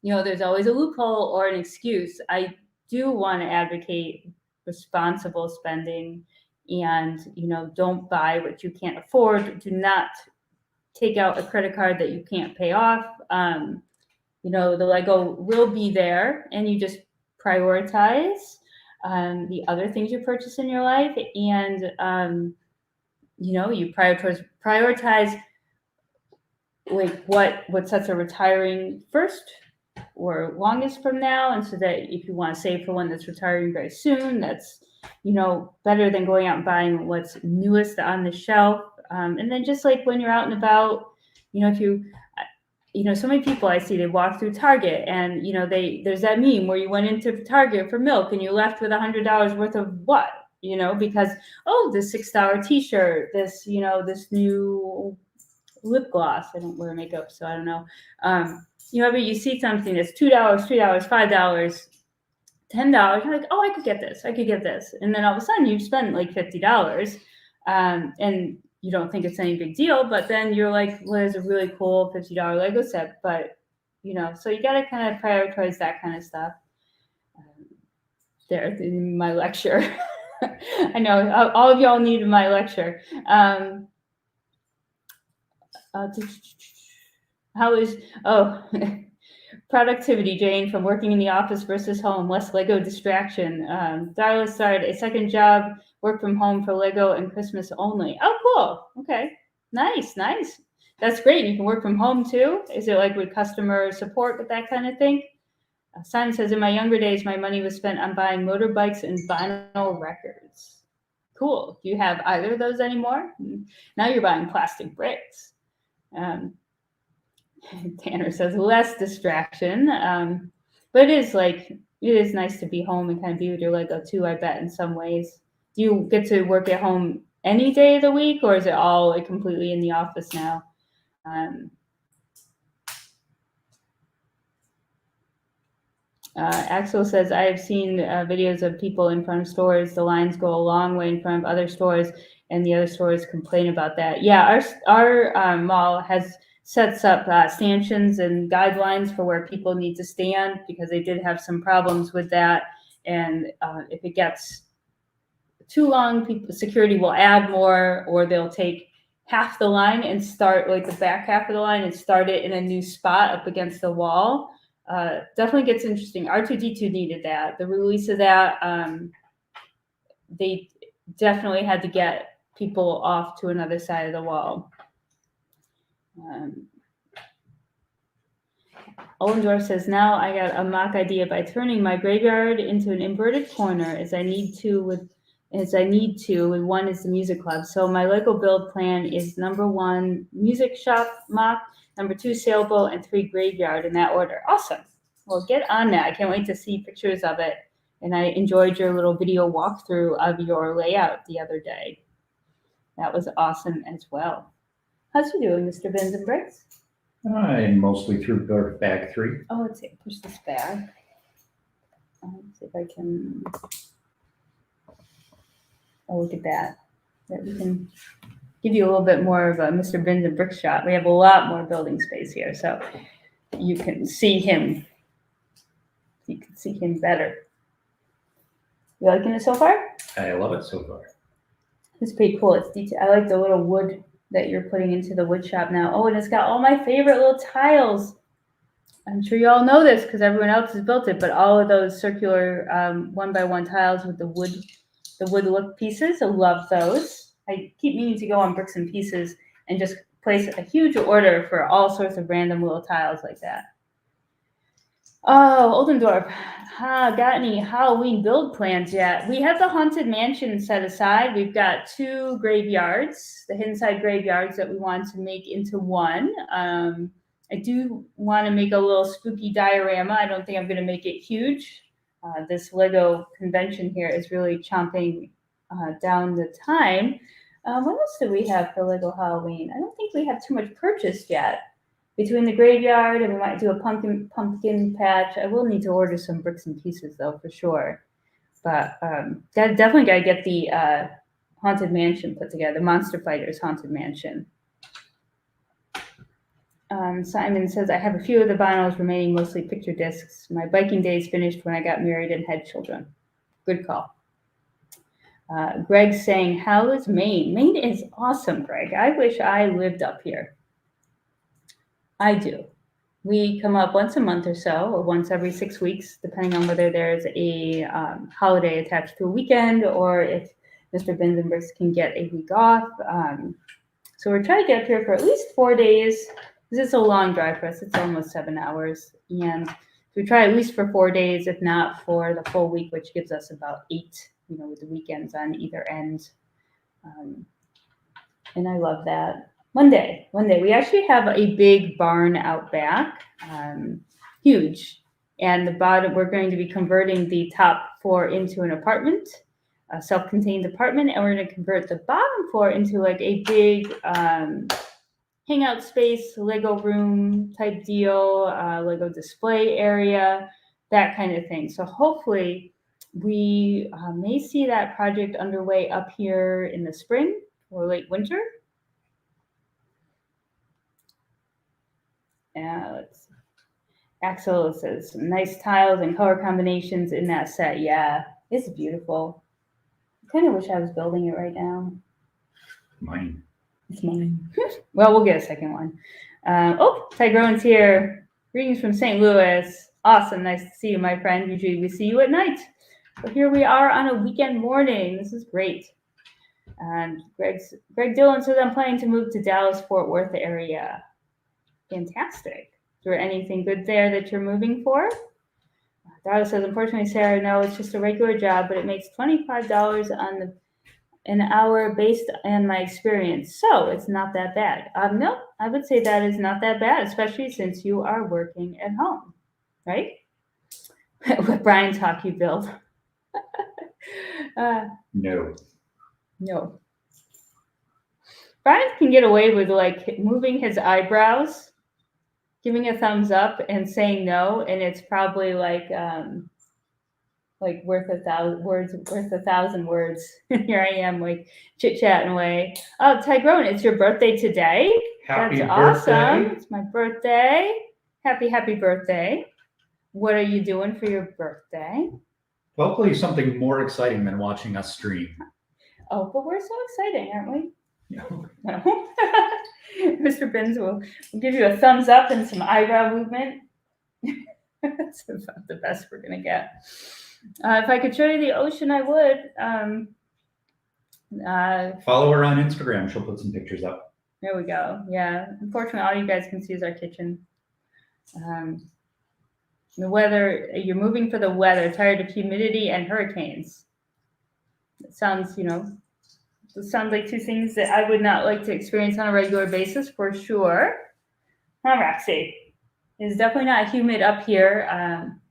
you know, there's always a loophole or an excuse. I do want to advocate responsible spending and, you know, don't buy what you can't afford. Do not take out a credit card that you can't pay off. You know, the Lego will be there and you just prioritize the other things you purchase in your life. And, you know, you prioritize like what sets are retiring first or longest from now. And so that if you want to save for one that's retiring very soon, that's, you know, better than going out and buying what's newest on the shelf. And then just like when you're out and about, you know, if you know, so many people I see, they walk through Target and, you know, there's that meme where you went into Target for milk and you left with $100 worth of what, you know, because, oh, this $6 t-shirt, this, you know, this new lip gloss. I don't wear makeup, so I don't know. You know, but you see something that's $2, $3, $5, $10, you're like, oh, I could get this. And then all of a sudden you've spent like $50. And you don't think it's any big deal, but then you're like, well, there's a really cool $50 Lego set, but so you got to kind of prioritize that kind of stuff. There in my lecture. I know all of y'all needed my lecture. How is productivity, Jane, from working in the office versus home, less Lego distraction. Darla started a second job, work from home for Lego and Christmas only. Oh, cool. Okay. Nice. That's great. You can work from home too. Is it like with customer support with that kind of thing? Simon says, in my younger days, my money was spent on buying motorbikes and vinyl records. Cool. Do you have either of those anymore? Now you're buying plastic bricks. Tanner says, less distraction. But it is nice to be home and kind of be with your Lego too, I bet, in some ways. Do you get to work at home any day of the week, or is it all like completely in the office now? Axel says, I have seen videos of people in front of stores. The lines go a long way in front of other stores, and the other stores complain about that. Yeah, our mall sets up stanchions and guidelines for where people need to stand, because they did have some problems with that. And if it gets too long, security will add more, or they'll take half the line and start like the back half of the line and start it in a new spot up against the wall. Definitely gets interesting. R2D2 needed that. The release of that, they definitely had to get people off to another side of the wall. Ollendorf says, now I got a mock idea by turning my graveyard into an inverted corner as I need to with one is the music club. So my Lego build plan is number 1, music shop mock, number 2, sailboat, and 3, graveyard, in that order. Awesome. Well, get on that. I can't wait to see pictures of it. And I enjoyed your little video walkthrough of your layout the other day. That was awesome as well. How's you doing, Mr. Bins and Bricks? I'm mostly through bag 3. Oh, let's see. Push this back. Let's see if I can. Oh, look at that. That we can give you a little bit more of a Mr. Bins and Bricks shot. We have a lot more building space here, so you can see him. You can see him better. You liking it so far? I love it so far. It's pretty cool. It's detailed. I like the little wood that you're putting into the wood shop now. Oh, and it's got all my favorite little tiles. I'm sure you all know this because everyone else has built it, but all of those circular 1x1 tiles with the wood look pieces. I love those. I keep meaning to go on Bricks and Pieces and just place a huge order for all sorts of random little tiles like that. Oh, Oldendorf, got any Halloween build plans yet? We have the Haunted Mansion set aside. We've got 2 graveyards, the hidden side graveyards that we want to make into one. I do want to make a little spooky diorama. I don't think I'm going to make it huge. This Lego convention here is really chomping down the time. What else do we have for Lego Halloween? I don't think we have too much purchased yet. Between the graveyard and we might do a pumpkin patch. I will need to order some Bricks and Pieces though, for sure. But definitely got to get the Haunted Mansion put together, Monster Fighters Haunted Mansion. Simon says, I have a few of the vinyls remaining, mostly picture discs. My biking days finished when I got married and had children. Good call. Greg's saying, how is Maine? Maine is awesome, Greg. I wish I lived up here. I do. We come up once a month or so, or once every 6 weeks, depending on whether there's a holiday attached to a weekend or if Mr. Bins and Bricks can get a week off. So we're trying to get up here for at least 4 days. This is a long drive for us. It's almost 7 hours. And we try at least for 4 days, if not for the full week, which gives us about 8, with the weekends on either end. And I love that. One day, we actually have a big barn out back, huge. And the bottom, we're going to be converting the top floor into an apartment, a self-contained apartment. And we're going to convert the bottom floor into like a big hangout space, Lego room type deal, Lego display area, that kind of thing. So hopefully we may see that project underway up here in the spring or late winter. let's see. Axel says some nice tiles and color combinations in that set. Yeah, it's beautiful. I kind of wish I was building it right now. Mine. It's mine. Well, we'll get a second one. Tygrone's here. Greetings from St. Louis. Awesome. Nice to see you, my friend. Usually we see you at night. But here we are on a weekend morning. This is great. And Greg Dillon says, I'm planning to move to Dallas, Fort Worth area. Fantastic. Is there anything good there that you're moving for? Darla says, unfortunately, Sarah, no, it's just a regular job, but it makes $25 on an hour based on my experience. So it's not that bad. No, I would say that is not that bad, especially since you are working at home, right? What Brian talk you build? No. No. Brian can get away with like moving his eyebrows, giving a thumbs up, and saying no, and it's probably like worth 1,000 words. Here I am, like chit-chatting away. Oh, Tyrone, it's your birthday today. Happy That's birthday. awesome. It's my birthday. Happy birthday. What are you doing for your birthday? Hopefully something more exciting than watching us stream. Oh, but we're so exciting, aren't we? No. No. Mr. Binns will give you a thumbs up and some eyebrow movement. That's about the best we're going to get. If I could show you the ocean, I would. Follow her on Instagram. She'll put some pictures up. There we go. Yeah. Unfortunately, all you guys can see is our kitchen. The weather, you're moving for the weather, tired of humidity and hurricanes. It sounds, it sounds like two things that I would not like to experience on a regular basis for sure. Huh, Roxy? It's definitely not humid up here.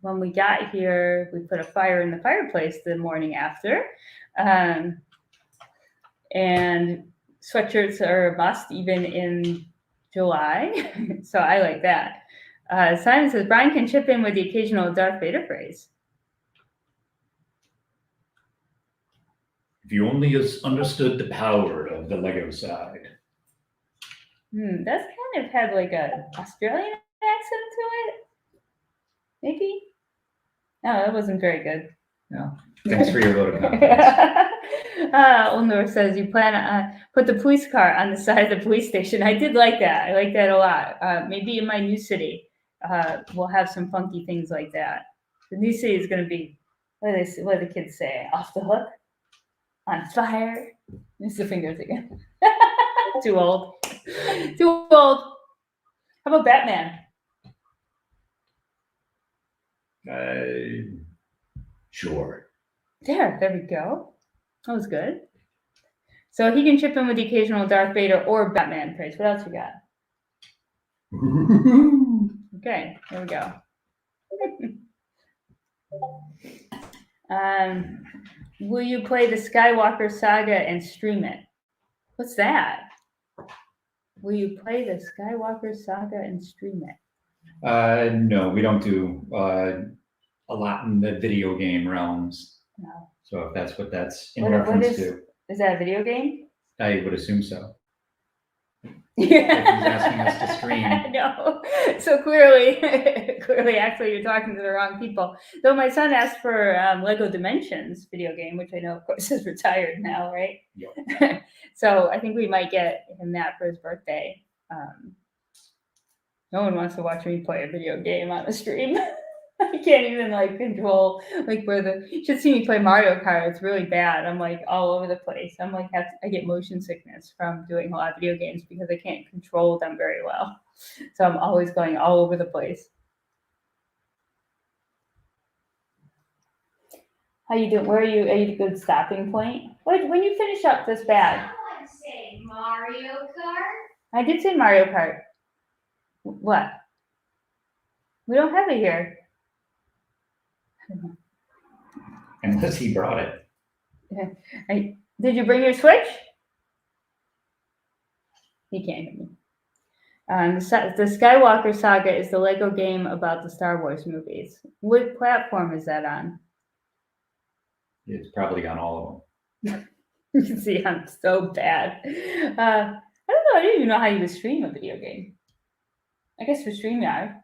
When we got here, we put a fire in the fireplace the morning after. And sweatshirts are a must even in July. So I like that. Simon says, Brian can chip in with the occasional Darth Vader phrase. If you only understood the power of the Lego side. That's kind of had like a Australian accent to it. Maybe? No, that wasn't very good. No. Thanks for your vote of confidence. Ulnor says you plan to put the police car on the side of the police station. I did like that. I like that a lot. Maybe in my new city, we'll have some funky things like that. The new city is going to be, what do the kids say? Off the hook? On fire? Use the fingers again. Too old. Too old. How about Batman? Sure. There we go. That was good. So he can chip in with the occasional Darth Vader or Batman praise. What else we got? Okay, there we go. Will you play the Skywalker Saga and stream it? What's that? Will you play the Skywalker Saga and stream it? No, we don't do a lot in the video game realms. No. So if that's what that's in reference to. Is that a video game? I would assume so. Yeah. If he's asking us to stream. No. So clearly, actually, you're talking to the wrong people. Though my son asked for Lego Dimensions video game, which I know, of course, is retired now, right? Yep. So I think we might get him that for his birthday. No one wants to watch me play a video game on a stream. I can't even control where you should see me play Mario Kart. It's really bad. I'm all over the place. I'm I get motion sickness from doing a lot of video games because I can't control them very well. So I'm always going all over the place. How you doing? Where are you? Are you a good stopping point? When you finish up this bad? I want to say Mario Kart. I did say Mario Kart. What? We don't have it here. Unless he brought it. Did you bring your Switch? He can't hear me. The Skywalker Saga is the Lego game about the Star Wars movies. What platform is that on? It's probably on all of them. You can see I'm so bad. I don't know. I didn't even know how you would stream a video game. I guess for StreamYard,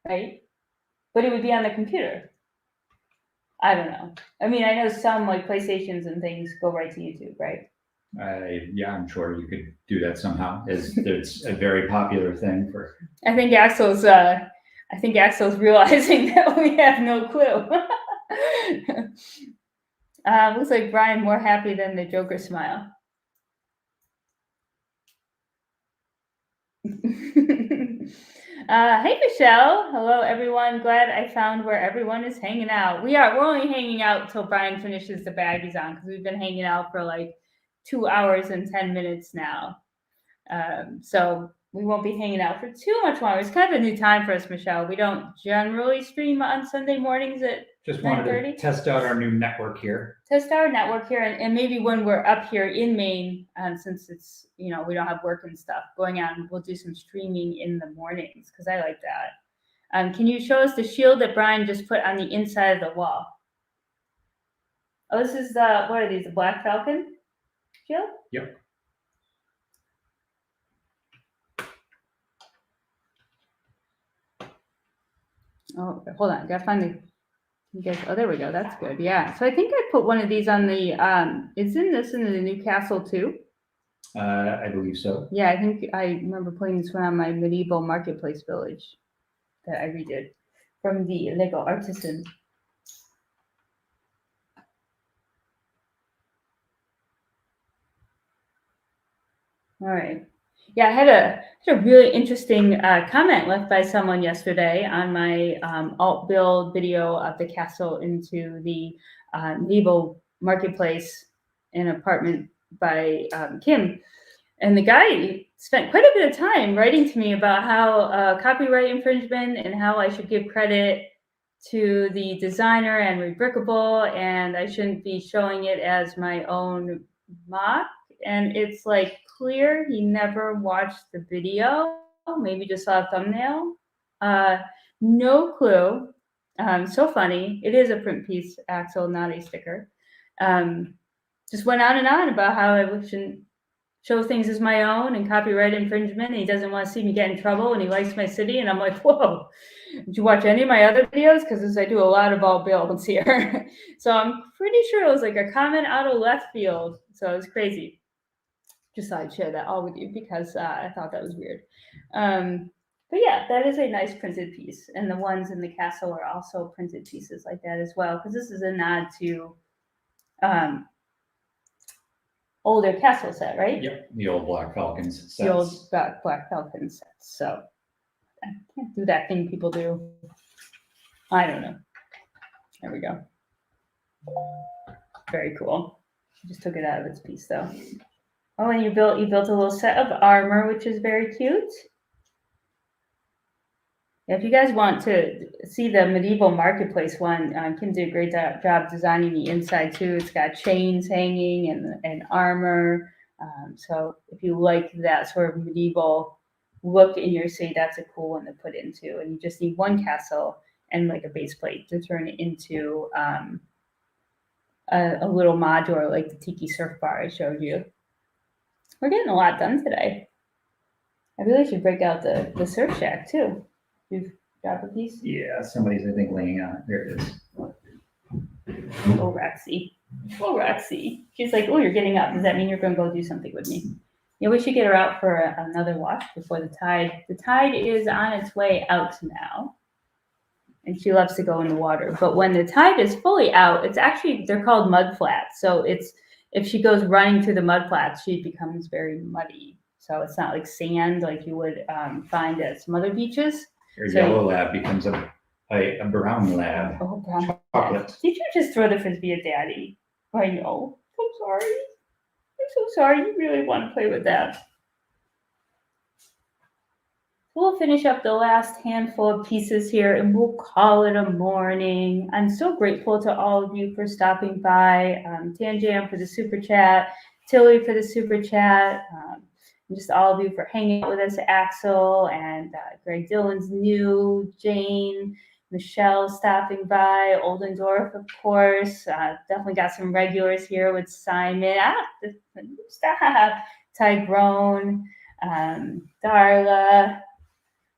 right? But it would be on the computer. I don't know. I mean, I know some like PlayStations and things go right to YouTube, right? Yeah, I'm sure you could do that somehow. It's a very popular thing for. I think Axel's realizing that we have no clue. Looks like Brian more happy than the Joker smile. Hey Michelle, hello everyone. Glad I found where everyone is hanging out. We're only hanging out till Brian finishes the bag he's on because we've been hanging out for like 2 hours and 10 minutes now. So we won't be hanging out for too much longer. It's kind of a new time for us, Michelle. We don't generally stream on Sunday mornings at Just wanted 9:30? to test out our new network here. Test our network here, and maybe when we're up here in Maine, since it's, we don't have work and stuff going on, we'll do some streaming in the mornings because I like that. Can you show us the shield that Brian just put on the inside of the wall? Oh, this is what are these? The Black Falcon shield? Yep. Oh, hold on. I gotta find the. You guys, oh, there we go. That's good. Yeah. So I think I put one of these on the. Isn't this in the Newcastle too? I believe so. Yeah, I think I remember putting this one on my medieval marketplace village that I redid from the Lego Artisan. All right. Yeah, I had a really interesting comment left by someone yesterday on my alt build video of the castle into the medieval marketplace, an apartment by Kim. And the guy spent quite a bit of time writing to me about how copyright infringement and how I should give credit to the designer and Rebrickable, and I shouldn't be showing it as my own mock. And it's like clear he never watched the video, maybe just saw a thumbnail. No clue. So funny. It is a print piece, Axel, not a sticker. Just went on and on about how I shouldn't show things as my own and copyright infringement. And he doesn't want to see me get in trouble and he likes my city. And I'm like, whoa, did you watch any of my other videos? Because I do a lot of alt builds here. So I'm pretty sure it was like a comment out of left field. So it was crazy. Just thought I'd share that all with you because I thought that was weird. But yeah, that is a nice printed piece. And the ones in the castle are also printed pieces like that as well. Because this is a nod to older castle set, right? Yep, the old Black Falcons sets. The old Black Falcon sets. So I can't do that thing people do. I don't know. There we go. Very cool. I just took it out of its piece though. Oh, and you built a little set of armor, which is very cute. Yeah, if you guys want to see the medieval marketplace one, Kim did a great job designing the inside too. It's got chains hanging and armor. So if you like that sort of medieval look in your city, that's a cool one to put into. And you just need one castle and like a base plate to turn it into a little modular like the Tiki Surf Bar I showed you. We're getting a lot done today. I really should break out the surf shack too. You've got a piece? Yeah, somebody's, I think, laying on it. There it is. Oh, Roxy. Oh, Roxy. She's like, oh, you're getting up. Does that mean you're going to go do something with me? Yeah, we should get her out for another wash before the tide. The tide is on its way out now. And she loves to go in the water. But when the tide is fully out, it's actually, they're called mud flats. So if she goes running through the mud flats, she becomes very muddy. So it's not like sand like you would find at some other beaches. Your yellow lab becomes a brown lab. Oh, brown Chocolate. lab. Did you just throw the frisbee at Daddy? I know. I'm sorry. I'm so sorry. You really want to play with that. We'll finish up the last handful of pieces here and we'll call it a morning. I'm so grateful to all of you for stopping by. Tanjam for the super chat, Tilly for the super chat, and just all of you for hanging out with us, Axel and Greg Dillon's new, Jane, Michelle stopping by, Oldendorf, of course. Definitely got some regulars here with Simon. Stop. Tyrone, Darla.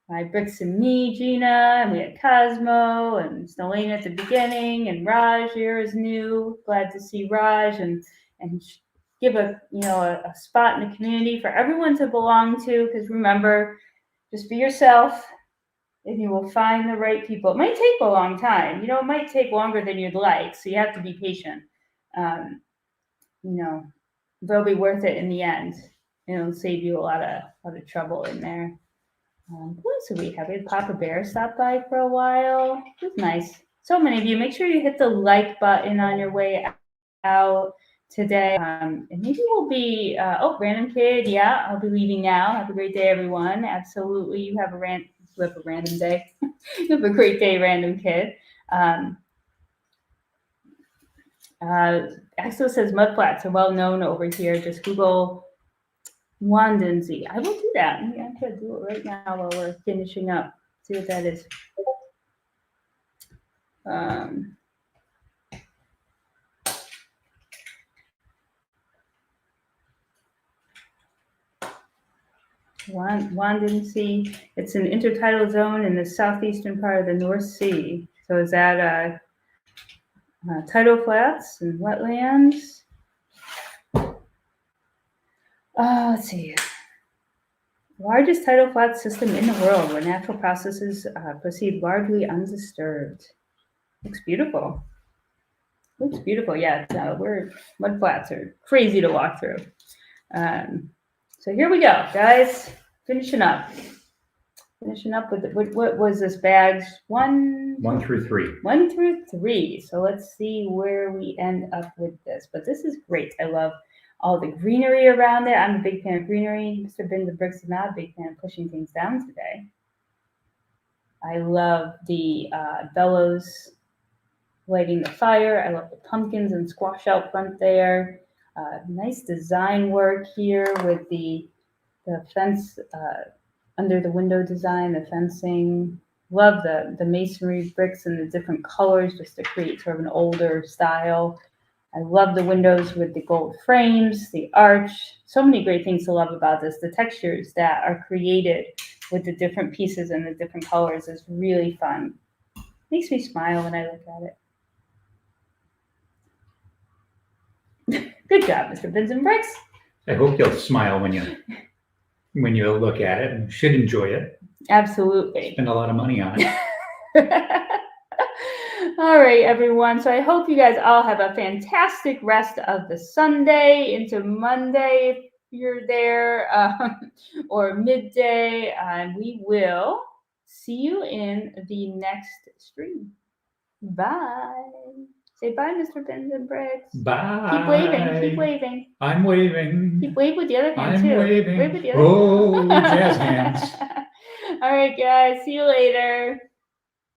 my Bricks and me, Gina, and we had Cosmo and Snelane at the beginning, and Raj here is new. Glad to see Raj and give a a spot in the community for everyone to belong to. Because remember, just be yourself, and you will find the right people. It might take a long time. It might take longer than you'd like, so you have to be patient. They'll be worth it in the end. It'll save you a lot of trouble in there. What else do we have? We had Papa Bear stop by for a while. It was nice. So many of you. Make sure you hit the like button on your way out today. And maybe we'll be, random kid. Yeah, I'll be leaving now. Have a great day, everyone. Absolutely. You have a random day. You have a great day, random kid. Axel says mud flats are well known over here. Just Google Wandansea. I will do that. Maybe I'm going to do it right now while we're finishing up. See what that is. Wandansea. It's an intertidal zone in the southeastern part of the North Sea. So is that tidal flats and wetlands? Let's see. Largest tidal flat system in the world where natural processes proceed largely undisturbed. Looks beautiful. Looks beautiful. Yeah, mud flats are crazy to walk through. So here we go, guys. Finishing up with what was this bags? 1 through 3. 1 through 3. So let's see where we end up with this. But this is great. I love all the greenery around it. I'm a big fan of greenery. Mr. Bin the Bricks is not a big fan of pushing things down today. I love the bellows lighting the fire. I love the pumpkins and squash out front there. Nice design work here with the fence under the window design, the fencing. Love the masonry bricks and the different colors just to create sort of an older style. I love the windows with the gold frames, the arch. So many great things to love about this. The textures that are created with the different pieces and the different colors is really fun. Makes me smile when I look at it. Good job, Mr. Bins and Bricks. I hope you'll smile when you look at it, and should enjoy it. Absolutely. Spend a lot of money on it. All right, everyone. So I hope you guys all have a fantastic rest of the Sunday into Monday if you're there, or midday. And we will see you in the next stream. Bye. Say bye, Mr. Bins and Bricks. Bye. Keep waving. Keep waving. I'm waving. Keep wave with the other hand, too. I'm waving. Wave with the other Oh, jazz hands. All right, guys. See you later.